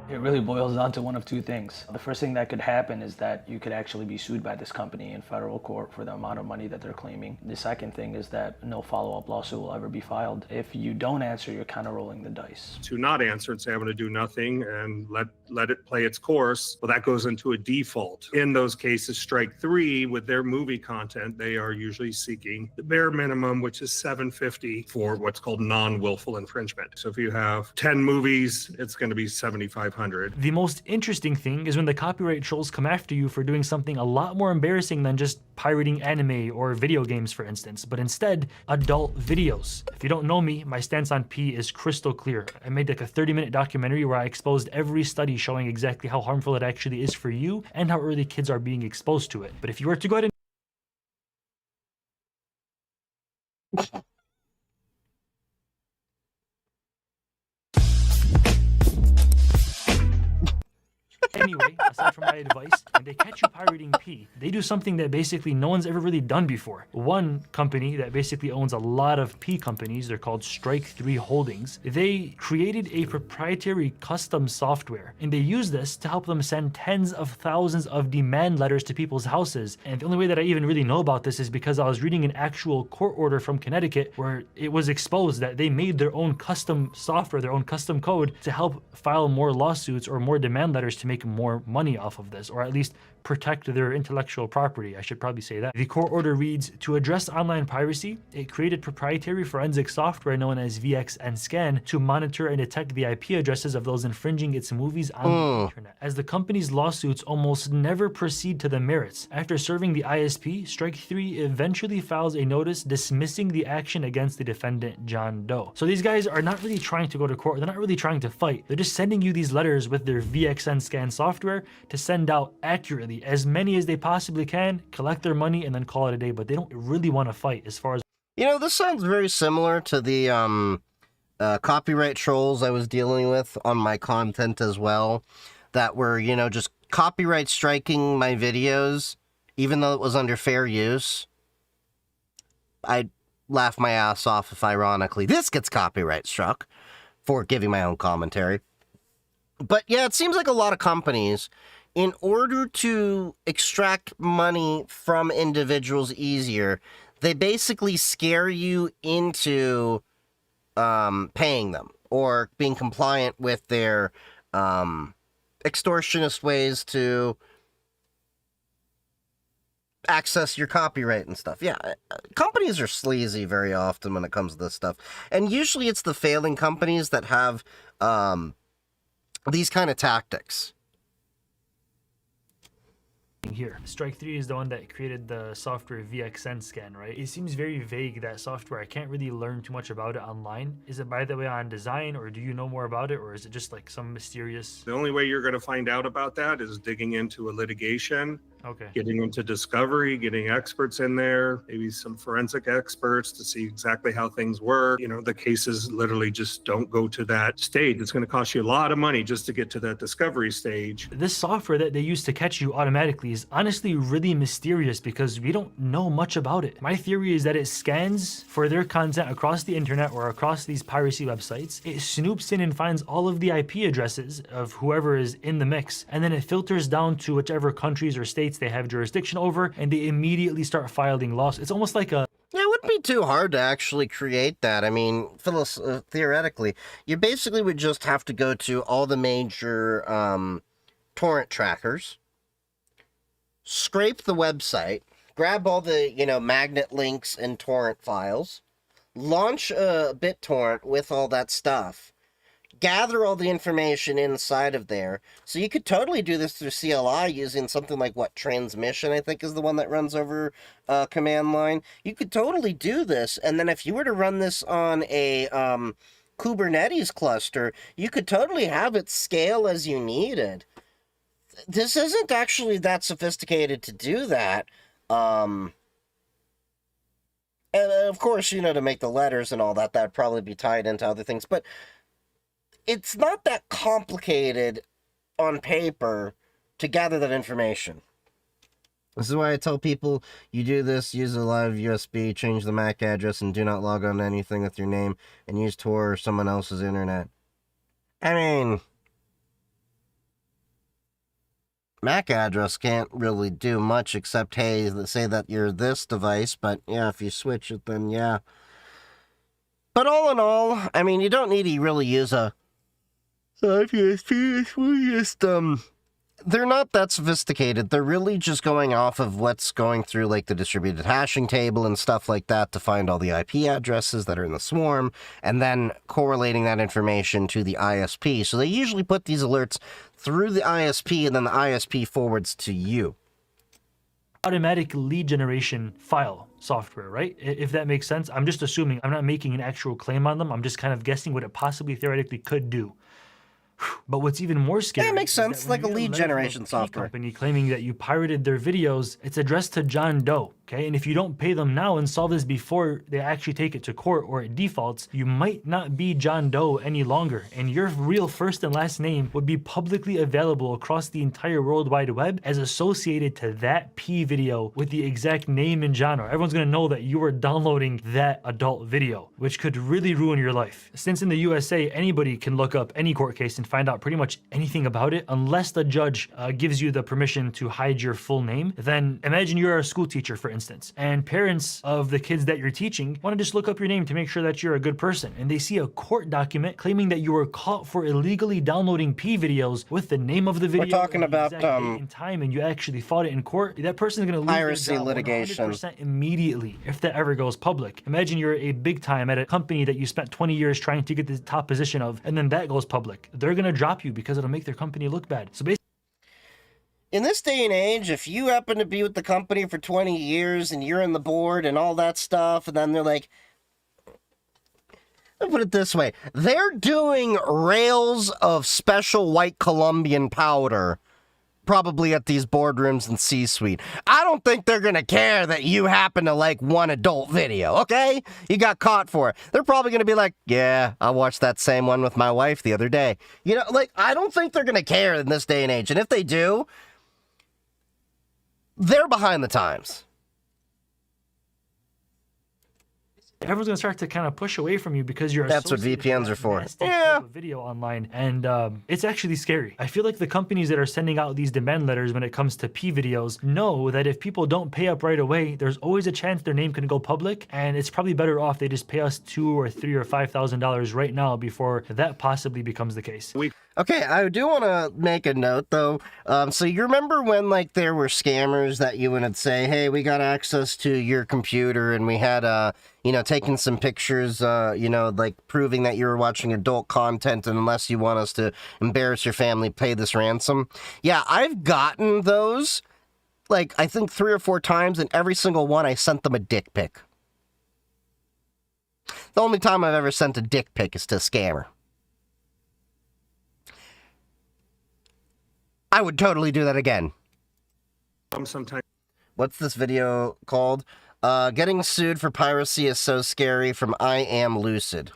It really boils down to one of two things. The first thing that could happen is that you could actually be sued by this company in federal court for the amount of money that they're claiming. The second thing is that no follow-up lawsuit will ever be filed. If you don't answer, you're kind of rolling the dice. To not answer and say I'm going to do nothing and let it play its course, well, that goes into a default. In those cases, strike three with their movie content, they are usually seeking the bare minimum, which is $750 for what's called non-willful infringement. So if you have 10 movies, it's going to be $7,500. The most interesting thing is when the copyright trolls come after you for doing something a lot more embarrassing than just pirating anime or video games, for instance, but instead adult videos. If you don't know me, my stance on P is crystal clear. I made like a 30-minute documentary where I exposed every study showing exactly how harmful it actually is for you and how early kids are being exposed to it. But if you were to go ahead and Anyway, aside from my advice, and they catch you pirating P, they do something that basically no one's ever really done before. One company that basically owns a lot of P companies, they're called Strike 3 Holdings, they created a proprietary custom software, and they use this to help them send tens of thousands of demand letters to people's houses. And the only way that I even really know about this is because I was reading an actual court order from Connecticut where it was exposed that they made their own custom software, their own custom code to help file more lawsuits or more demand letters to make more money off of this, or at least protect their intellectual property. I should probably say that. The court order reads, to address online piracy, it created proprietary forensic software known as VXN-Scan to monitor and detect the IP addresses of those infringing its movies on the internet. As the company's lawsuits almost never proceed to the merits, after serving the ISP, Strike 3 eventually files a notice dismissing the action against the defendant, John Doe. So these guys are not really trying to go to court. They're not really trying to fight. They're just sending you these letters with their VXN-Scan software to send out accurately as many as they possibly can, collect their money, and then call it a day. But they don't really want to fight as far as... You know, this sounds very similar to the copyright trolls I was dealing with on my content as well, that were, you know, just copyright striking my videos, even though it was under fair use. I'd laugh my ass off if, ironically, this gets copyright struck for giving my own commentary. But yeah, it seems like a lot of companies, in order to extract money from individuals easier, they basically scare you into paying them or being compliant with their extortionist ways to access your copyright and stuff. Yeah, companies are sleazy very often when it comes to this stuff. And usually it's the failing companies that have these kind of tactics. Here, Strike 3 is the one that created the software VXN-Scan, right? It seems very vague, that software. I can't really learn too much about it online. Is it, by the way, on design, or do you know more about it, or is it just like some mysterious... The only way you're going to find out about that is digging into a litigation, Okay. getting into discovery, getting experts in there, maybe some forensic experts to see exactly how things work. You know, the cases literally just don't go to that stage. It's going to cost you a lot of money just to get to that discovery stage. This software that they use to catch you automatically is honestly really mysterious because we don't know much about it. My theory is that it scans for their content across the internet or across these piracy websites. It snoops in and finds all of the IP addresses of whoever is in the mix, and then it filters down to whichever countries or states they have jurisdiction over, and they immediately start filing lawsuits. It's almost like a... Yeah, it wouldn't be too hard to actually create that. I mean, theoretically, you basically would just have to go to all the major torrent trackers, scrape the website, grab all the, you know, magnet links and torrent files, launch a BitTorrent with all that stuff, gather all the information inside of there. So you could totally do this through CLI using something like, what, Transmission, I think is the one that runs over command line. You could totally do this, and then if you were to run this on a Kubernetes cluster, you could totally have it scale as you needed. This isn't actually that sophisticated to do that. And of course, you know, to make the letters and all that, that'd probably be tied into other things, but it's not that complicated on paper to gather that information. This is why I tell people, you do this, use a live USB, change the MAC address, and do not log on to anything with your name, and use Tor or someone else's internet. I mean, MAC address can't really do much except, hey, say that you're this device, but yeah, if you switch it, then yeah. But all in all, I mean, you don't need to really use a USB, they're not that sophisticated. They're really just going off of what's going through, like, the distributed hashing table and stuff like that to find all the IP addresses that are in the swarm, and then correlating that information to the ISP. So they usually put these alerts through the ISP, and then the ISP forwards to you. Automatic lead generation file software, right? If that makes sense. I'm just assuming. I'm not making an actual claim on them. I'm just kind of guessing what it possibly theoretically could do. But what's even more scary... Yeah, it makes sense. Like a lead generation software. Company claiming that you pirated their videos. It's addressed to John Doe. Okay, and if you don't pay them now and solve this before they actually take it to court or it defaults, you might not be John Doe any longer, and your real first and last name would be publicly available across the entire World Wide Web as associated to that P video with the exact name and genre. Everyone's gonna know that you were downloading that adult video, which could really ruin your life. Since in the USA, anybody can look up any court case and find out pretty much anything about it, unless the judge gives you the permission to hide your full name, then imagine you're a school teacher, for instance, and parents of the kids that you're teaching want to just look up your name to make sure that you're a good person, and they see a court document claiming that you were caught for illegally downloading P videos with the name of the video. We're talking about date and time, and you actually fought it in court. That person's going to lose piracy their job litigation 100% immediately if that ever goes public. Imagine you're a big time at a company that you spent 20 years trying to get the top position of, and then that goes public. They're going to drop you because it'll make their company look bad. So basically, in this day and age, if you happen to be with the company for 20 years and you're in the board and all that stuff, and then they're like, I'll put it this way, they're doing rails of special white Colombian powder, probably at these boardrooms and C-suite. I don't think they're going to care that you happen to like one adult video, okay? You got caught for it. They're probably going to be like, yeah, I watched that same one with my wife the other day. You know, like, I don't think they're going to care in this day and age. And if they do, they're behind the times. everyone's gonna start to kind of push away from you because you're. That's what VPNs are for. Yeah. Video online, and it's actually scary. I feel like the companies that are sending out these demand letters when it comes to P videos know that if people don't pay up right away, there's always a chance their name can go public, and it's probably better off they just pay us $2,000 or $3,000 or $5,000 right now before that possibly becomes the case. Okay, I do want to make a note, though. So you remember when, like, there were scammers that you would say, hey, we got access to your computer, and we had, taking some pictures, like, proving that you were watching adult content, and unless you want us to embarrass your family, pay this ransom? Yeah, I've gotten those, like, I think 3 or 4 times, and every single one I sent them a dick pic. The only time I've ever sent a dick pic is to a scammer. I would totally do that again. Sometimes. What's this video called? Getting sued for piracy is so scary, from I Am Lucid.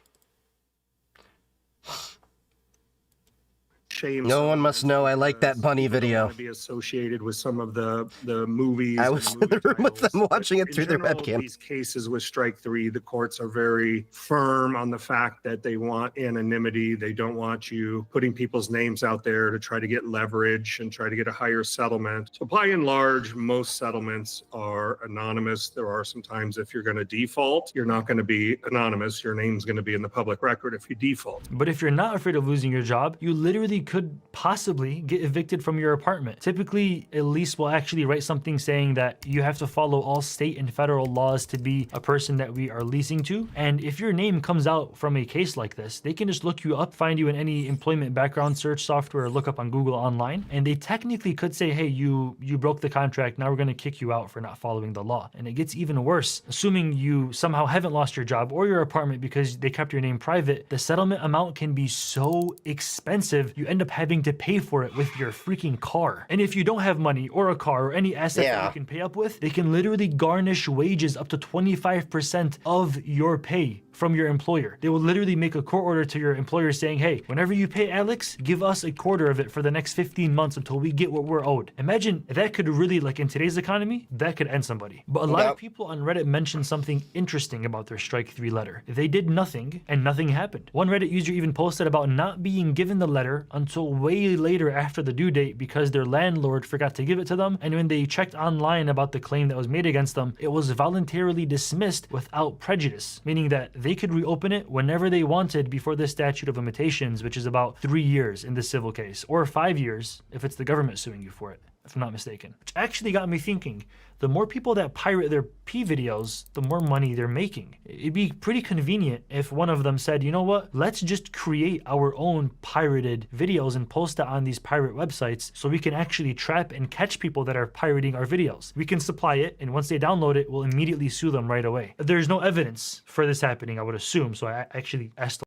No one must know I like that bunny video. Be associated with some of the movies. I was in the room with them watching it through their webcam. These cases with Strike 3, the courts are very firm on the fact that they want anonymity. They don't want you putting people's names out there to try to get leverage and try to get a higher settlement. So by and large, most settlements are anonymous. There are some times if you're going to default, you're not going to be anonymous. Your name's going to be in the public record if you default. But if you're not afraid of losing your job, you literally could possibly get evicted from your apartment. Typically, a lease will actually write something saying that you have to follow all state and federal laws to be a person that we are leasing to. And if your name comes out from a case like this, they can just look you up, find you in any employment background search software, or look up on Google online, and they technically could say, hey, you broke the contract, now we're going to kick you out for not following the law. And it gets even worse. Assuming you somehow haven't lost your job or your apartment because they kept your name private, the settlement amount can be so expensive, you end up having to pay for it with your freaking car. And if you don't have money or a car or any asset that you can pay up with, they can literally garnish wages up to 25% of your pay from your employer. They will literally make a court order to your employer saying, hey, whenever you pay Alex, give us a quarter of it for the next 15 months until we get what we're owed. Imagine that could really, like in today's economy, that could end somebody. But a lot of people on Reddit mentioned something interesting about their Strike 3 letter. They did nothing and nothing happened. One Reddit user even posted about not being given the letter until way later after the due date because their landlord forgot to give it to them, and when they checked online about the claim that was made against them, it was voluntarily dismissed without prejudice, meaning that they could reopen it whenever they wanted before the statute of limitations, which is about 3 years in the civil case, or 5 years if it's the government suing you for it, if I'm not mistaken. Which actually got me thinking, the more people that pirate their P videos, the more money they're making. It'd be pretty convenient if one of them said, you know what, let's just create our own pirated videos and post it on these pirate websites so we can actually trap and catch people that are pirating our videos. We can supply it, and once they download it, we'll immediately sue them right away. There's no evidence for this happening, I would assume, so I actually asked.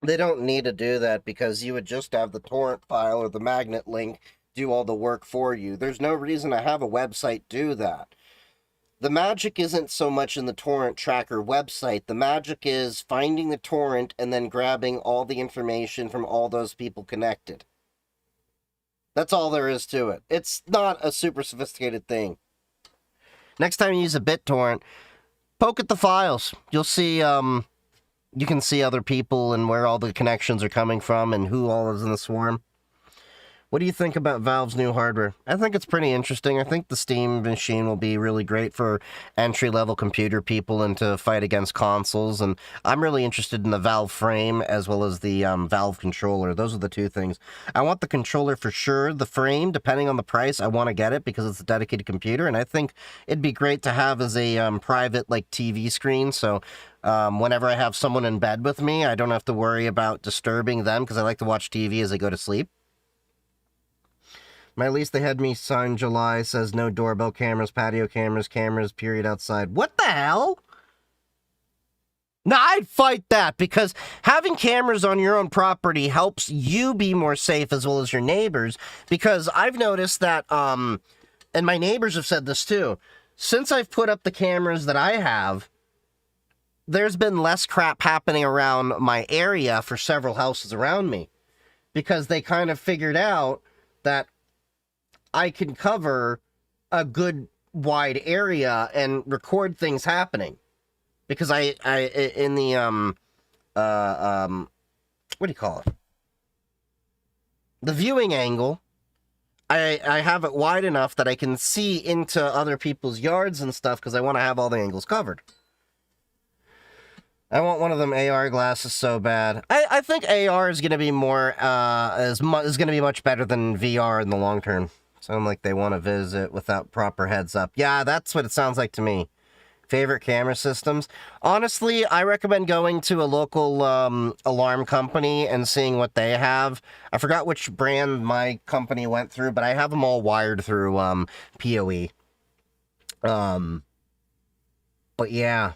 They don't need to do that because you would just have the torrent file or the magnet link do all the work for you. There's no reason to have a website do that. The magic isn't so much in the torrent tracker website. The magic is finding the torrent and then grabbing all the information from all those people connected. That's all there is to it. It's not a super sophisticated thing. Next time you use a BitTorrent, poke at the files. You'll see, you can see other people and where all the connections are coming from and who all is in the swarm. What do you think about Valve's new hardware? I think it's pretty interesting. I think the Steam machine will be really great for entry-level computer people and to fight against consoles. And I'm really interested in the Valve frame as well as the Valve controller. Those are the two things. I want the controller for sure. The frame, depending on the price, I want to get it because it's a dedicated computer. And I think it'd be great to have as a private like TV screen. So whenever I have someone in bed with me, I don't have to worry about disturbing them because I like to watch TV as I go to sleep. My lease they had me sign July says no doorbell cameras, patio cameras, period, outside. What the hell? Now, I'd fight that because having cameras on your own property helps you be more safe as well as your neighbors. Because I've noticed that, and my neighbors have said this too, since I've put up the cameras that I have, there's been less crap happening around my area for several houses around me. Because they kind of figured out that I can cover a good wide area and record things happening. Because I in the, what do you call it? The viewing angle, I have it wide enough that I can see into other people's yards and stuff because I want to have all the angles covered. I want one of them AR glasses so bad. I think AR is going to be more, is going to be much better than VR in the long term. Sound like they want to visit without proper heads up. Yeah, that's what it sounds like to me. Favorite camera systems? Honestly, I recommend going to a local alarm company and seeing what they have. I forgot which brand my company went through, but I have them all wired through PoE. But yeah.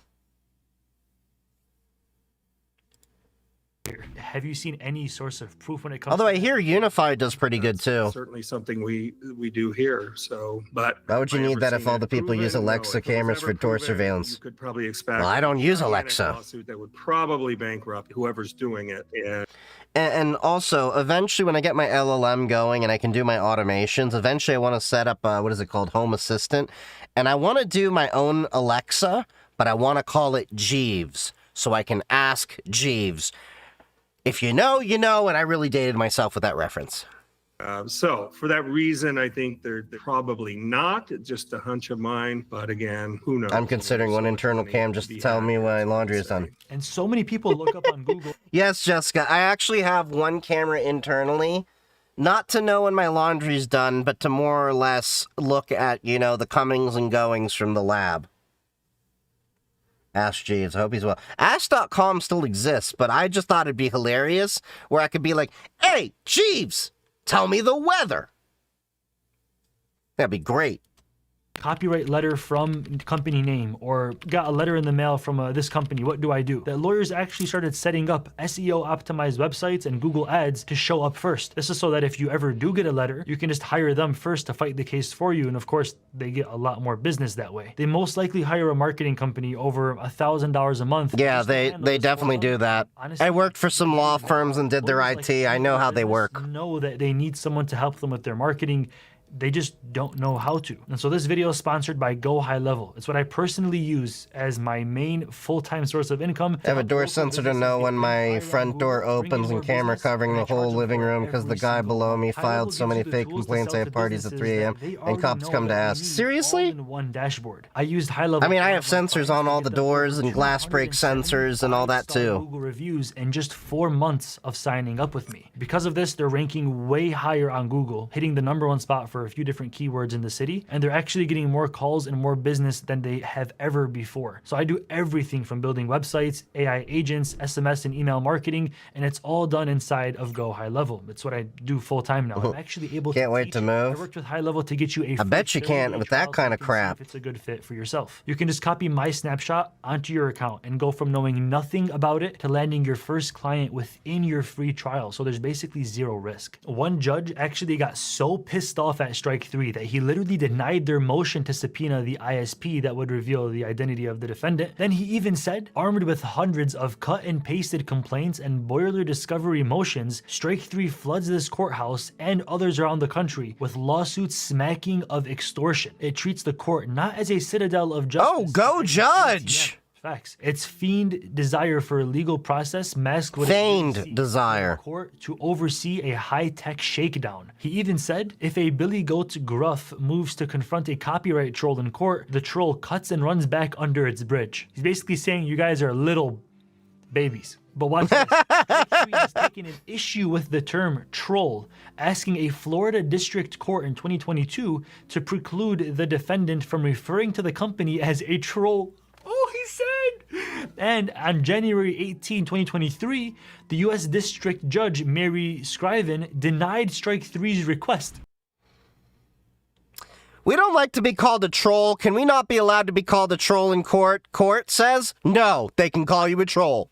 Have you seen any source of proof when it comes Although to I hear Unified does pretty good too. Certainly something we do here. So, but why would you need that if all the people use Alexa cameras for door surveillance? You could probably expect. Well, I don't use Alexa. Lawsuit that would probably bankrupt whoever's doing it. And also, eventually, when I get my LLM going and I can do my automations, eventually I want to set up what is it called, Home Assistant, and I want to do my own Alexa, but I want to call it Jeeves, so I can ask Jeeves. If you know, you know, and I really dated myself with that reference. So for that reason, I think they're probably not. It's just a hunch of mine. But again, who knows? I'm considering one internal cam just to tell me when my laundry is done. And so many people look up on Google. Yes, Jessica. I actually have one camera internally. Not to know when my laundry's done, but to more or less look at, you know, the comings and goings from the lab. Ask Jeeves. I hope he's well. Ask.com still exists, but I just thought it'd be hilarious where I could be like, hey, Jeeves, tell me the weather. That'd be great. Copyright letter from company name, or got a letter in the mail from this company, what do I do? That lawyers actually started setting up SEO optimized websites and Google ads to show up first. This is so that if you ever do get a letter, you can just hire them first to fight the case for you, and of course they get a lot more business that way. They most likely hire a marketing company over $1,000 a month. Yeah, they definitely do that. Honestly, I worked for some law firms and did their IT. I know how they work. Know that they need someone to help them with their marketing. They just don't know how to. And so this video is sponsored by Go High Level. It's what I personally use as my main full-time source of income. I have a door sensor to know when my front door opens and camera covering the whole living room because the guy below me filed so many fake complaints. I have parties at 3 a.m. and cops come to ask. Seriously? One dashboard. I used High Level. I mean, I have sensors on all the doors and glass break sensors and all that too. Google reviews in just 4 months of signing up with me. Because of this, they're ranking way higher on Google, hitting the #1 spot for a few different keywords in the city, and they're actually getting more calls and more business than they have ever before. So I do everything from building websites, AI agents, SMS and email marketing, and it's all done inside of Go High Level. It's what I do full time now. I'm actually able to Can't wait to move. I worked with High Level to get you a I bet you can't with that kind of crap. If it's a good fit for yourself. You can just copy my snapshot onto your account and go from knowing nothing about it to landing your first client within your free trial. So there's basically zero risk. One judge actually got so pissed off at at Strike 3 that he literally denied their motion to subpoena the ISP that would reveal the identity of the defendant. Then he even said, armed with hundreds of cut and pasted complaints and boiler discovery motions, Strike 3 floods this courthouse and others around the country with lawsuits smacking of extortion. It treats the court not as a citadel of justice. Oh, go judge! Facts. It's fiend desire for a legal process masked with feigned desire court to oversee a high-tech shakedown. He even said, if a Billy Goat Gruff moves to confront a copyright troll in court, the troll cuts and runs back under its bridge. He's basically saying you guys are little babies. But watch this. He has taken an issue with the term troll, asking a Florida district court in 2022 to preclude the defendant from referring to the company as a troll. Oh, he said. And on January 18, 2023, the U.S. District Judge Mary Scriven denied Strike 3's request. We don't like to be called a troll. Can we not be allowed to be called a troll in court? Court says, no, they can call you a troll.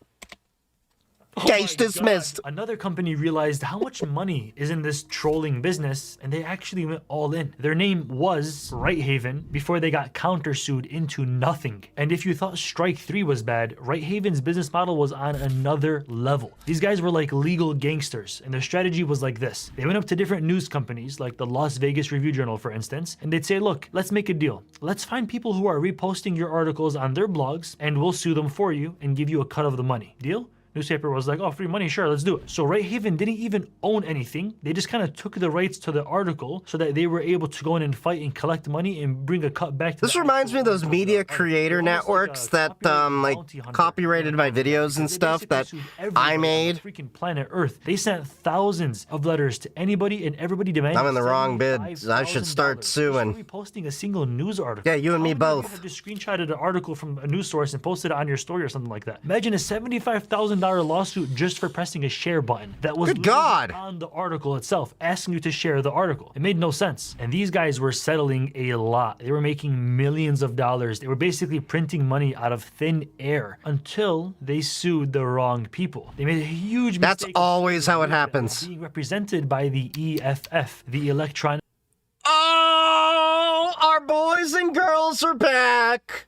Case dismissed. Another company realized how much money is in this trolling business, and they actually went all in. Their name was Right Haven before they got countersued into nothing. And if you thought Strike 3 was bad, Right Haven's business model was on another level. These guys were like legal gangsters, and their strategy was like this. They went up to different news companies, like the Las Vegas Review-Journal, for instance, and they'd say, look, let's make a deal. Let's find people who are reposting your articles on their blogs, and we'll sue them for you and give you a cut of the money. Deal? Newspaper was like, oh, free money, sure, let's do it. So Right Haven didn't even own anything. They just kind of took the rights to the article so that they were able to go in and fight and collect money and bring a cut back to This reminds me of those media creator networks that like copyrighted my videos and stuff that I made. Freaking planet Earth. They sent thousands of letters to anybody and everybody demanding. I'm in the wrong bid. I should start suing. Reposting a single news article. Yeah, you and me both. You have just screenshotted an article from a news source and posted it on your story or something like that. Imagine a $75,000 lawsuit just for pressing a share button that was on the article itself, asking you to share the article. It made no sense. And these guys were settling a lot. They were making millions of dollars. They were basically printing money out of thin air until they sued the wrong people. They made a huge mistake. That's always how it happens. Being represented by the EFF, the Electronic. Oh, our boys and girls are back.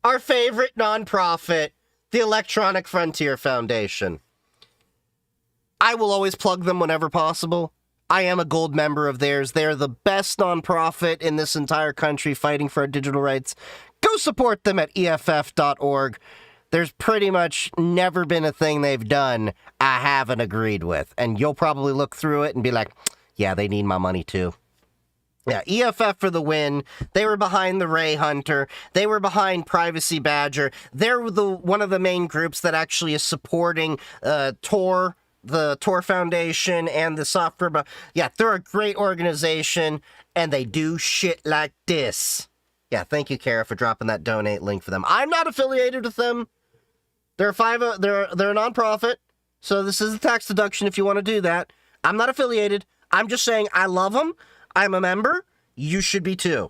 Our favorite nonprofit, the Electronic Frontier Foundation. I will always plug them whenever possible. I am a gold member of theirs. They're the best nonprofit in this entire country fighting for our digital rights. Go support them at EFF.org. There's pretty much never been a thing they've done I haven't agreed with. And you'll probably look through it and be like, yeah, they need my money too. Yeah, EFF for the win. They were behind the Ray Hunter. They were behind Privacy Badger. They're one of the main groups that actually is supporting Tor, the Tor Foundation, and the software. Yeah, they're a great organization, and they do shit like this. Yeah, thank you, Kara, for dropping that donate link for them. I'm not affiliated with them. They're a nonprofit, so this is a tax deduction if you want to do that. I'm not affiliated. I'm just saying I love them. I'm a member. You should be too.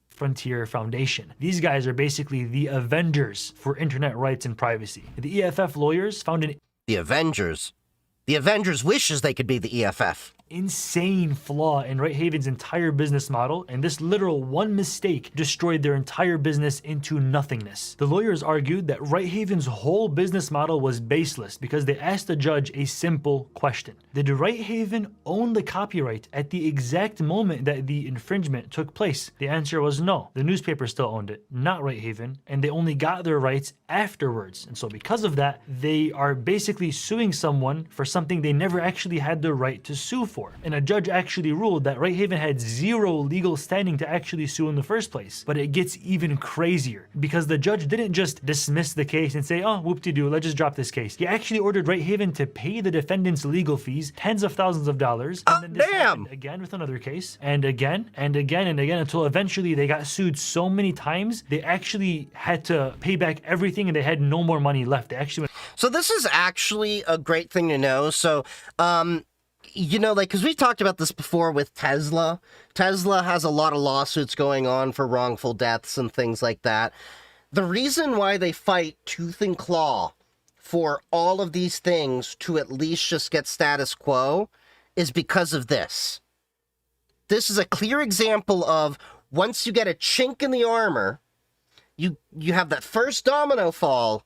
Frontier Foundation. These guys are basically the Avengers for internet rights and privacy. The EFF lawyers found an... The Avengers? The Avengers wishes they could be the EFF. Insane flaw in Right Haven's entire business model, and this literal one mistake destroyed their entire business into nothingness. The lawyers argued that Right Haven's whole business model was baseless because they asked the judge a simple question. Did Right Haven own the copyright at the exact moment that the infringement took place? The answer was no. The newspaper still owned it, not Right Haven, and they only got their rights afterwards. And so because of that, they are basically suing someone for something they never actually had the right to sue for. And a judge actually ruled that Right Haven had zero legal standing to actually sue in the first place. But it gets even crazier because the judge didn't just dismiss the case and say, oh, whoop-de-doo, let's just drop this case. He actually ordered Right Haven to pay the defendant's legal fees, tens of thousands of dollars. And then this happened again with another case, and again, and again, and again, until eventually they got sued so many times, they actually had to pay back everything and they had no more money left. They actually went... So this is actually a great thing to know. So, you know, like, because we've talked about this before with Tesla. Tesla has a lot of lawsuits going on for wrongful deaths and things like that. The reason why they fight tooth and claw for all of these things to at least just get status quo is because of this. this is a clear example of once you get a chink in the armor, you have that first domino fall,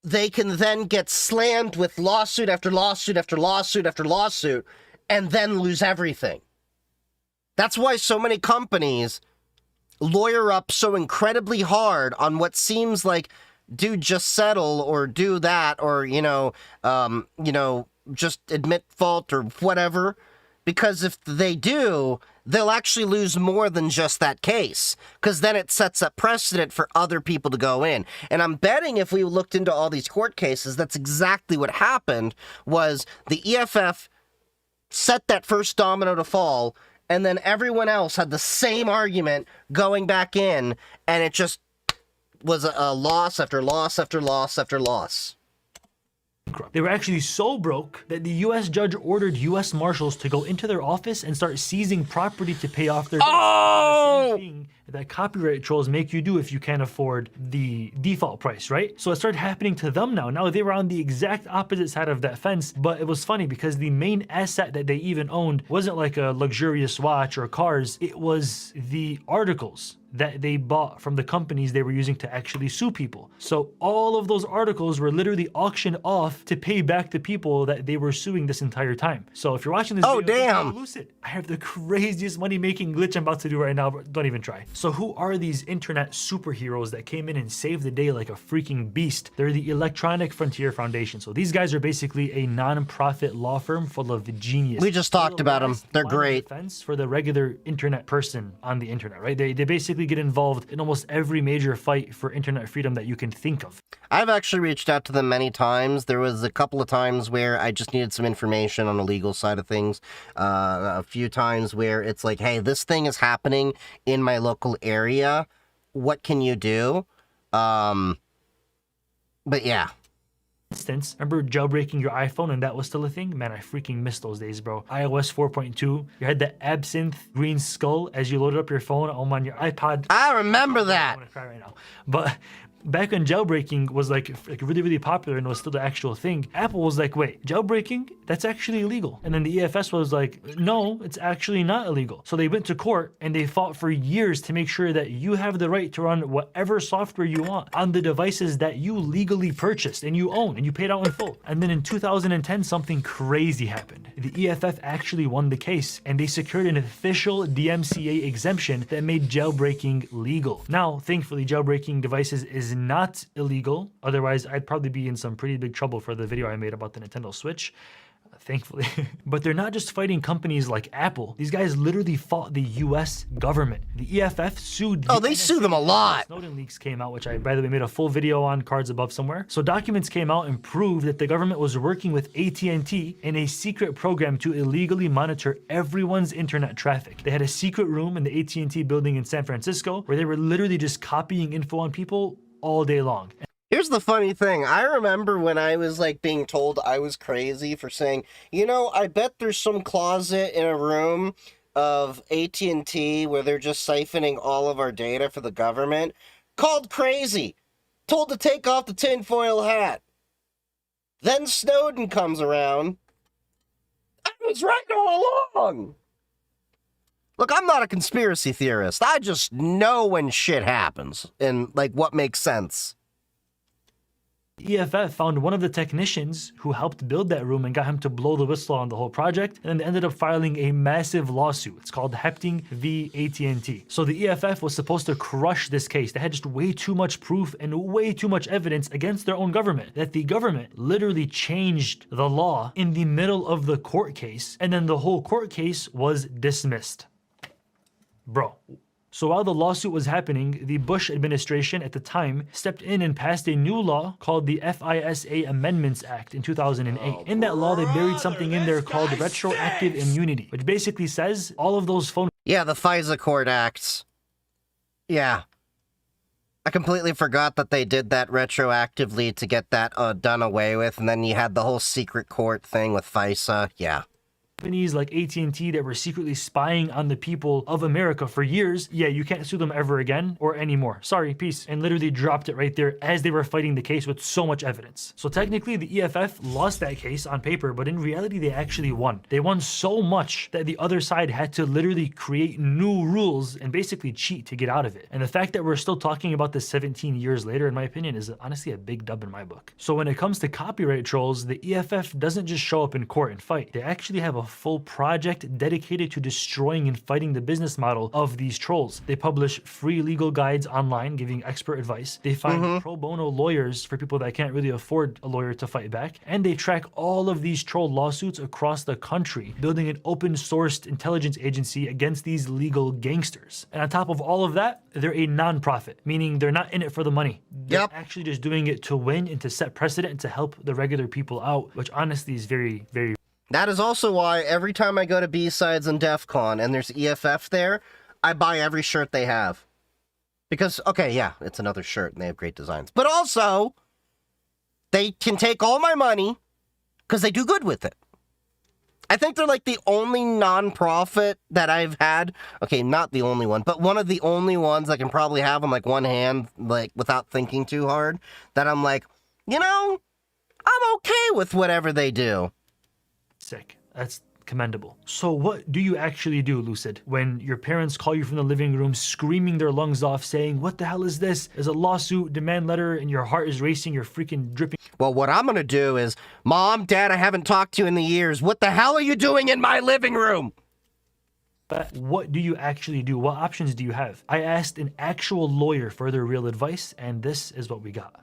they can then get slammed with lawsuit after lawsuit after lawsuit after lawsuit, and then lose everything. That's why so many companies lawyer up so incredibly hard on what seems like, dude, just settle or do that, or, just admit fault or whatever. Because if they do, they'll actually lose more than just that case. Because then it sets a precedent for other people to go in. And I'm betting if we looked into all these court cases, that's exactly what happened, was the EFF set that first domino to fall, and then everyone else had the same argument going back in, and it just was a loss after loss after loss after loss. They were actually so broke that the U.S. judge ordered U.S. Marshals to go into their office and start seizing property to pay off their debts. The same thing that copyright trolls make you do if you can't afford the default price, right? So it started happening to them now. Now they were on the exact opposite side of that fence, but it was funny because the main asset that they even owned wasn't like a luxurious watch or cars. It was the articles that they bought from the companies they were using to actually sue people. So all of those articles were literally auctioned off to pay back the people that they were suing this entire time. So if you're watching this video, damn, Lucid, I have the craziest money-making glitch I'm about to do right now, but don't even try. So who are these internet superheroes that came in and saved the day like a freaking beast? They're the Electronic Frontier Foundation. So these guys are basically a non-profit law firm full of genius. We just talked about them. They're great. Defense for the regular internet person on the internet, right? They basically get involved in almost every major fight for internet freedom that you can think of. I've actually reached out to them many times. There was a couple of times where I just needed some information on the legal side of things. A few times where it's like, hey, this thing is happening in my local area. What can you do? But yeah. Instance, remember jailbreaking your iPhone and that was still a thing? Man, I freaking miss those days, bro. iOS 4.2, you had the absinthe green skull as you loaded up your phone on your iPod. I remember that. I'm gonna cry right now. But back when jailbreaking was like really, really popular and was still the actual thing, Apple was like, wait, jailbreaking? That's actually illegal. And then the EFS was like, no, it's actually not illegal. So they went to court and they fought for years to make sure that you have the right to run whatever software you want on the devices that you legally purchased and you own and you paid out in full. And then in 2010, something crazy happened. The EFF actually won the case and they secured an official DMCA exemption that made jailbreaking legal. Now, thankfully, jailbreaking devices is not illegal. Otherwise, I'd probably be in some pretty big trouble for the video I made about the Nintendo Switch. Thankfully. But they're not just fighting companies like Apple. These guys literally fought the US government. The EFF sued the they sue them a lot. Snowden leaks came out, which I, by the way, made a full video on, cards above somewhere. So documents came out and proved that the government was working with AT&T in a secret program to illegally monitor everyone's internet traffic. They had a secret room in the AT&T building in San Francisco where they were literally just copying info on people all day long. Here's the funny thing. I remember when I was like being told I was crazy for saying, I bet there's some closet in a room of AT&T where they're just siphoning all of our data for the government. Called crazy. Told to take off the tinfoil hat. Then Snowden comes around. I was right all along. Look, I'm not a conspiracy theorist. I just know when shit happens and like what makes sense. EFF found one of the technicians who helped build that room and got him to blow the whistle on the whole project, and then they ended up filing a massive lawsuit. It's called Hepting v. AT&T. So the EFF was supposed to crush this case. They had just way too much proof and way too much evidence against their own government, that the government literally changed the law in the middle of the court case, and then the whole court case was dismissed. Bro. So while the lawsuit was happening, the Bush administration at the time stepped in and passed a new law called the FISA Amendments Act in 2008. In that law, they buried something in there called retroactive immunity, which basically says all of those phone... Yeah, the FISA Court Acts. Yeah. I completely forgot that they did that retroactively to get that done away with, and then you had the whole secret court thing with FISA. Yeah. companies like AT&T that were secretly spying on the people of America for years, yeah, you can't sue them ever again or anymore. Sorry, peace. And literally dropped it right there as they were fighting the case with so much evidence. So technically the EFF lost that case on paper, but in reality they actually won. They won so much that the other side had to literally create new rules and basically cheat to get out of it. And the fact that we're still talking about this 17 years later, in my opinion, is honestly a big dub in my book. So when it comes to copyright trolls, the EFF doesn't just show up in court and fight. They actually have a full project dedicated to destroying and fighting the business model of these trolls. They publish free legal guides online giving expert advice. They find pro bono lawyers for people that can't really afford a lawyer to fight back. And they track all of these troll lawsuits across the country, building an open sourced intelligence agency against these legal gangsters. And on top of all of that, they're a non-profit, meaning they're not in it for the money. They're actually just doing it to win and to set precedent and to help the regular people out, which honestly is very, very... That is also why every time I go to B-Sides and DEF CON and there's EFF there, I buy every shirt they have. Because, okay, yeah, it's another shirt and they have great designs. But also, they can take all my money because they do good with it. I think they're like the only non-profit that I've had. Okay, not the only one, but one of the only ones I can probably have on like one hand, like without thinking too hard, that I'm like, you know, I'm okay with whatever they do. Sick. That's commendable. So what do you actually do, Lucid, when your parents call you from the living room screaming their lungs off saying, what the hell is this? There's a lawsuit, demand letter, and your heart is racing, you're freaking dripping. Well, what I'm gonna do is, Mom, Dad, I haven't talked to you in the years. What the hell are you doing in my living room? But what do you actually do? What options do you have? I asked an actual lawyer for their real advice, and this is what we got.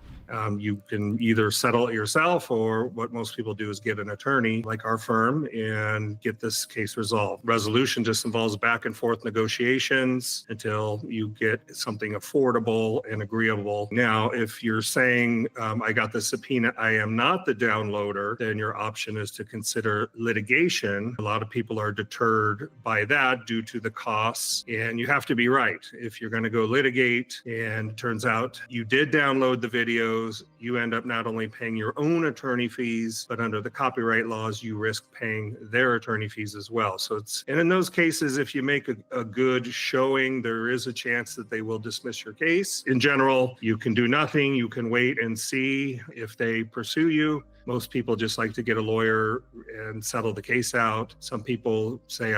You can either settle it yourself, or what most people do is get an attorney like our firm and get this case resolved. Resolution just involves back and forth negotiations until you get something affordable and agreeable. Now, if you're saying, I got the subpoena, I am not the downloader, then your option is to consider litigation. A lot of people are deterred by that due to the costs, and you have to be right. If you're going to go litigate and it turns out you did download the video, you end up not only paying your own attorney fees, but under the copyright laws, you risk paying their attorney fees as well. So and in those cases, if you make a good showing, there is a chance that they will dismiss your case. In general, you can do nothing. You can wait and see if they pursue you. Most people just like to get a lawyer and settle the case out. Some people say,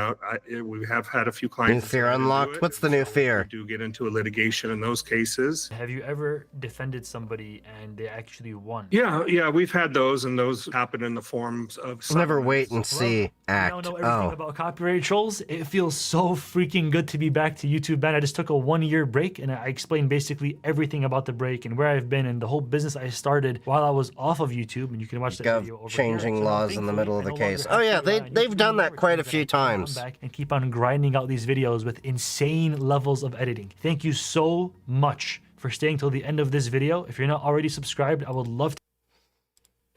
we have had a few clients. New fear unlocked? What's the new fear? We do get into a litigation in those cases. Have you ever defended somebody and they actually won? Yeah, we've had those, and those happen in the forms of never wait and see act. I don't know everything about copyright trolls. It feels so freaking good to be back to YouTube, man. I just took a 1-year break, and I explained basically everything about the break and where I've been and the whole business I started while I was off of YouTube, and you can watch that video over changing here. laws in the middle of the case. Oh yeah, they've done that quite a few times. Back and keep on grinding out these videos with insane levels of editing. Thank you so much for staying till the end of this video. If you're not already subscribed, I would love to.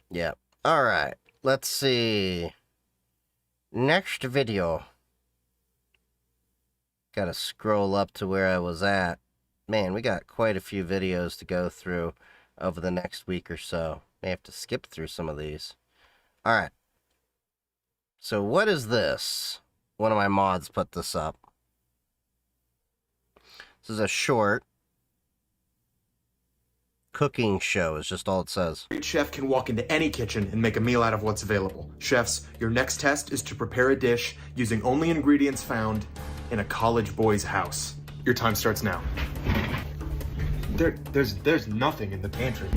Yeah. All right. Let's see. Next video. Gotta scroll up to where I was at. Man, we got quite a few videos to go through over the next week or so. May have to skip through some of these. All right. So what is this? One of my mods put this up. This is a short cooking show is just all it says. A chef can walk into any kitchen and make a meal out of what's available. Chefs, your next test is to prepare a dish using only ingredients found in a college boy's house. Your time starts now. There's nothing in the pantry.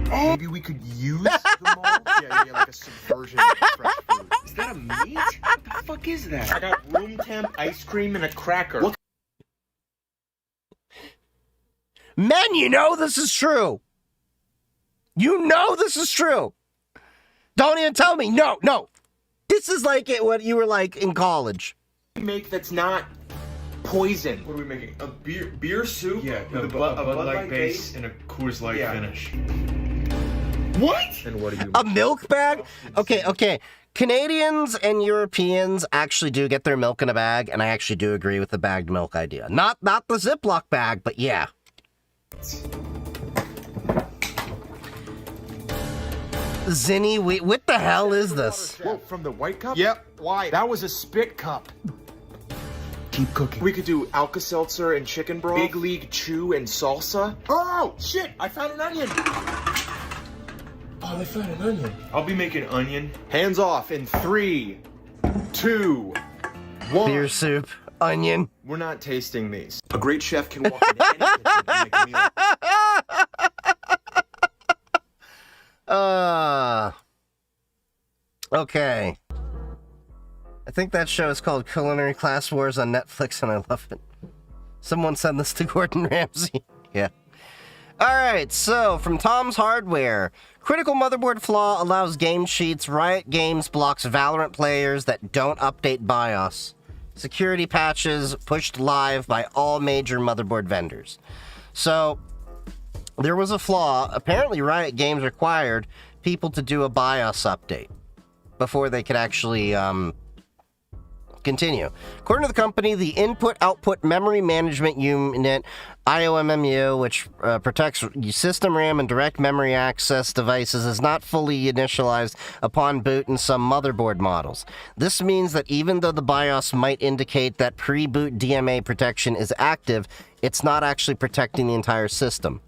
Maybe we could use the mold? Yeah, like a subversion of fresh food. Is that a meat? What the fuck is that? I got room temp ice cream and a cracker. What? Men, you know this is true. You know this is true. Don't even tell me. No. This is like what you were like in college. Make that's not poison. What are we making? A beer soup? Yeah, with a Bud Light base and a Coors Light finish. What? And what do you A milk bag? Okay. Canadians and Europeans actually do get their milk in a bag, and I actually do agree with the bagged milk idea. Not the Ziploc bag, but yeah. Zinni, what the hell is this? Whoa, from the white cup? Yep, why? That was a spit cup. Keep cooking. We could do Alka-Seltzer and chicken broth, Big League Chew and salsa. Oh, shit, I found an onion. Oh, they found an onion. I'll be making onion. Hands off in 3, 2, 1. Beer soup, onion. We're not tasting these. A great chef can walk into any kitchen and make a meal. Okay. I think that show is called Culinary Class Wars on Netflix, and I love it. Someone send this to Gordon Ramsay. Yeah. Alright, so from Tom's Hardware. Critical motherboard flaw allows game cheats. Riot Games blocks Valorant players that don't update BIOS. Security patches pushed live by all major motherboard vendors. So, there was a flaw. Apparently, Riot Games required people to do a BIOS update before they could actually continue. According to the company, the Input-Output Memory Management Unit, IOMMU, which protects system RAM and direct memory access devices, is not fully initialized upon boot in some motherboard models. This means that even though the BIOS might indicate that pre-boot DMA protection is active, it's not actually protecting the entire system.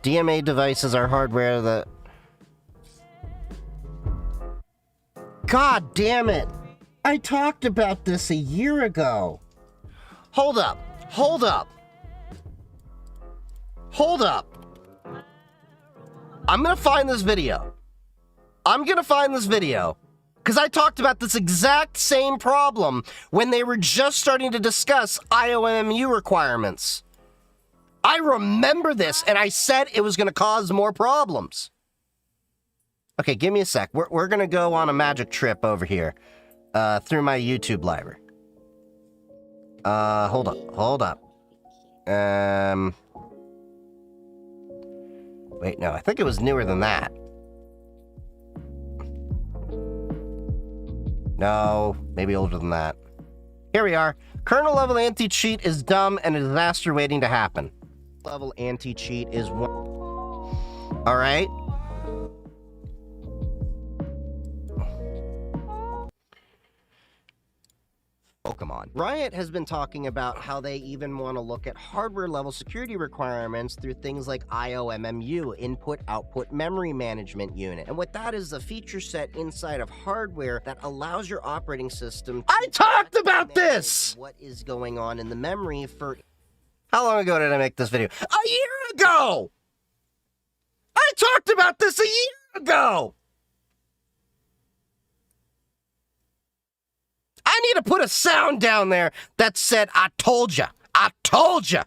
DMA devices are hardware that... God damn it! I talked about this a year ago. Hold up. Hold up. Hold up. I'm gonna find this video. Because I talked about this exact same problem when they were just starting to discuss IOMMU requirements. I remember this, and I said it was gonna cause more problems. Okay, give me a sec. We're gonna go on a magic trip over here. Through my YouTube library. Hold up. Wait, no, I think it was newer than that. No, maybe older than that. Here we are. Kernel level anti-cheat is dumb and a disaster waiting to happen. Level anti-cheat is one. All right. Oh, come on. Riot has been talking about how they even want to look at hardware-level security requirements through things like IOMMU, Input-Output Memory Management Unit. And what that is a feature set inside of hardware that allows your operating system to... I talked about this! What is going on in the memory for... How long ago did I make this video? A year ago! I talked about this a year ago! I need to put a sound down there that said, I told ya. I told ya.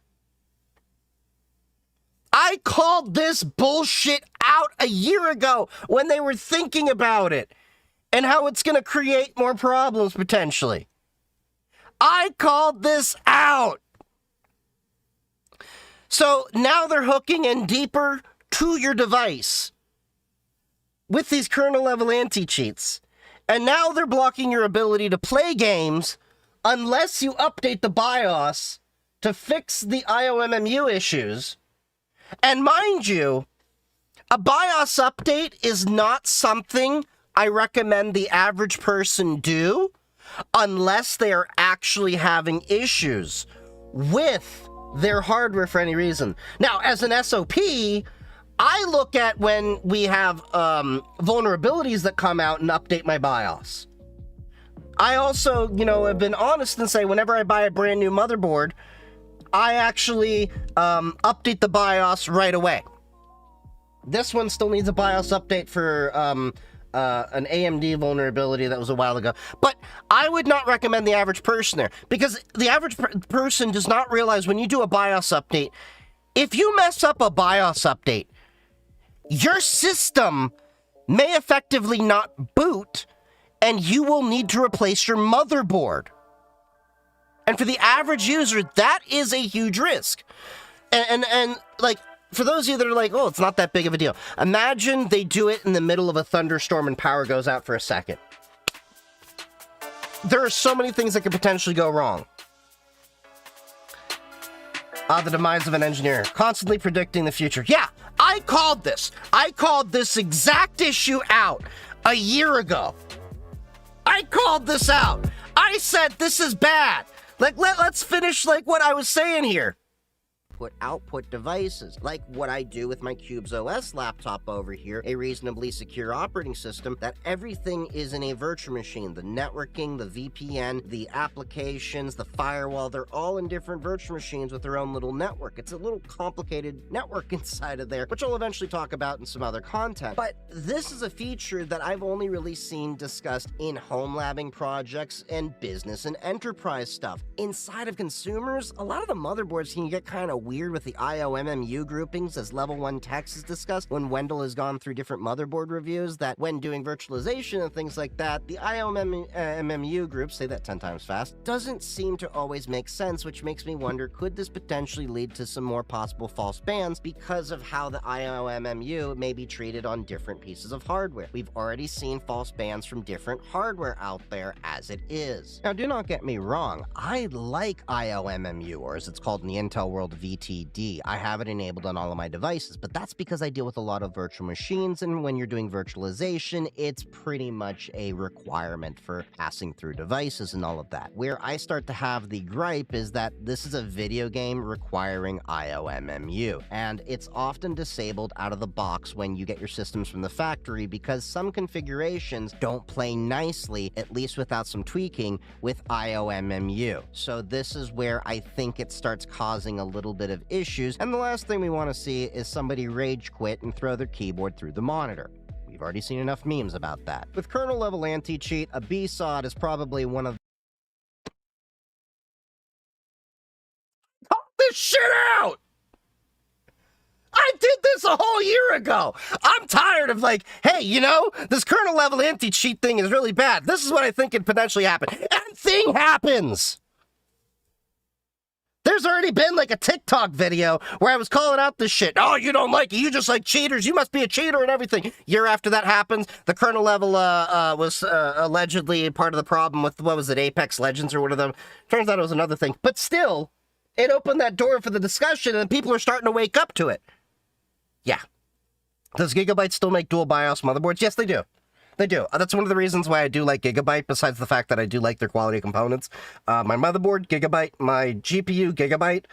I called this bullshit out a year ago when they were thinking about it and how it's going to create more problems potentially. I called this out. So now they're hooking in deeper to your device with these kernel level anti-cheats. And now they're blocking your ability to play games unless you update the BIOS to fix the IOMMU issues. And mind you, a BIOS update is not something I recommend the average person do unless they are actually having issues with their hardware for any reason. Now, as an SOP, I look at when we have vulnerabilities that come out and update my BIOS. I also, have been honest and say whenever I buy a brand new motherboard, I actually update the BIOS right away. This one still needs a BIOS update for an AMD vulnerability that was a while ago. But I would not recommend the average person there because the average person does not realize when you do a BIOS update, if you mess up a BIOS update, your system may effectively not boot, and you will need to replace your motherboard. And for the average user, that is a huge risk. And like, for those of you that are like, oh, it's not that big of a deal. Imagine they do it in the middle of a thunderstorm and power goes out for a second. There are so many things that could potentially go wrong. The demise of an engineer, constantly predicting the future. Yeah, I I called this exact issue out a year ago. I called this out. I said this is bad. Like, let's finish like what I was saying here. Output devices, like what I do with my Cubes OS laptop over here, a reasonably secure operating system that everything is in a virtual machine. The networking, the VPN, the applications, the firewall, they're all in different virtual machines with their own little network. It's a little complicated network inside of there, which I'll eventually talk about in some other content. But this is a feature that I've only really seen discussed in home labbing projects and business and enterprise stuff. Inside of consumers, a lot of the motherboards can get kind of weird with the IOMMU groupings, as level 1 text is discussed when Wendell has gone through different motherboard reviews, that when doing virtualization and things like that, the IOMMU group, say that 10 times fast, doesn't seem to always make sense, which makes me wonder, could this potentially lead to some more possible false bans because of how the IOMMU may be treated on different pieces of hardware? We've already seen false bans from different hardware out there as it is. Now, do not get me wrong, I like IOMMU, or as it's called in the Intel world, VTD. I have it enabled on all of my devices, but that's because I deal with a lot of virtual machines, and when you're doing virtualization, it's pretty much a requirement for passing through devices and all of that. Where I start to have the gripe is that this is a video game requiring IOMMU, and it's often disabled out of the box when you get your systems from the factory because some configurations don't play nicely, at least without some tweaking, with IOMMU. So this is where I think it starts causing a little bit of issues, and the last thing we want to see is somebody rage quit and throw their keyboard through the monitor. We've already seen enough memes about that. With kernel level anti-cheat, a BSOD is probably one of this shit out! I did this a whole year ago. I'm tired of like, hey, you know, this kernel level anti-cheat thing is really bad. This is what I think could potentially happen. And thing happens. There's already been like a TikTok video where I was calling out this shit. Oh, you don't like it. You just like cheaters. You must be a cheater and everything. Year after that happens, the kernel level was allegedly part of the problem with, what was it, Apex Legends or one of them. Turns out it was another thing. But still, it opened that door for the discussion and people are starting to wake up to it. Yeah. Does Gigabyte still make dual BIOS motherboards? Yes, they do. They do. That's one of the reasons why I do like Gigabyte, besides the fact that I do like their quality components. My motherboard, Gigabyte. My GPU, Gigabyte.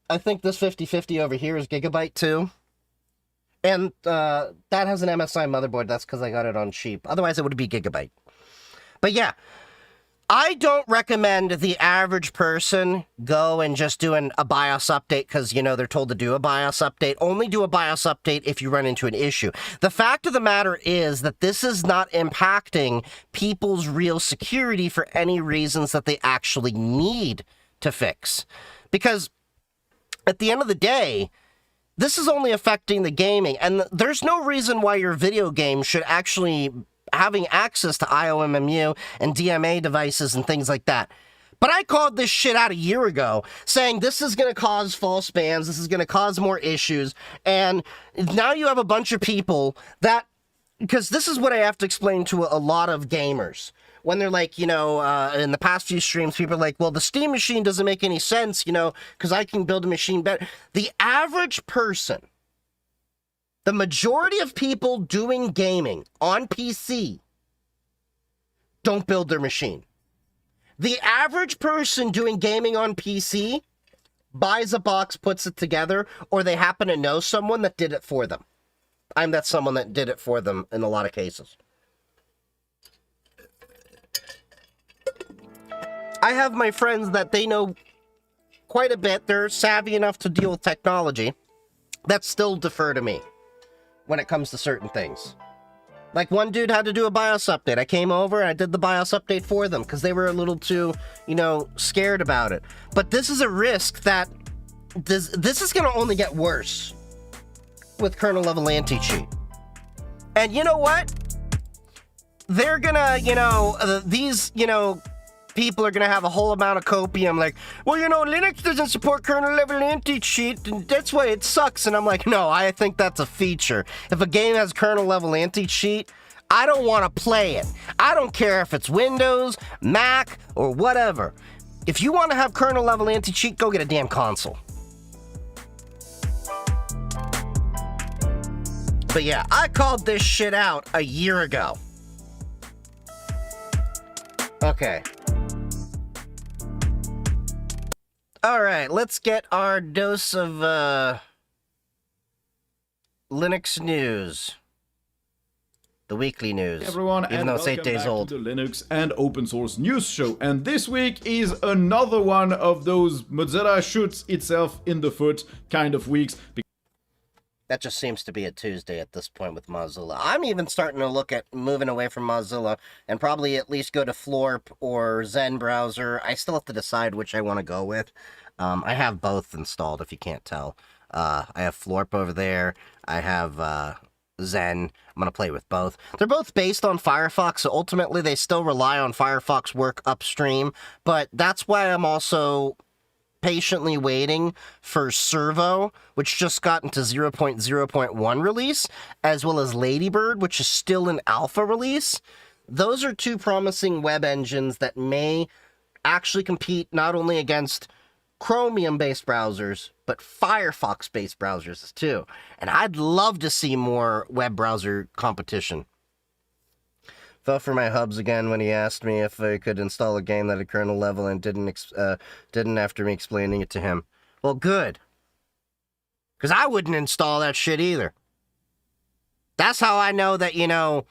I think this 5050 over here is Gigabyte too. And that has an MSI motherboard. That's because I got it on cheap. Otherwise, it would be Gigabyte. But yeah. I don't recommend the average person go and just do a BIOS update because, you know, they're told to do a BIOS update. Only do a BIOS update if you run into an issue. The fact of the matter is that this is not impacting people's real security for any reasons that they actually need to fix. Because at the end of the day, this is only affecting the gaming, and there's no reason why your video game should actually having access to IOMMU and DMA devices and things like that. But I called this shit out a year ago, saying this is going to cause false bans, this is going to cause more issues, and now you have a bunch of people that, because this is what I have to explain to a lot of gamers. When they're like, you know, in the past few streams, people are like, well, the Steam machine doesn't make any sense, you know, because I can build a machine better. The average person, the majority of people doing gaming on PC don't build their machine. The average person doing gaming on PC buys a box, puts it together, or they happen to know someone that did it for them. I'm that someone that did it for them in a lot of cases. I have my friends that they know quite a bit. They're savvy enough to deal with technology that still defer to me when it comes to certain things. Like one dude had to do a BIOS update. I came over and I did the BIOS update for them because they were a little too, you know, scared about it. But this is a risk that this is going to only get worse with kernel level anti-cheat. And you know what? They're gonna, you know, these, you know, people are going to have a whole amount of copium like, well, you know, Linux doesn't support kernel level anti-cheat, and that's why it sucks. And I'm like, no, I think that's a feature. If a game has kernel level anti-cheat, I don't want to play it. I don't care if it's Windows, Mac, or whatever. If you want to have kernel level anti-cheat, go get a damn console. But yeah, I called this shit out a year ago. Okay. Alright, let's get our dose of, Linux news. The weekly news. Hey everyone, even and though it's 8 days old. To the Linux and open source news show. And this week is another one of those Mozilla shoots itself in the foot kind of weeks. That just seems to be a Tuesday at this point with Mozilla. I'm even starting to look at moving away from Mozilla and probably at least go to Florp or Zen browser. I still have to decide which I want to go with. I have both installed, if you can't tell. I have Florp over there. I have Zen. I'm going to play with both. They're both based on Firefox, so ultimately they still rely on Firefox work upstream. But that's why I'm also patiently waiting for Servo, which just got into 0.0.1 release, as well as Ladybird, which is still in alpha release. Those are two promising web engines that may actually compete not only against Chromium-based browsers, but Firefox-based browsers too. And I'd love to see more web browser competition. Fell for my hubs again when he asked me if I could install a game at a kernel level and didn't after me explaining it to him. Well, good. Because I wouldn't install that shit either. That's how I know that, you know,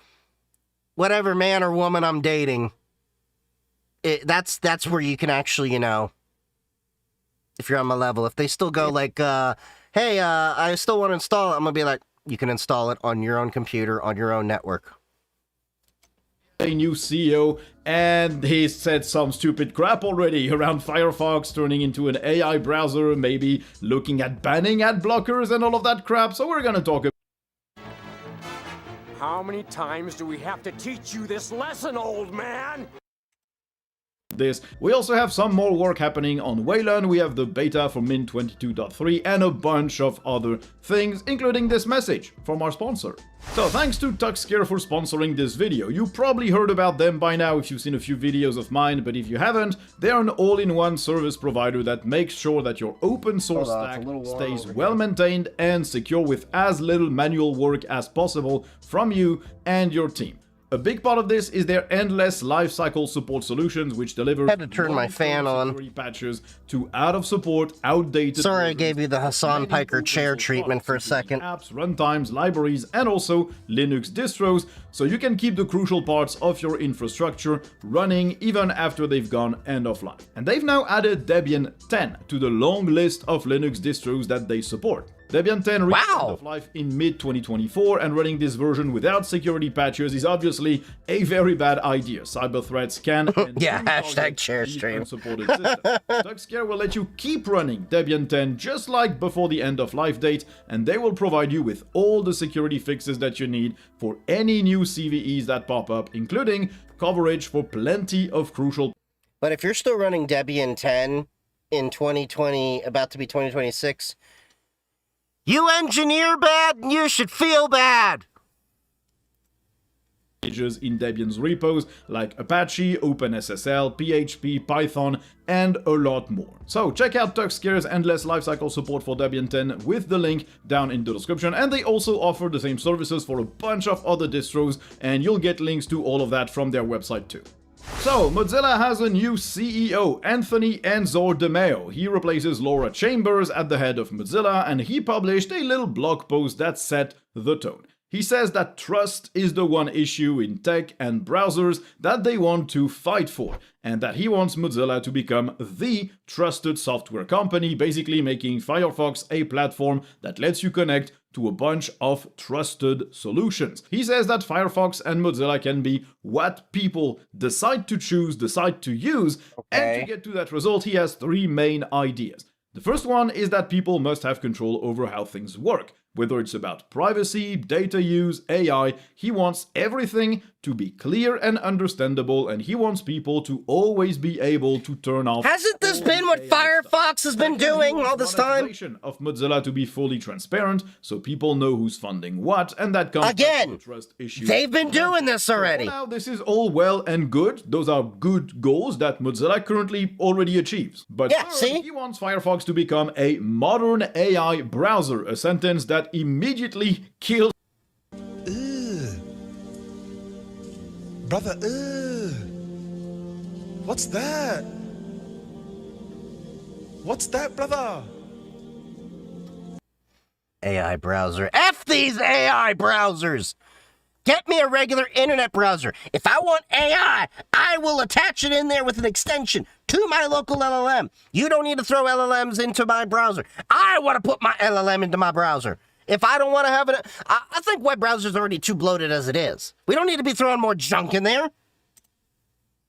whatever man or woman I'm dating, that's where you can actually, you know, if you're on my level, if they still go like, hey, I still want to install it, I'm going to be like, you can install it on your own computer, on your own network. A new CEO, and he said some stupid crap already around Firefox turning into an AI browser, maybe looking at banning ad blockers and all of that crap, so we're gonna talk about. How many times do we have to teach you this lesson, old man? This. We also have some more work happening on Wayland. We have the beta for Mint 22.3 and a bunch of other things, including this message from our sponsor. So thanks to Tuxcare for sponsoring this video. You probably heard about them by now if you've seen a few videos of mine, but if you haven't, they are an all-in-one service provider that makes sure that your open source stack stays well maintained and secure with as little manual work as possible from you and your team. A big part of this is their endless lifecycle support solutions, which deliver had to turn my fan on. Patches to out of support, outdated. Sorry, I gave you the Hassan Piker chair treatment for a second. Apps, runtimes, libraries, and also Linux distros, so you can keep the crucial parts of your infrastructure running even after they've gone end of life. And they've now added Debian 10 to the long list of Linux distros that they support. Debian 10 reached end of life in mid-2024, and running this version without security patches is obviously a very bad idea. Cyber threats can yeah, hashtag chair stream. Tuxcare will let you keep running Debian 10 just like before the end of life date, and they will provide you with all the security fixes that you need for any new CVEs that pop up, including coverage for plenty of crucial. But if you're still running Debian 10 in 2020, about to be 2026, you engineer bad and you should feel bad. In Debian's repos like Apache, OpenSSL, PHP, Python, and a lot more. So check out Tuxcare's endless lifecycle support for Debian 10 with the link down in the description, and they also offer the same services for a bunch of other distros, and you'll get links to all of that from their website too. So, Mozilla has a new CEO, Anthony Enzor DeMeo. He replaces Laura Chambers at the head of Mozilla, and he published a little blog post that set the tone. He says that trust is the one issue in tech and browsers that they want to fight for, and that he wants Mozilla to become the trusted software company, basically making Firefox a platform that lets you connect to a bunch of trusted solutions. He says that Firefox and Mozilla can be what people decide to choose, decide to use, and to get to that result, he has three main ideas. The first one is that people must have control over how things work. Whether it's about privacy, data use, AI, he wants everything to be clear and understandable, and he wants people to always be able to turn off. Hasn't this been what Firefox has been doing all this time? Of Mozilla to be fully transparent, so people know who's funding what, and that comes again. Trust issue. They've been doing this already. So now this is all well and good. Those are good goals that Mozilla currently already achieves. But yeah, third, he wants Firefox to become a modern AI browser, a sentence that immediately kills Brother, what's that? What's that, brother? AI browser. F these AI browsers! Get me a regular internet browser. If I want AI, I will attach it in there with an extension to my local LLM. You don't need to throw LLMs into my browser. I want to put my LLM into my browser. If I don't want to have it, I think web browsers are already too bloated as it is. We don't need to be throwing more junk in there.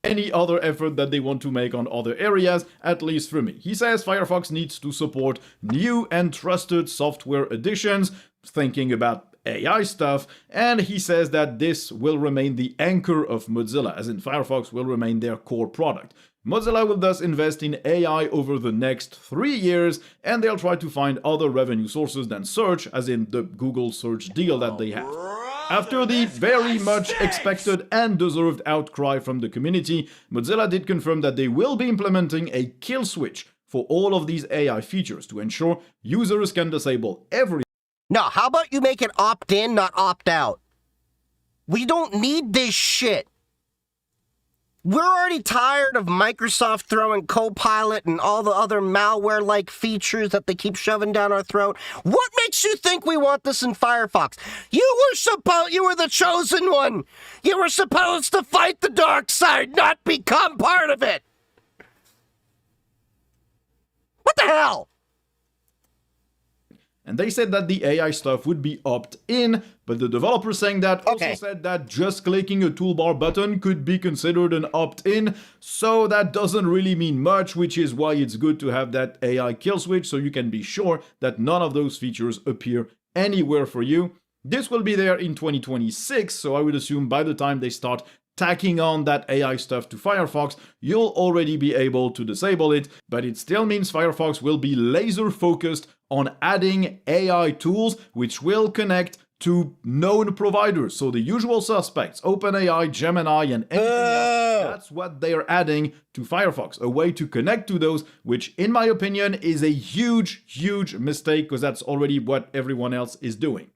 Any other effort that they want to make on other areas, at least for me. He says Firefox needs to support new and trusted software additions, thinking about AI stuff, and he says that this will remain the anchor of Mozilla, as in Firefox will remain their core product. Mozilla will thus invest in AI over the next 3 years, and they'll try to find other revenue sources than search, as in the Google search deal that they have. After the very much expected and deserved outcry from the community, Mozilla did confirm that they will be implementing a kill switch for all of these AI features to ensure users can disable every. No, how about you make it opt-in, not opt-out? We don't need this shit. We're already tired of Microsoft throwing Copilot and all the other malware-like features that they keep shoving down our throat. What makes you think we want this in Firefox? You were the chosen one. You were supposed to fight the dark side, not become part of it. What the hell? And they said that the AI stuff would be opt-in, but the developer saying that also said that just clicking a toolbar button could be considered an opt-in, so that doesn't really mean much, which is why it's good to have that AI kill switch so you can be sure that none of those features appear anywhere for you. This will be there in 2026, so I would assume by the time they start tacking on that AI stuff to Firefox, you'll already be able to disable it, but it still means Firefox will be laser focused on adding AI tools which will connect to known providers. So the usual suspects, OpenAI, Gemini, and anything else, that's what they're adding to Firefox. A way to connect to those, which in my opinion is a huge, huge mistake because that's already what everyone else is doing.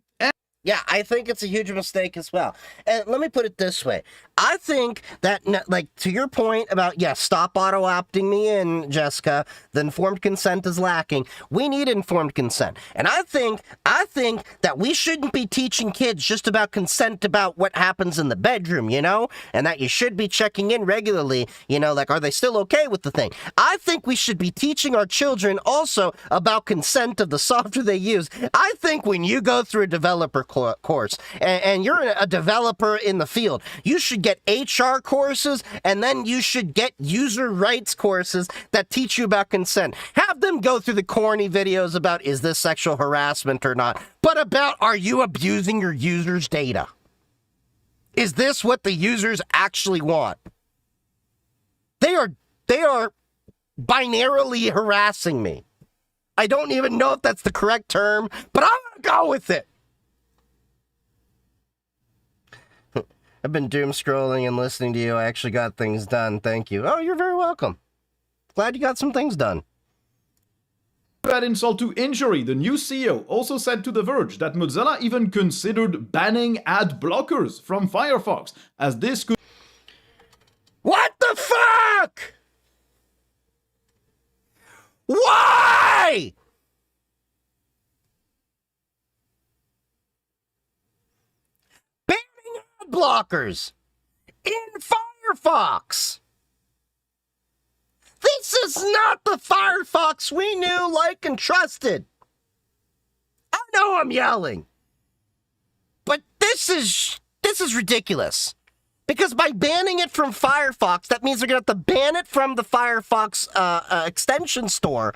Yeah, I think it's a huge mistake as well. And let me put it this way. I think that, like, to your point about, yes, stop auto-opting me in, Jessica, the informed consent is lacking. We need informed consent. And I think that we shouldn't be teaching kids just about consent about what happens in the bedroom, you know? And that you should be checking in regularly, you know, like, are they still okay with the thing? I think we should be teaching our children also about consent of the software they use. I think when you go through a developer course and you're a developer in the field, you should get HR courses and then you should get user rights courses that teach you about consent. Have them go through the corny videos about is this sexual harassment or not, but about are you abusing your users' data? Is this what the users actually want? They are binarily harassing me. I don't even know if that's the correct term, but I'm gonna go with it. I've been doom scrolling and listening to you. I actually got things done. Thank you. Oh, you're very welcome. Glad you got some things done. Add insult to injury, the new CEO also said to The Verge that Mozilla even considered banning ad blockers from Firefox, as this could... What the fuck? Why? Blockers in Firefox. This is not the Firefox we knew, like, and trusted. I know I'm yelling, but this is ridiculous. Because by banning it from Firefox, that means they're going to have to ban it from the Firefox extension store,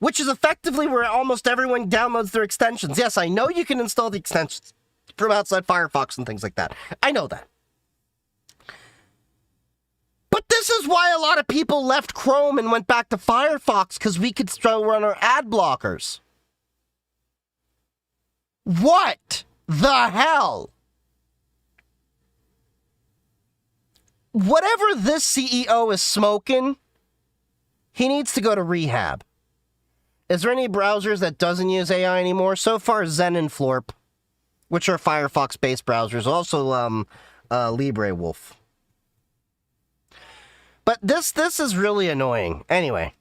which is effectively where almost everyone downloads their extensions. Yes, I know you can install the extensions from outside Firefox and things like that. I know that. But this is why a lot of people left Chrome and went back to Firefox, because we could still run our ad blockers. What the hell? Whatever this CEO is smoking, he needs to go to rehab. Is there any browsers that doesn't use AI anymore? So far, Zen and Florp, which are Firefox-based browsers. Also, LibreWolf. But this is really annoying. Anyway.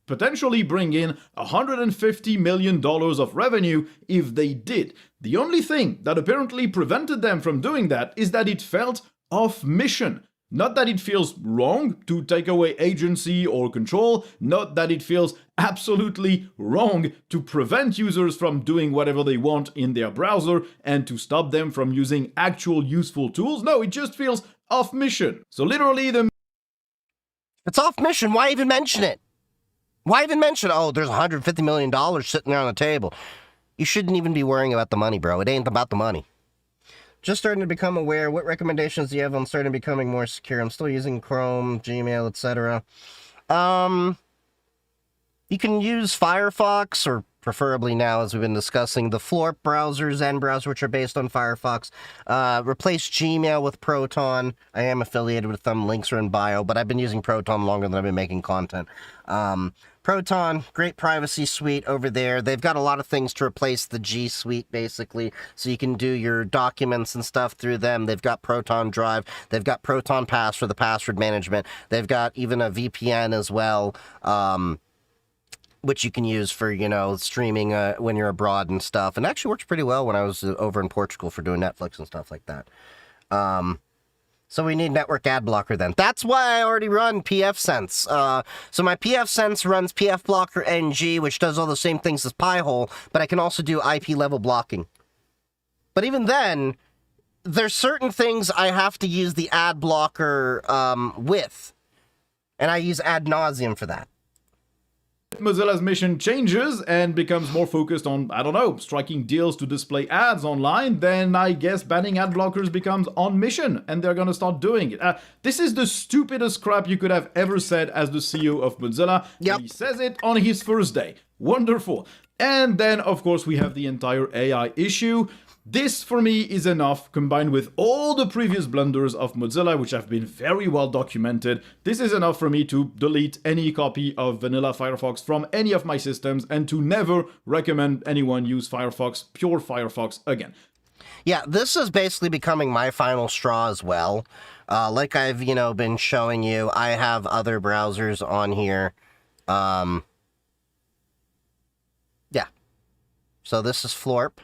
Potentially bring in $150 million of revenue if they did. The only thing that apparently prevented them from doing that is that it felt off mission. Not that it feels wrong to take away agency or control, not that it feels absolutely wrong to prevent users from doing whatever they want in their browser and to stop them from using actual useful tools. No, it just feels off mission. So literally It's off mission, why even mention it? Why even mention, oh, there's $150 million sitting there on the table? You shouldn't even be worrying about the money, bro. It ain't about the money. Just starting to become aware. What recommendations do you have on starting becoming more secure? I'm still using Chrome, Gmail, etc. You can use Firefox, or preferably now, as we've been discussing, the Florp browser, Zen browser, which are based on Firefox. Replace Gmail with Proton. I am affiliated with them. Links are in bio, but I've been using Proton longer than I've been making content. Proton, great privacy suite over there. They've got a lot of things to replace the G Suite, basically, so you can do your documents and stuff through them. They've got Proton Drive. They've got Proton Pass for the password management. They've got even a VPN as well, which you can use for, you know, streaming when you're abroad and stuff. And actually works pretty well when I was over in Portugal for doing Netflix and stuff like that. So we need network ad blocker then. That's why I already run pfSense. So my pfSense runs pfblocker NG, which does all the same things as Pi-hole, but I can also do IP level blocking. But even then, there's certain things I have to use the ad blocker with. And I use ad nauseum for that. Mozilla's mission changes and becomes more focused on, I don't know, striking deals to display ads online, then I guess banning ad blockers becomes on mission, and they're gonna start doing it. This is the stupidest crap you could have ever said as the CEO of Mozilla. Yep. He says it on his first day. Wonderful. And then, of course, we have the entire AI issue. This, for me, is enough, combined with all the previous blunders of Mozilla, which have been very well documented. This is enough for me to delete any copy of vanilla Firefox from any of my systems and to never recommend anyone use Firefox, pure Firefox, again. Yeah, this is basically becoming my final straw as well. Like I've, you know, been showing you, I have other browsers on here. Yeah. So this is Florp,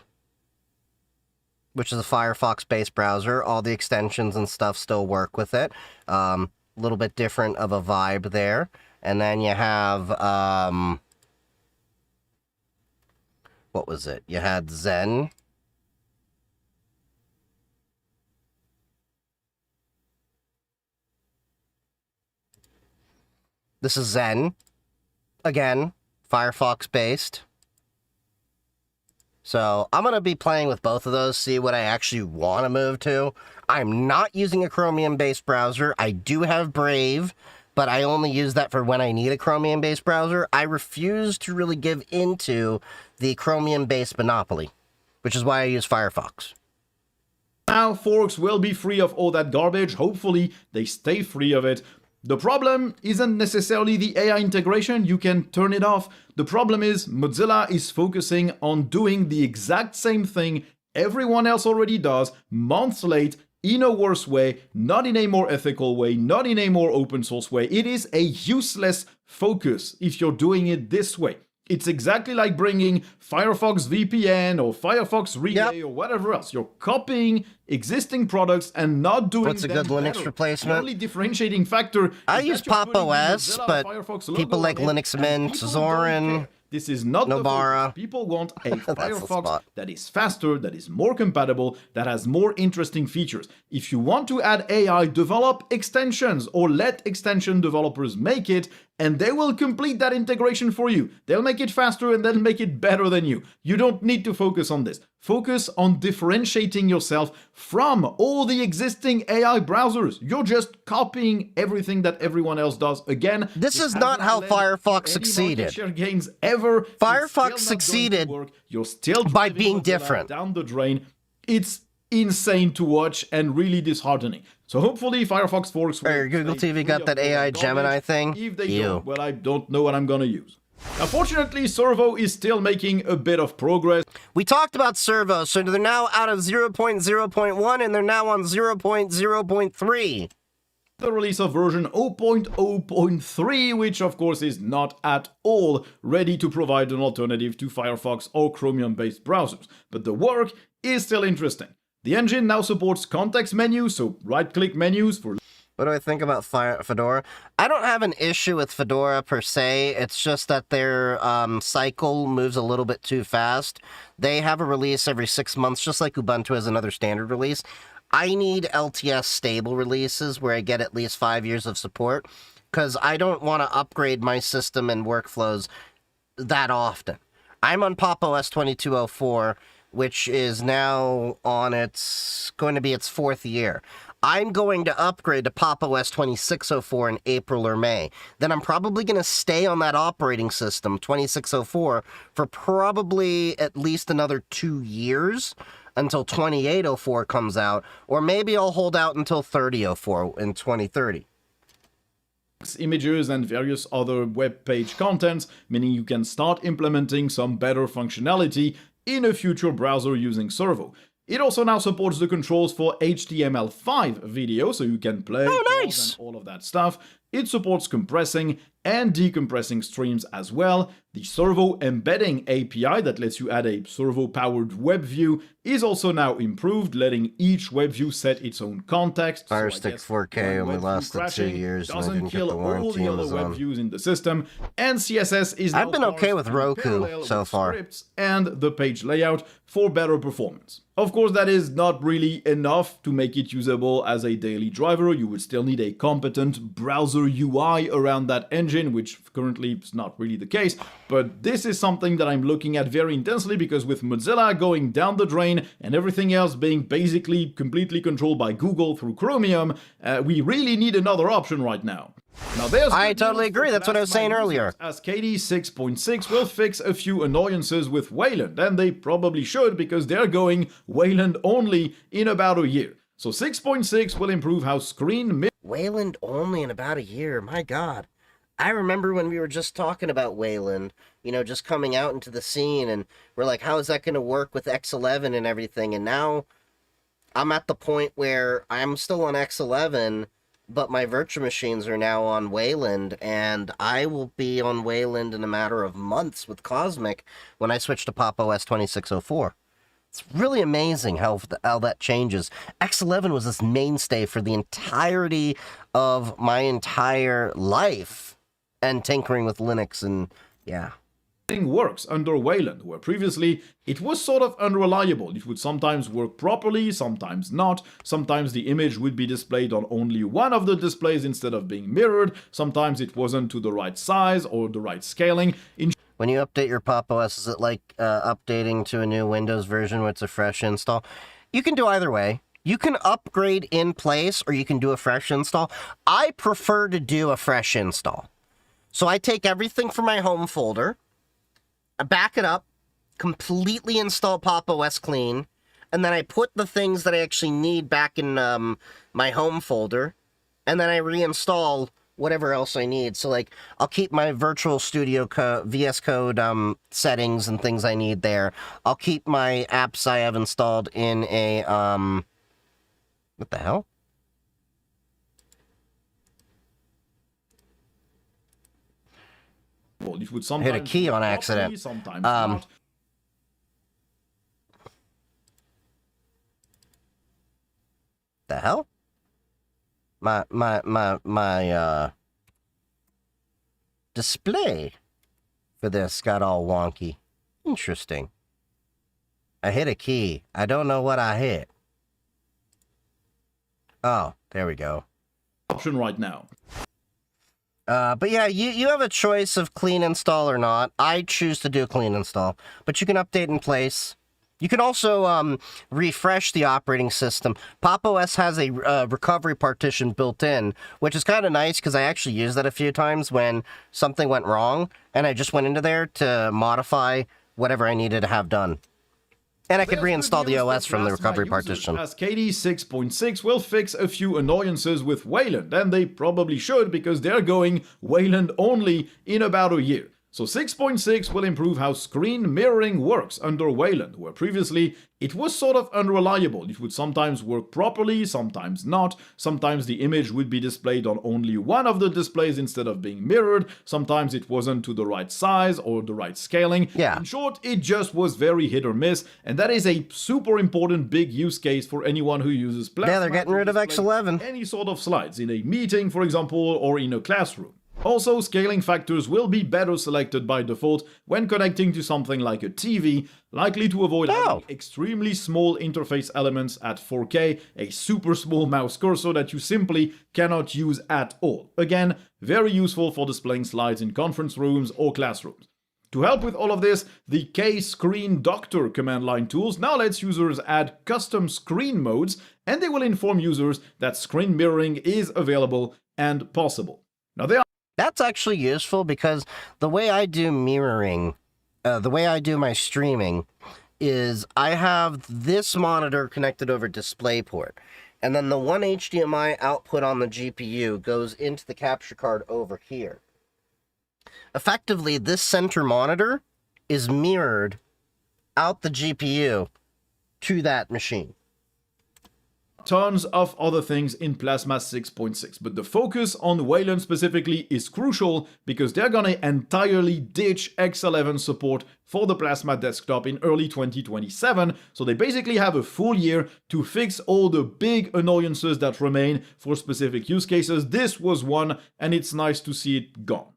which is a Firefox-based browser. All the extensions and stuff still work with it. A little bit different of a vibe there. And then you have, what was it? You had Zen. This is Zen. Again, Firefox-based. So I'm going to be playing with both of those, see what I actually want to move to. I'm not using a Chromium-based browser. I do have Brave, but I only use that for when I need a Chromium-based browser. I refuse to really give into the Chromium-based monopoly, which is why I use Firefox. Now, forks will be free of all that garbage. Hopefully, they stay free of it. The problem isn't necessarily the AI integration, you can turn it off. The problem is Mozilla is focusing on doing the exact same thing everyone else already does, months late, in a worse way, not in a more ethical way, not in a more open source way. It is a useless focus if you're doing it this way. It's exactly like bringing Firefox VPN or Firefox Relay or whatever else. You're copying existing products and not doing What's a good Linux better. replacement? The only differentiating factor I use Pop OS, but people like Linux Mint, Zorin, this is not Nobara. the focus. People want a Firefox that is faster, that is more compatible, that has more interesting features. If you want to add AI, develop extensions or let extension developers make it, and they will complete that integration for you. They'll make it faster and they'll make it better than you. You don't need to focus on this. Focus on differentiating yourself from all the existing AI browsers. You're just copying everything that everyone else does. Again, this is not how Firefox succeeded. Share gains ever. Firefox succeeded You're still by being different. Down the drain. It's insane to watch and really disheartening. So hopefully Firefox forks will Google TV got that AI Gemini thing. If they don't, well, I don't know what I'm gonna use. Unfortunately, Servo is still making a bit of progress. We talked about Servo, so they're now out of 0.0.1 and they're now on 0.0.3. the release of version 0.0.3, which of course is not at all ready to provide an alternative to Firefox or Chromium-based browsers, but the work is still interesting. The engine now supports context menus, so right-click menus for... What do I think about Fedora? I don't have an issue with Fedora per se. It's just that their cycle moves a little bit too fast. They have a release every 6 months, just like Ubuntu has another standard release. I need LTS stable releases where I get at least 5 years of support, because I don't want to upgrade my system and workflows that often. I'm on Pop! OS 2204, which is now on going to be its 4th year. I'm going to upgrade to Pop! OS 2604 in April or May. Then I'm probably going to stay on that operating system, 2604, for probably at least another 2 years until 2804 comes out, or maybe I'll hold out until 3004 in 2030. Images and various other web page contents, meaning you can start implementing some better functionality in a future browser using Servo. It also now supports the controls for HTML5 video, so you can play, pause, and all of that stuff. It supports compressing and decompressing streams as well. The Servo embedding API that lets you add a Servo-powered web view is also now improved, letting each web view set its own context. Fire Stick 4K only lasted 2 years and I didn't get the warranty on the web views in the system, and CSS is now I've been okay with Roku so far. And the page layout for better performance. Of course, that is not really enough to make it usable as a daily driver. You would still need a competent browser UI around that engine, which currently is not really the case. But this is something that I'm looking at very intensely, because with Mozilla going down the drain and everything else being basically completely controlled by Google through Chromium, we really need another option right now. Now, I totally agree. That's what I was saying earlier. As KD 6.6 will fix a few annoyances with Wayland, and they probably should, because they're going Wayland only in about a year. So 6.6 will improve how screen... Wayland only in about a year, my god. I remember when we were just talking about Wayland, you know, just coming out into the scene, and we're like, how is that going to work with X11 and everything? And now I'm at the point where I'm still on X11, but my virtual machines are now on Wayland, and I will be on Wayland in a matter of months with Cosmic when I switch to Pop! OS 2604. It's really amazing how that changes. X11 was this mainstay for the entirety of my entire life, and tinkering with Linux, and yeah. Works under Wayland, where previously it was sort of unreliable. It would sometimes work properly, sometimes not. Sometimes the image would be displayed on only one of the displays instead of being mirrored. Sometimes it wasn't to the right size or the right scaling. When you update your Pop! OS, is it like updating to a new Windows version where it's a fresh install? You can do either way. You can upgrade in place, or you can do a fresh install. I prefer to do a fresh install. So I take everything from my home folder, I back it up, completely install Pop! OS clean, and then I put the things that I actually need back in my home folder, and then I reinstall whatever else I need. So, like, I'll keep my Virtual Studio VS Code settings and things I need there. I'll keep my apps I have installed in a, what the hell? Well, it would sometimes hit a key on accident. Sometimes not. The hell? My display for this got all wonky. Interesting. I hit a key. I don't know what I hit. Oh, there we go. Option right now. But yeah, you have a choice of clean install or not. I choose to do clean install, but you can update in place. You can also refresh the operating system. Pop! OS has a recovery partition built in, which is kind of nice because I actually used that a few times when something went wrong, and I just went into there to modify whatever I needed to have done. And I could reinstall the OS from the recovery partition. As KD 6.6 will fix a few annoyances with Wayland, and they probably should, because they're going Wayland only in about a year. So 6.6 will improve how screen mirroring works under Wayland, where previously it was sort of unreliable. It would sometimes work properly, sometimes not. Sometimes the image would be displayed on only one of the displays instead of being mirrored. Sometimes it wasn't to the right size or the right scaling. Yeah. In short, it just was very hit or miss, and that is a super important big use case for anyone who uses Plasma. Yeah, they're getting rid of X11. Any sort of slides in a meeting, for example, or in a classroom. Also, scaling factors will be better selected by default when connecting to something like a TV, likely to avoid having extremely small interface elements at 4K, a super small mouse cursor that you simply cannot use at all. Again, very useful for displaying slides in conference rooms or classrooms. To help with all of this, the K-Screen Doctor command line tools now lets users add custom screen modes, and they will inform users that screen mirroring is available and possible. Now That's actually useful because the way I do mirroring, the way I do my streaming is I have this monitor connected over DisplayPort, and then the one HDMI output on the GPU goes into the capture card over here. Effectively, this center monitor is mirrored out the GPU to that machine. Tons of other things in Plasma 6.6, but the focus on Wayland specifically is crucial because they're gonna entirely ditch X11 support for the Plasma desktop in early 2027, so they basically have a full year to fix all the big annoyances that remain for specific use cases. This was one, and it's nice to see it gone.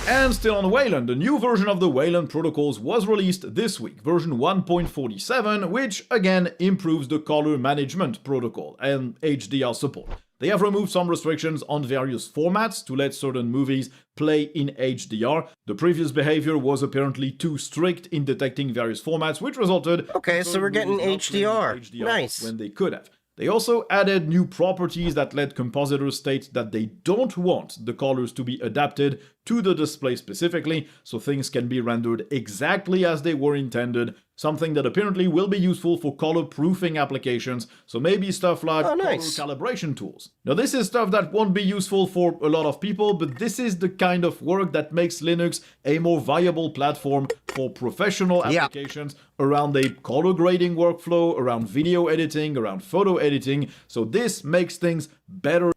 And still on Wayland, a new version of the Wayland protocols was released this week, version 1.47, which again improves the color management protocol and HDR support. They have removed some restrictions on various formats to let certain movies play in HDR. The previous behavior was apparently too strict in detecting various formats, which resulted Okay, so we're getting HDR. Nice. When they could have. They also added new properties that let compositors state that they don't want the colors to be adapted to the display specifically, so things can be rendered exactly as they were intended, something that apparently will be useful for color proofing applications, so maybe stuff like color calibration tools. Now this is stuff that won't be useful for a lot of people, but this is the kind of work that makes Linux a more viable platform for professional applications around a color grading workflow, around video editing, around photo editing, so this makes things better.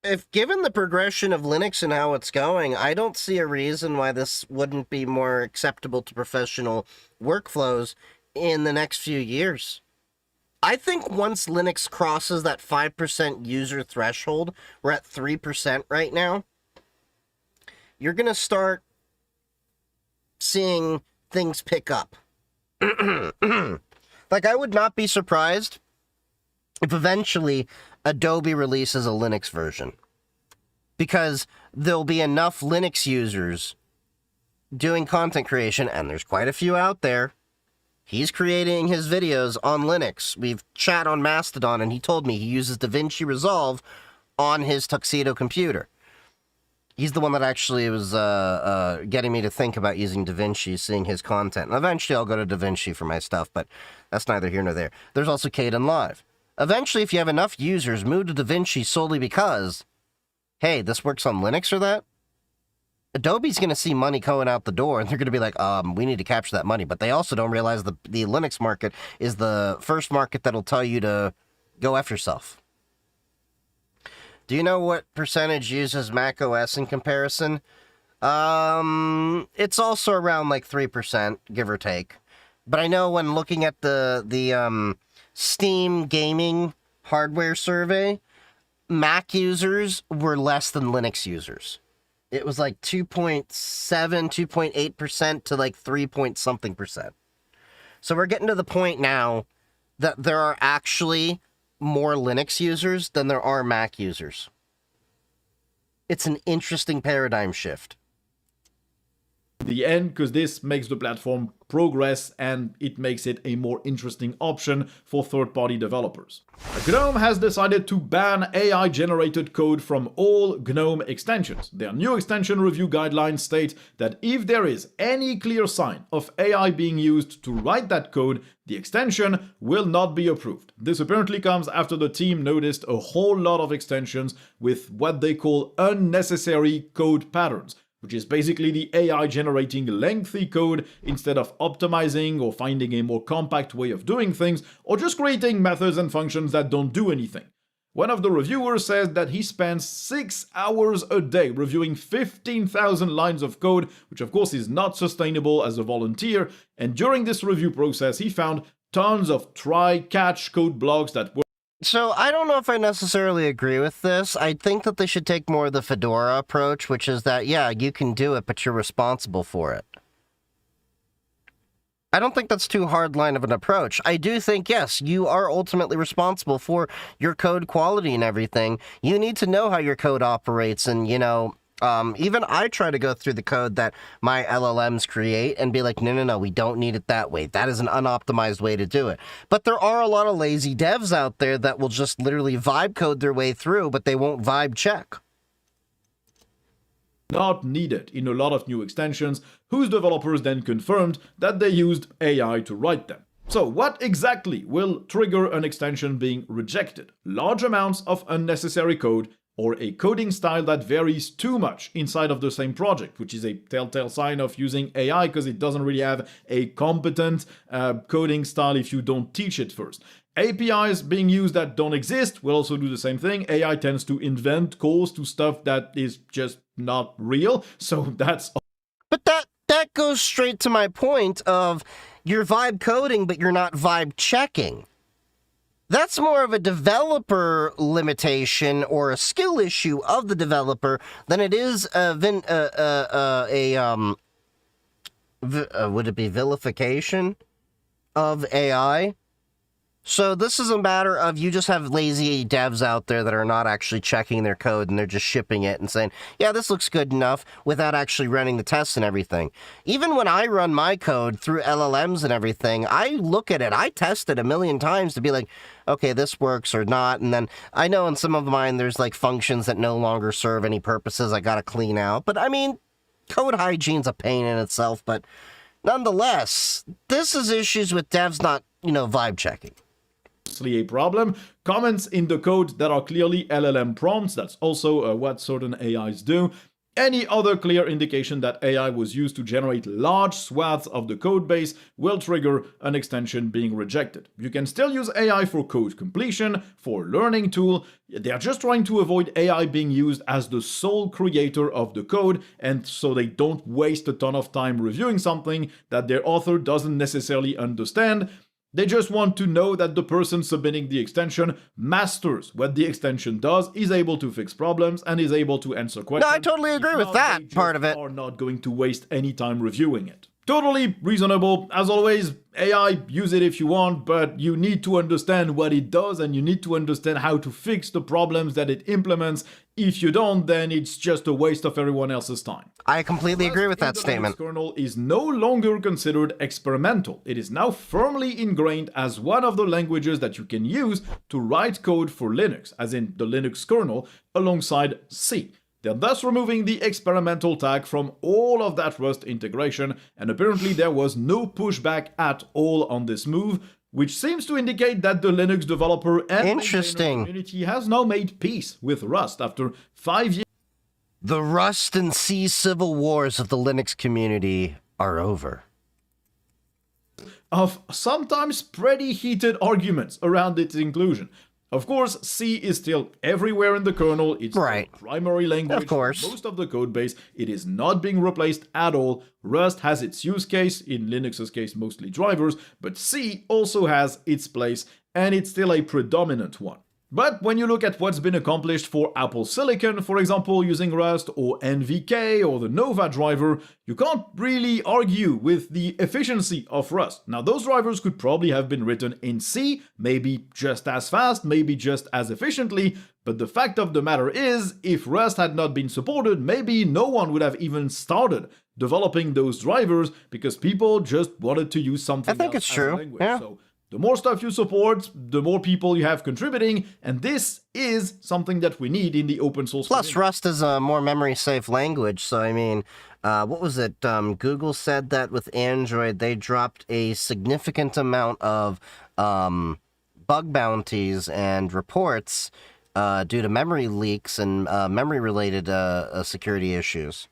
If given the progression of Linux and how it's going, I don't see a reason why this wouldn't be more acceptable to professional workflows in the next few years. I think once Linux crosses that 5% user threshold, we're at 3% right now, you're going to start seeing things pick up. Like, I would not be surprised if eventually Adobe releases a Linux version, because there'll be enough Linux users doing content creation, and there's quite a few out there. He's creating his videos on Linux. We've chat on Mastodon, and he told me he uses DaVinci Resolve on his Tuxedo computer. He's the one that actually was getting me to think about using DaVinci, seeing his content. And eventually I'll go to DaVinci for my stuff, but that's neither here nor there. There's also Kdenlive. Eventually, if you have enough users, move to DaVinci solely because, hey, this works on Linux or that, Adobe's going to see money going out the door, and they're going to be like, we need to capture that money. But they also don't realize the Linux market is the first market that'll tell you to go F yourself. Do you know what percentage uses Mac OS in comparison? It's also around like 3%, give or take. But I know when looking at the Steam gaming hardware survey, Mac users were less than Linux users. It was like 2.7, 2.8% to like 3-point-something%. So we're getting to the point now that there are actually more Linux users than there are Mac users. It's an interesting paradigm shift. The end, because this makes the platform progress and it makes it a more interesting option for third-party developers. GNOME has decided to ban AI-generated code from all GNOME extensions. Their new extension review guidelines state that if there is any clear sign of AI being used to write that code, the extension will not be approved. This apparently comes after the team noticed a whole lot of extensions with what they call unnecessary code patterns. which is basically the AI generating lengthy code instead of optimizing or finding a more compact way of doing things, or just creating methods and functions that don't do anything. One of the reviewers says that he spends 6 hours a day reviewing 15,000 lines of code, which of course is not sustainable as a volunteer, and during this review process he found tons of try-catch code blocks that were... So I don't know if I necessarily agree with this. I think that they should take more of the Fedora approach, which is that, yeah, you can do it, but you're responsible for it. I don't think that's too hard line of an approach. I do think, yes, you are ultimately responsible for your code quality and everything. You need to know how your code operates, and, you know, even I try to go through the code that my LLMs create and be like, no, we don't need it that way. That is an unoptimized way to do it. But there are a lot of lazy devs out there that will just literally vibe code their way through, but they won't vibe check. Not needed in a lot of new extensions, whose developers then confirmed that they used AI to write them. So what exactly will trigger an extension being rejected? Large amounts of unnecessary code, or a coding style that varies too much inside of the same project, which is a telltale sign of using AI because it doesn't really have a competent coding style if you don't teach it first. APIs being used that don't exist will also do the same thing. AI tends to invent calls to stuff that is just not real, so that's... But that goes straight to my point of you're vibe coding, but you're not vibe checking. That's more of a developer limitation or a skill issue of the developer than it is would it be vilification of AI? So this is a matter of you just have lazy devs out there that are not actually checking their code and they're just shipping it and saying, yeah, this looks good enough without actually running the tests and everything. Even when I run my code through LLMs and everything, I look at it, I test it a million times to be like, okay, this works or not. And then I know in some of mine, there's like functions that no longer serve any purposes I got to clean out. But I mean, code hygiene's a pain in itself. But nonetheless, this is issues with devs not, vibe checking. A problem. Comments in the code that are clearly LLM prompts, that's also what certain AIs do. Any other clear indication that AI was used to generate large swaths of the code base will trigger an extension being rejected. You can still use AI for code completion, for learning tool. They are just trying to avoid AI being used as the sole creator of the code, and so they don't waste a ton of time reviewing something that their author doesn't necessarily understand. They just want to know that the person submitting the extension masters what the extension does, is able to fix problems, and is able to answer questions. No, I totally agree with that part of it. Are not going to waste any time reviewing it. Totally reasonable. As always, AI, use it if you want, but you need to understand what it does and you need to understand how to fix the problems that it implements. If you don't, then it's just a waste of everyone else's time. I completely agree with that statement. The Linux kernel is no longer considered experimental. It is now firmly ingrained as one of the languages that you can use to write code for Linux, as in the Linux kernel, alongside C. They're thus removing the experimental tag from all of that Rust integration, and apparently there was no pushback at all on this move, which seems to indicate that the Linux developer and maintainer community has now made peace with Rust after 5 years. The Rust and C civil wars of the Linux community are over. Of sometimes pretty heated arguments around its inclusion. Of course, C is still everywhere in the kernel. It's the primary language for most of the code base. It is not being replaced at all. Rust has its use case, in Linux's case mostly drivers, but C also has its place, and it's still a predominant one. But when you look at what's been accomplished for Apple Silicon, for example, using Rust or NVK or the Nova driver, you can't really argue with the efficiency of Rust. Now, those drivers could probably have been written in C, maybe just as fast, maybe just as efficiently, but the fact of the matter is, if Rust had not been supported, maybe no one would have even started developing those drivers because people just wanted to use something else. I think it's true. Yeah. So, the more stuff you support, the more people you have contributing, and this is something that we need in the open source community. Plus, Rust is a more memory-safe language, so I mean, what was it? Google said that with Android, they dropped a significant amount of bug bounties and reports due to memory leaks and memory-related security issues.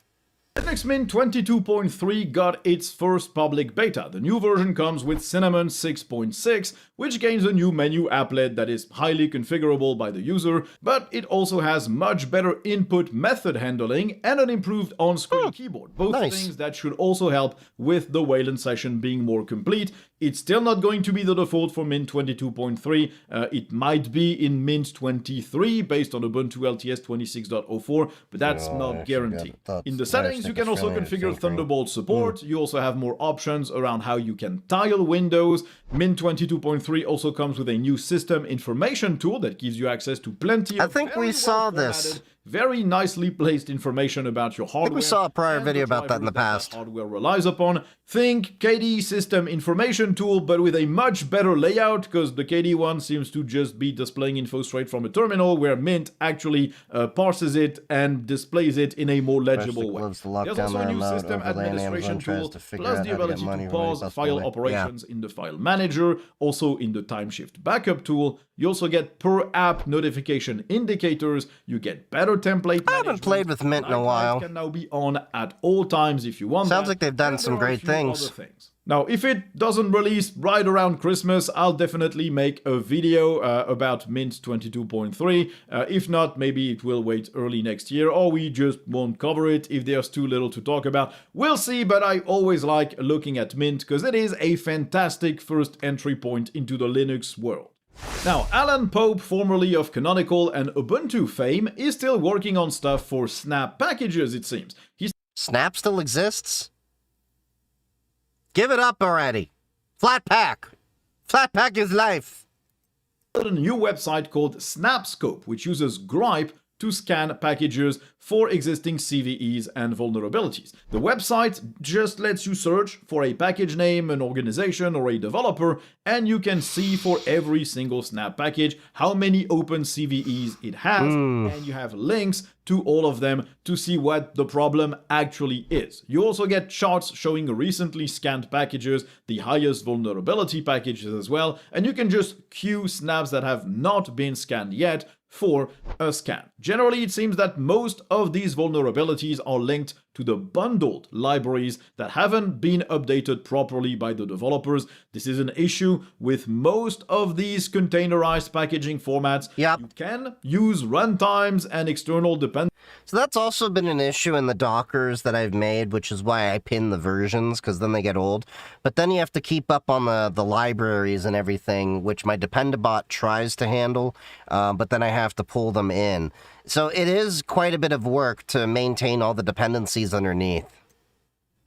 Linux Mint 22.3 got its first public beta. The new version comes with Cinnamon 6.6, which gains a new menu applet that is highly configurable by the user, but it also has much better input method handling and an improved on-screen keyboard. Both things that should also help with the Wayland session being more complete. It's still not going to be the default for Mint 22.3. It might be in Mint 23 based on Ubuntu LTS 26.04, but that's not guaranteed. In the settings, you can also configure Thunderbolt support. You also have more options around how you can tile windows. Mint 22.3 also comes with a new system information tool that gives you access to plenty of we saw this. Very nicely placed information about your hardware. I think we saw a prior video about that in the past. Hardware relies upon. Think KDE system information tool, but with a much better layout, because the KDE one seems to just be displaying info straight from a terminal, where Mint actually parses it and displays it in a more legible way. There's also a new system administration tool, plus the ability to pause file operations in the file manager, also in the timeshift backup tool. You also get per app notification indicators. You get better template. I haven't played with Mint in a while. Can now be on at all times if you want. Sounds like they've done some great things. Now, if it doesn't release right around Christmas, I'll definitely make a video about Mint 22.3. If not, maybe it will wait early next year, or we just won't cover it if there's too little to talk about. We'll see, but I always like looking at Mint because it is a fantastic first entry point into the Linux world. Now, Alan Pope, formerly of Canonical and Ubuntu fame, is still working on stuff for Snap packages, it seems. Snap still exists? Give it up already. Flatpak. Flatpak is life. A new website called Snapscope, which uses Gripe to scan packages for existing CVEs and vulnerabilities. The website just lets you search for a package name, an organization, or a developer, and you can see for every single Snap package how many open CVEs it has, and you have links to all of them to see what the problem actually is. You also get charts showing recently scanned packages, the highest vulnerability packages as well, and you can just queue snaps that have not been scanned yet for a scan. Generally, it seems that most of these vulnerabilities are linked to the bundled libraries that haven't been updated properly by the developers. This is an issue with most of these containerized packaging formats. You can use runtimes and external dependencies. So that's also been an issue in the Dockers that I've made, which is why I pin the versions, because then they get old. But then you have to keep up on the libraries and everything, which my Dependabot tries to handle, but then I have to pull them in. So it is quite a bit of work to maintain all the dependencies underneath.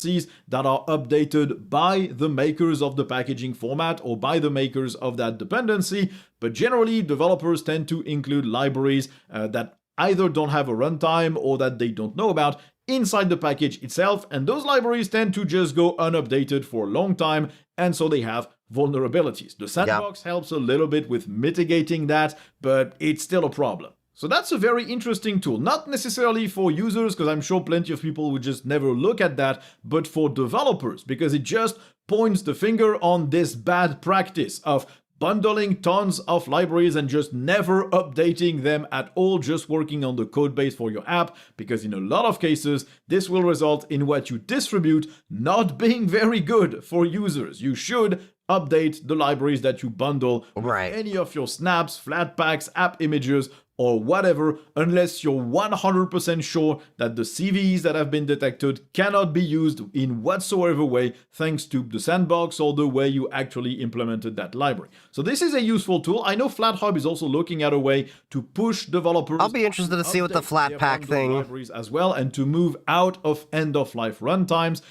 That are updated by the makers of the packaging format or by the makers of that dependency, but generally developers tend to include libraries that either don't have a runtime or that they don't know about inside the package itself, and those libraries tend to just go unupdated for a long time, and so they have vulnerabilities. The sandbox helps a little bit with mitigating that, but it's still a problem. So that's a very interesting tool, not necessarily for users, because I'm sure plenty of people would just never look at that, but for developers, because it just points the finger on this bad practice of bundling tons of libraries and just never updating them at all, just working on the code base for your app, because in a lot of cases, this will result in what you distribute not being very good for users. You should update the libraries that you bundle with any of your snaps, flatpaks, app images, or whatever, unless you're 100% sure that the CVEs that have been detected cannot be used in whatsoever way thanks to the sandbox or the way you actually implemented that library. So this is a useful tool. I know FlatHub is also looking at a way to push developers. I'll be interested to see what the Flatpak thing libraries as well, and to move out of end-of-life runtimes.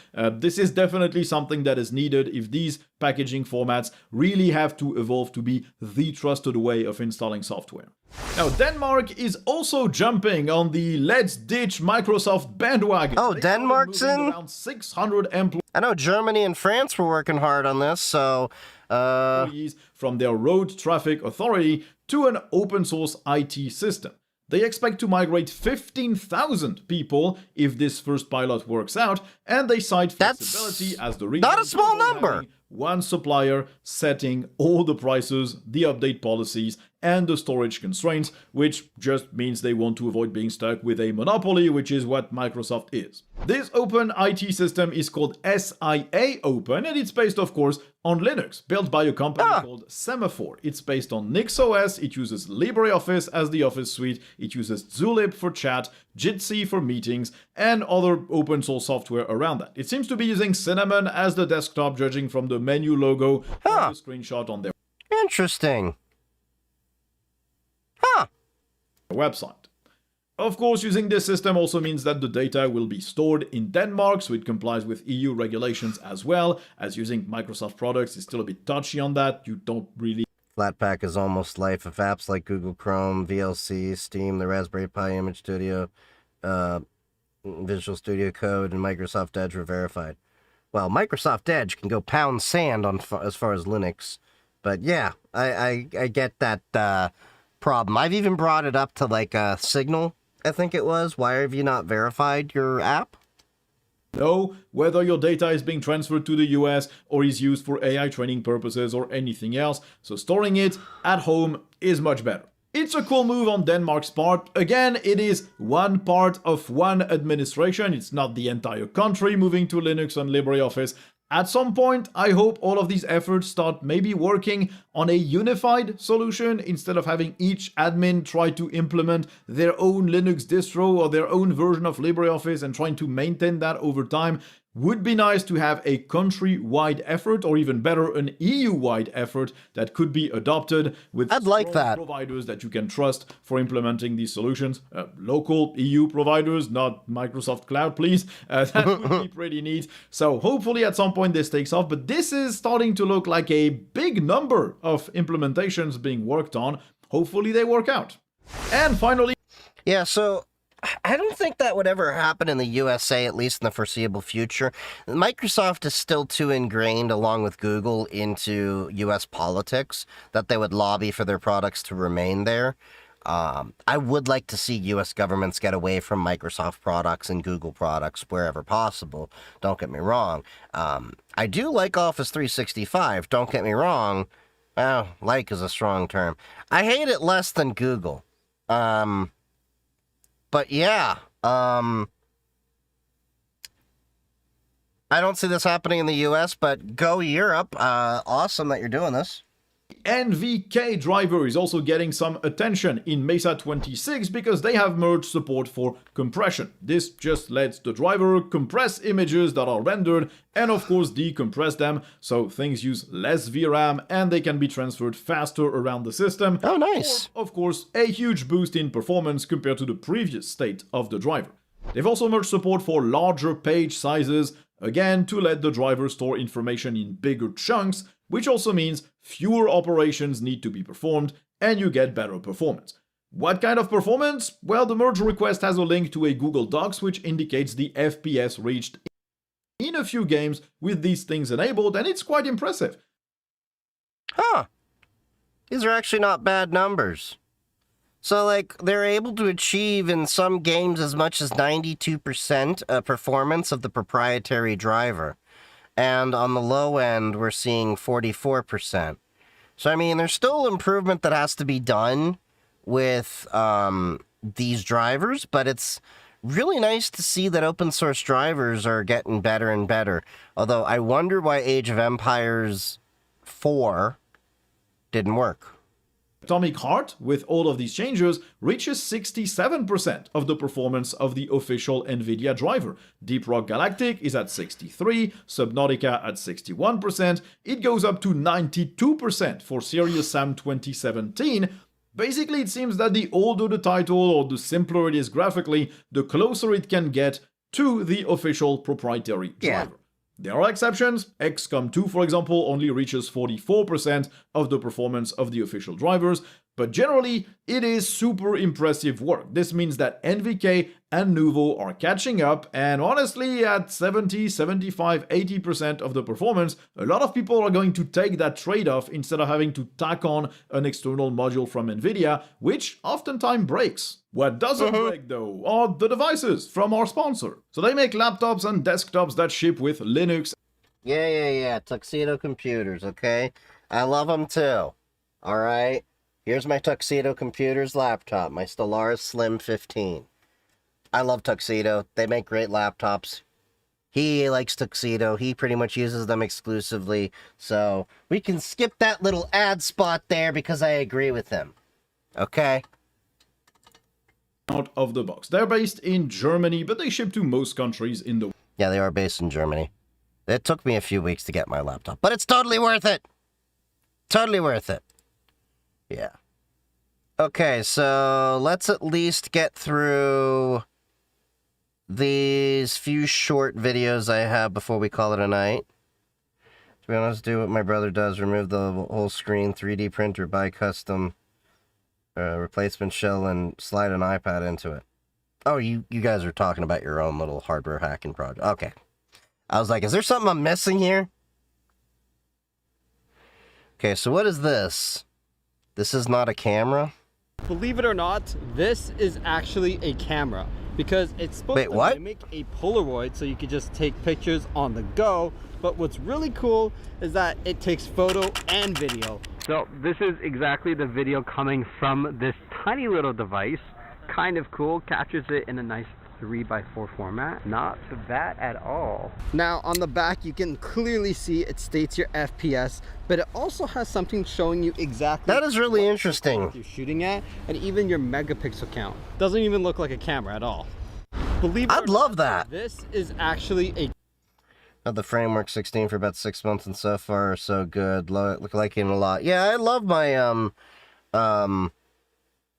This is definitely something that is needed if these packaging formats really have to evolve to be the trusted way of installing software. Now, Denmark is also jumping on the Let's Ditch Microsoft bandwagon. Oh, Denmark's in? Around 600 employees. I know Germany and France were working hard on this, so... from their road traffic authority to an open source IT system. They expect to migrate 15,000 people if this first pilot works out, and they cite flexibility as the reason. Not a small number! One supplier setting all the prices, the update policies, and the storage constraints, which just means they want to avoid being stuck with a monopoly, which is what Microsoft is. This open IT system is called SIA Open, and it's based, of course, on Linux, built by a company called Semaphore. It's based on NixOS, it uses LibreOffice as the Office suite, it uses Zulip for chat, Jitsi for meetings, and other open source software around that. It seems to be using Cinnamon as the desktop, judging from the menu logo and the screenshot on their Interesting. website. Of course, using this system also means that the data will be stored in Denmark, so it complies with EU regulations as well, as using Microsoft products is still a bit touchy on that. You don't really... Flatpak is almost life if apps like Google Chrome, VLC, Steam, the Raspberry Pi Image Studio, Visual Studio Code, and Microsoft Edge were verified. Well, Microsoft Edge can go pound sand on as far as Linux, but yeah, I get that problem. I've even brought it up to like Signal, I think it was. Why have you not verified your app? Know whether your data is being transferred to the US or is used for AI training purposes or anything else, so storing it at home is much better. It's a cool move on Denmark's part. Again, it is one part of one administration, it's not the entire country moving to Linux and LibreOffice. At some point, I hope all of these efforts start maybe working on a unified solution instead of having each admin try to implement their own Linux distro or their own version of LibreOffice and trying to maintain that over time. Would be nice to have a country-wide effort, or even better, an EU-wide effort that could be adopted with providers that you can trust for implementing these solutions. Local EU providers, not Microsoft Cloud, please. That would be pretty neat. So hopefully at some point this takes off, but this is starting to look like a big number of implementations being worked on. Hopefully they work out. And finally... Yeah, so... I don't think that would ever happen in the USA, at least in the foreseeable future. Microsoft is still too ingrained, along with Google, into US politics that they would lobby for their products to remain there. I would like to see US governments get away from Microsoft products and Google products wherever possible. Don't get me wrong. I do like Office 365, don't get me wrong. Well, like is a strong term. I hate it less than Google. But yeah, I don't see this happening in the US, but go Europe. Awesome that you're doing this. NVK driver is also getting some attention in Mesa 26 because they have merged support for compression. This just lets the driver compress images that are rendered and of course decompress them, so things use less VRAM and they can be transferred faster around the system. Oh, nice. Or, of course, a huge boost in performance compared to the previous state of the driver. They've also merged support for larger page sizes, again to let the driver store information in bigger chunks, which also means fewer operations need to be performed and you get better performance. What kind of performance? Well, the merge request has a link to a Google Docs which indicates the FPS reached in a few games with these things enabled, and it's quite impressive. Huh. These are actually not bad numbers. So, like, they're able to achieve in some games as much as 92% performance of the proprietary driver. And on the low end, we're seeing 44%. So, I mean, there's still improvement that has to be done with these drivers, but it's really nice to see that open source drivers are getting better and better. Although, I wonder why Age of Empires 4 didn't work. Atomic Heart, with all of these changes, reaches 67% of the performance of the official NVIDIA driver. Deep Rock Galactic is at 63%, Subnautica at 61%, it goes up to 92% for Serious Sam 2017. Basically, it seems that the older the title or the simpler it is graphically, the closer it can get to the official proprietary driver. There are exceptions. XCOM 2, for example, only reaches 44% of the performance of the official drivers, but generally, it is super impressive work. This means that NVK and Nuvo are catching up, and honestly, at 70, 75, 80% of the performance, a lot of people are going to take that trade-off instead of having to tack on an external module from NVIDIA, which oftentimes breaks. What doesn't break, though, are the devices from our sponsor. So they make laptops and desktops that ship with Linux. Yeah. Tuxedo Computers, okay? I love them too. Alright? Here's my Tuxedo Computers laptop, my Stellaris Slim 15. I love Tuxedo. They make great laptops. He likes Tuxedo. He pretty much uses them exclusively. So we can skip that little ad spot there because I agree with him. Okay? Out of the box. They're based in Germany, but they ship to most countries in the world. Yeah, they are based in Germany. It took me a few weeks to get my laptop, but it's totally worth it. Totally worth it. Yeah. Okay, so let's at least get through these few short videos I have before we call it a night. To be honest, do what my brother does. Remove the whole screen, 3D printer, buy custom replacement shell, and slide an iPad into it. Oh, you guys are talking about your own little hardware hacking project. Okay. I was like, is there something I'm missing here? Okay, so what is this? This is not a camera? Believe it or not, this is actually a camera because it's supposed to mimic a Polaroid, so you could just take pictures on the go. But what's really cool is that it takes photo and video. So this is exactly the video coming from this tiny little device. Kind of cool, captures it in a nice 3x4 format. Not bad at all. Now on the back you can clearly see it states your FPS, but it also has something showing you exactly that is really interesting you're shooting at, and even your megapixel count. Doesn't even look like a camera at all. Believe it I'd love that. This is actually a Had the Framework 16 for about 6 months and so far so good. Look like it a lot. Yeah, I love my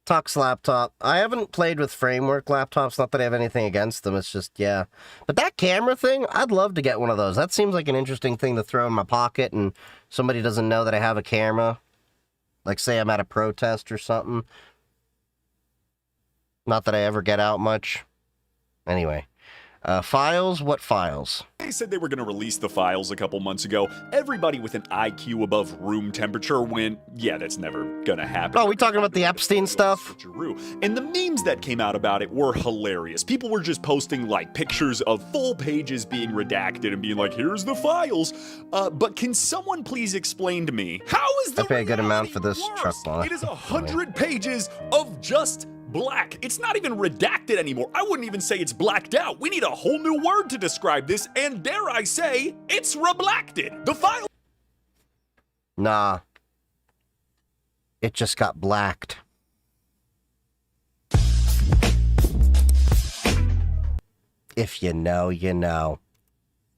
Tux laptop. I haven't played with Framework laptops, not that I have anything against them, it's just, yeah. But that camera thing, I'd love to get one of those. That seems like an interesting thing to throw in my pocket and somebody doesn't know that I have a camera. Like, say I'm at a protest or something. Not that I ever get out much. Anyway. Files? What files? They said they were going to release the files a couple months ago. Everybody with an IQ above room temperature went, yeah, that's never going to happen. Oh, we talking about the Epstein stuff? And the memes that came out about it were hilarious. People were just posting, like, pictures of full pages being redacted and being like, here's the files. But can someone please explain to me, how is the I pay a good amount for this truck line. It is 100 pages of just black. It's not even redacted anymore. I wouldn't even say it's blacked out. We need a whole new word to describe this, and dare I say, it's reblacked. The file... Nah. It just got blacked. If you know, you know.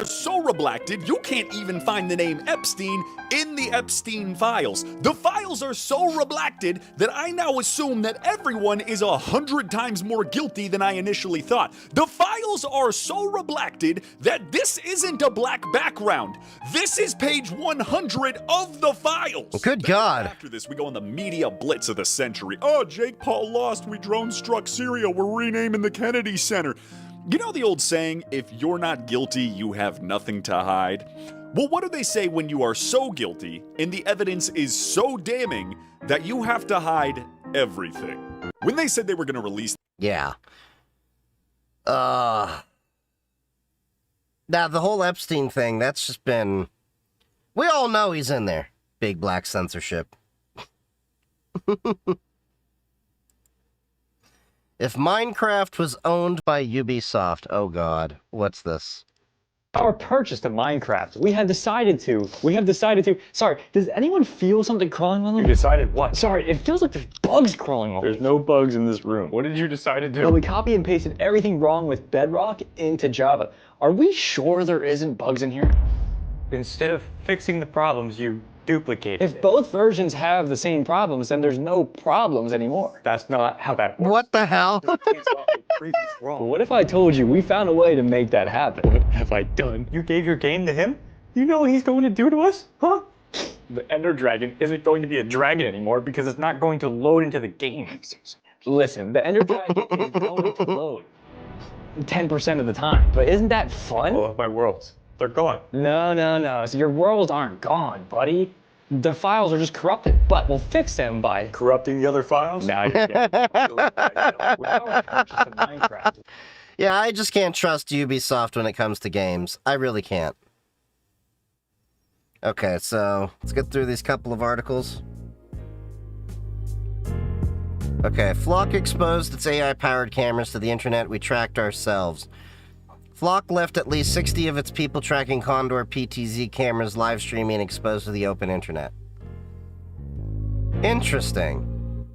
So reblacked, you can't even find the name Epstein in the Epstein files. The files are so reblacked that I now assume that everyone is 100 times more guilty than I initially thought. The files are so reblacked that this isn't a black background. This is page 100 of the files. Good God. After this, we go on the media blitz of the century. Oh, Jake Paul lost. We drone struck Syria. We're renaming the Kennedy Center. You know the old saying, if you're not guilty, you have nothing to hide? Well, what do they say when you are so guilty and the evidence is so damning that you have to hide everything? When they said they were going to release... Yeah. Now, the whole Epstein thing, that's just been... We all know he's in there. Big black censorship. If Minecraft was owned by Ubisoft, oh god, what's this? Our purchase of Minecraft. We have decided to. Sorry, does anyone feel something crawling on them? You decided what? Sorry, it feels like there's bugs crawling on them. There's no bugs in this room. What did you decide to do? No, we copy and pasted everything wrong with Bedrock into Java. Are we sure there isn't bugs in here? Instead of fixing the problems, you duplicated If both versions have the same problems, then there's no problems anymore. That's not how that works. What the hell? Well, what if I told you we found a way to make that happen? What have I done? You gave your game to him? You know what he's going to do to us? Huh? The Ender Dragon isn't going to be a dragon anymore because it's not going to load into the game. Listen, the Ender Dragon is going to load 10% of the time. But isn't that fun? All of my worlds. They're gone. No. So your worlds aren't gone, buddy. The files are just corrupted, but we'll fix them by corrupting the other files? Now you're getting Minecraft. Yeah, I just can't trust Ubisoft when it comes to games. I really can't. Okay, so let's get through these couple of articles. Okay, Flock exposed its AI-powered cameras to the internet. We tracked ourselves. Flock left at least 60 of its people tracking Condor PTZ cameras live streaming exposed to the open internet. Interesting.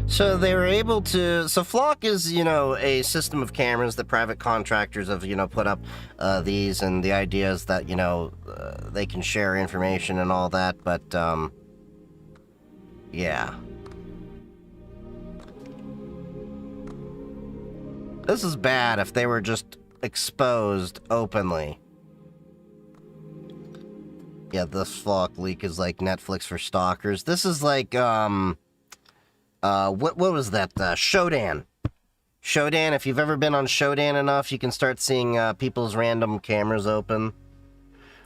So they were able to... So Flock is, you know, a system of cameras that private contractors have, you know, put up these, and the idea is that, you know, they can share information and all that, but, yeah. This is bad if they were just exposed openly. Yeah, this Flock leak is like Netflix for stalkers. This is like, what was that? Shodan. Shodan, if you've ever been on Shodan enough, you can start seeing people's random cameras open.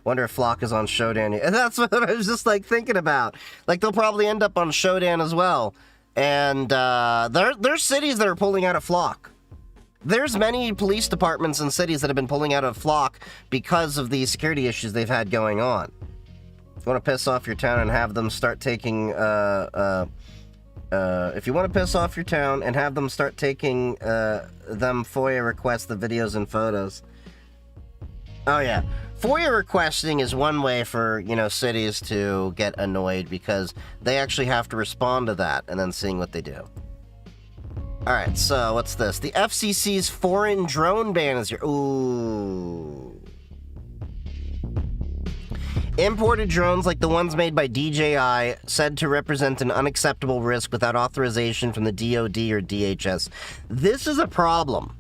Wonder if Flock is on Shodan. And that's what I was just like thinking about. Like, they'll probably end up on Shodan as well. And there's cities that are pulling out of Flock. There's many police departments and cities that have been pulling out of Flock because of the security issues they've had going on. If you want to piss off your town and have them start taking, if you want to piss off your town and have them start taking, them FOIA requests, the videos and photos. Oh yeah. FOIA requesting is one way for, you know, cities to get annoyed because they actually have to respond to that and then seeing what they do. Alright, so what's this? The FCC's foreign drone ban is here. Ooh. Imported drones like the ones made by DJI said to represent an unacceptable risk without authorization from the DoD or DHS. This is a problem.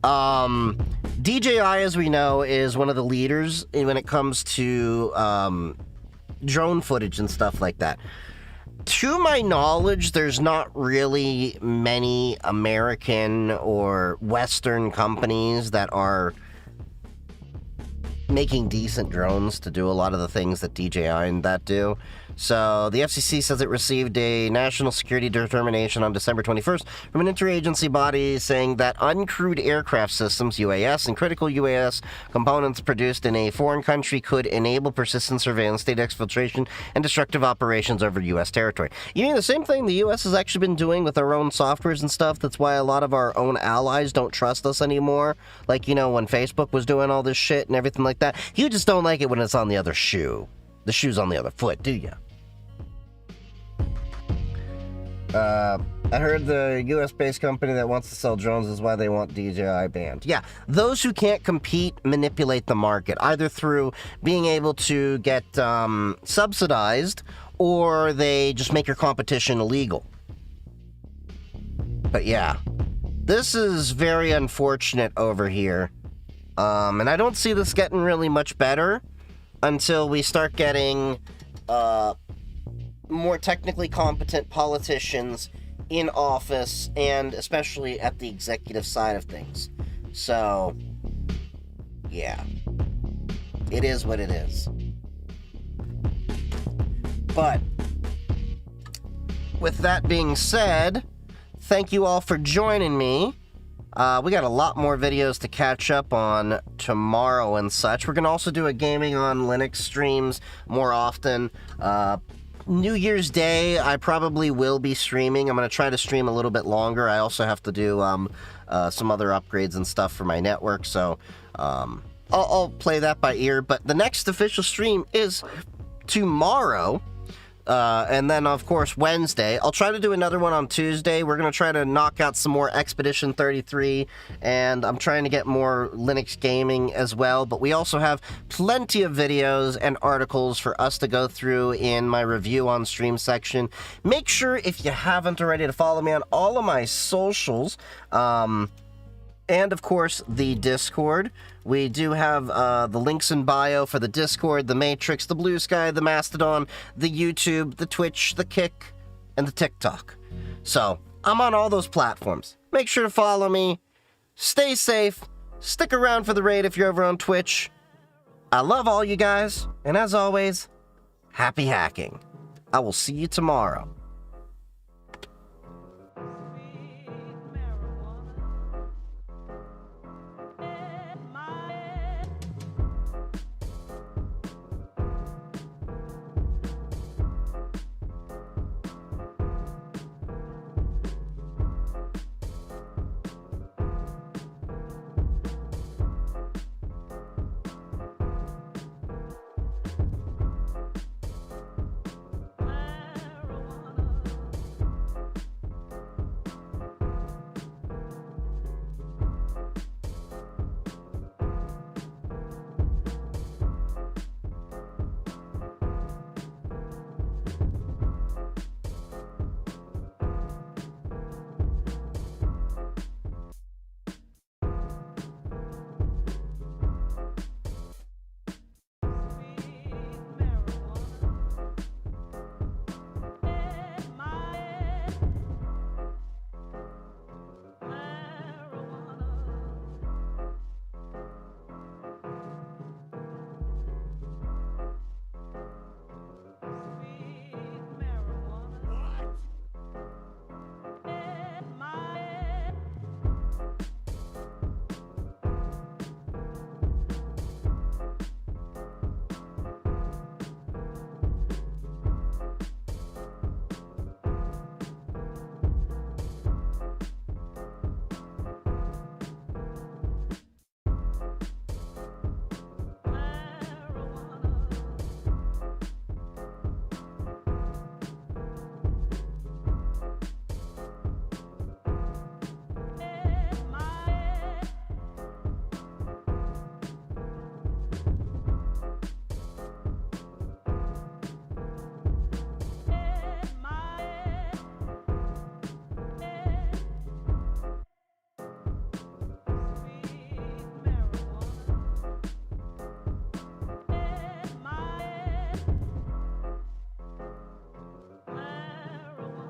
DJI, as we know, is one of the leaders when it comes to drone footage and stuff like that. To my knowledge, there's not really many American or Western companies that are making decent drones to do a lot of the things that DJI and that do. So the FCC says it received a national security determination on December 21st from an interagency body saying that uncrewed aircraft systems, UAS, and critical UAS components produced in a foreign country could enable persistent surveillance, data exfiltration, and destructive operations over U.S. territory. You mean the same thing the U.S. has actually been doing with our own softwares and stuff? That's why a lot of our own allies don't trust us anymore. Like, you know, when Facebook was doing all this shit and everything like that. You just don't like it when it's on the other shoe. The shoe's on the other foot, do you? I heard the US-based company that wants to sell drones is why they want DJI banned. Yeah, those who can't compete manipulate the market, either through being able to get subsidized, or they just make your competition illegal. But yeah, this is very unfortunate over here. And I don't see this getting really much better until we start getting more technically competent politicians in office, and especially at the executive side of things. So, yeah. It is what it is. But, with that being said, thank you all for joining me. We got a lot more videos to catch up on tomorrow and such. We're going to also do a gaming on Linux streams more often. New Year's Day, I probably will be streaming. I'm going to try to stream a little bit longer. I also have to do some other upgrades and stuff for my network, so I'll play that by ear. But the next official stream is tomorrow. And then, of course, Wednesday. I'll try to do another one on Tuesday. We're going to try to knock out some more Expedition 33, and I'm trying to get more Linux gaming as well. But we also have plenty of videos and articles for us to go through in my review on stream section. Make sure, if you haven't already, to follow me on all of my socials. And, of course, the Discord. We do have the links in bio for the Discord, the Matrix, the Blue Sky, the Mastodon, the YouTube, the Twitch, the Kick, and the TikTok. So, I'm on all those platforms. Make sure to follow me. Stay safe. Stick around for the raid if you're over on Twitch. I love all you guys. And as always, happy hacking. I will see you tomorrow.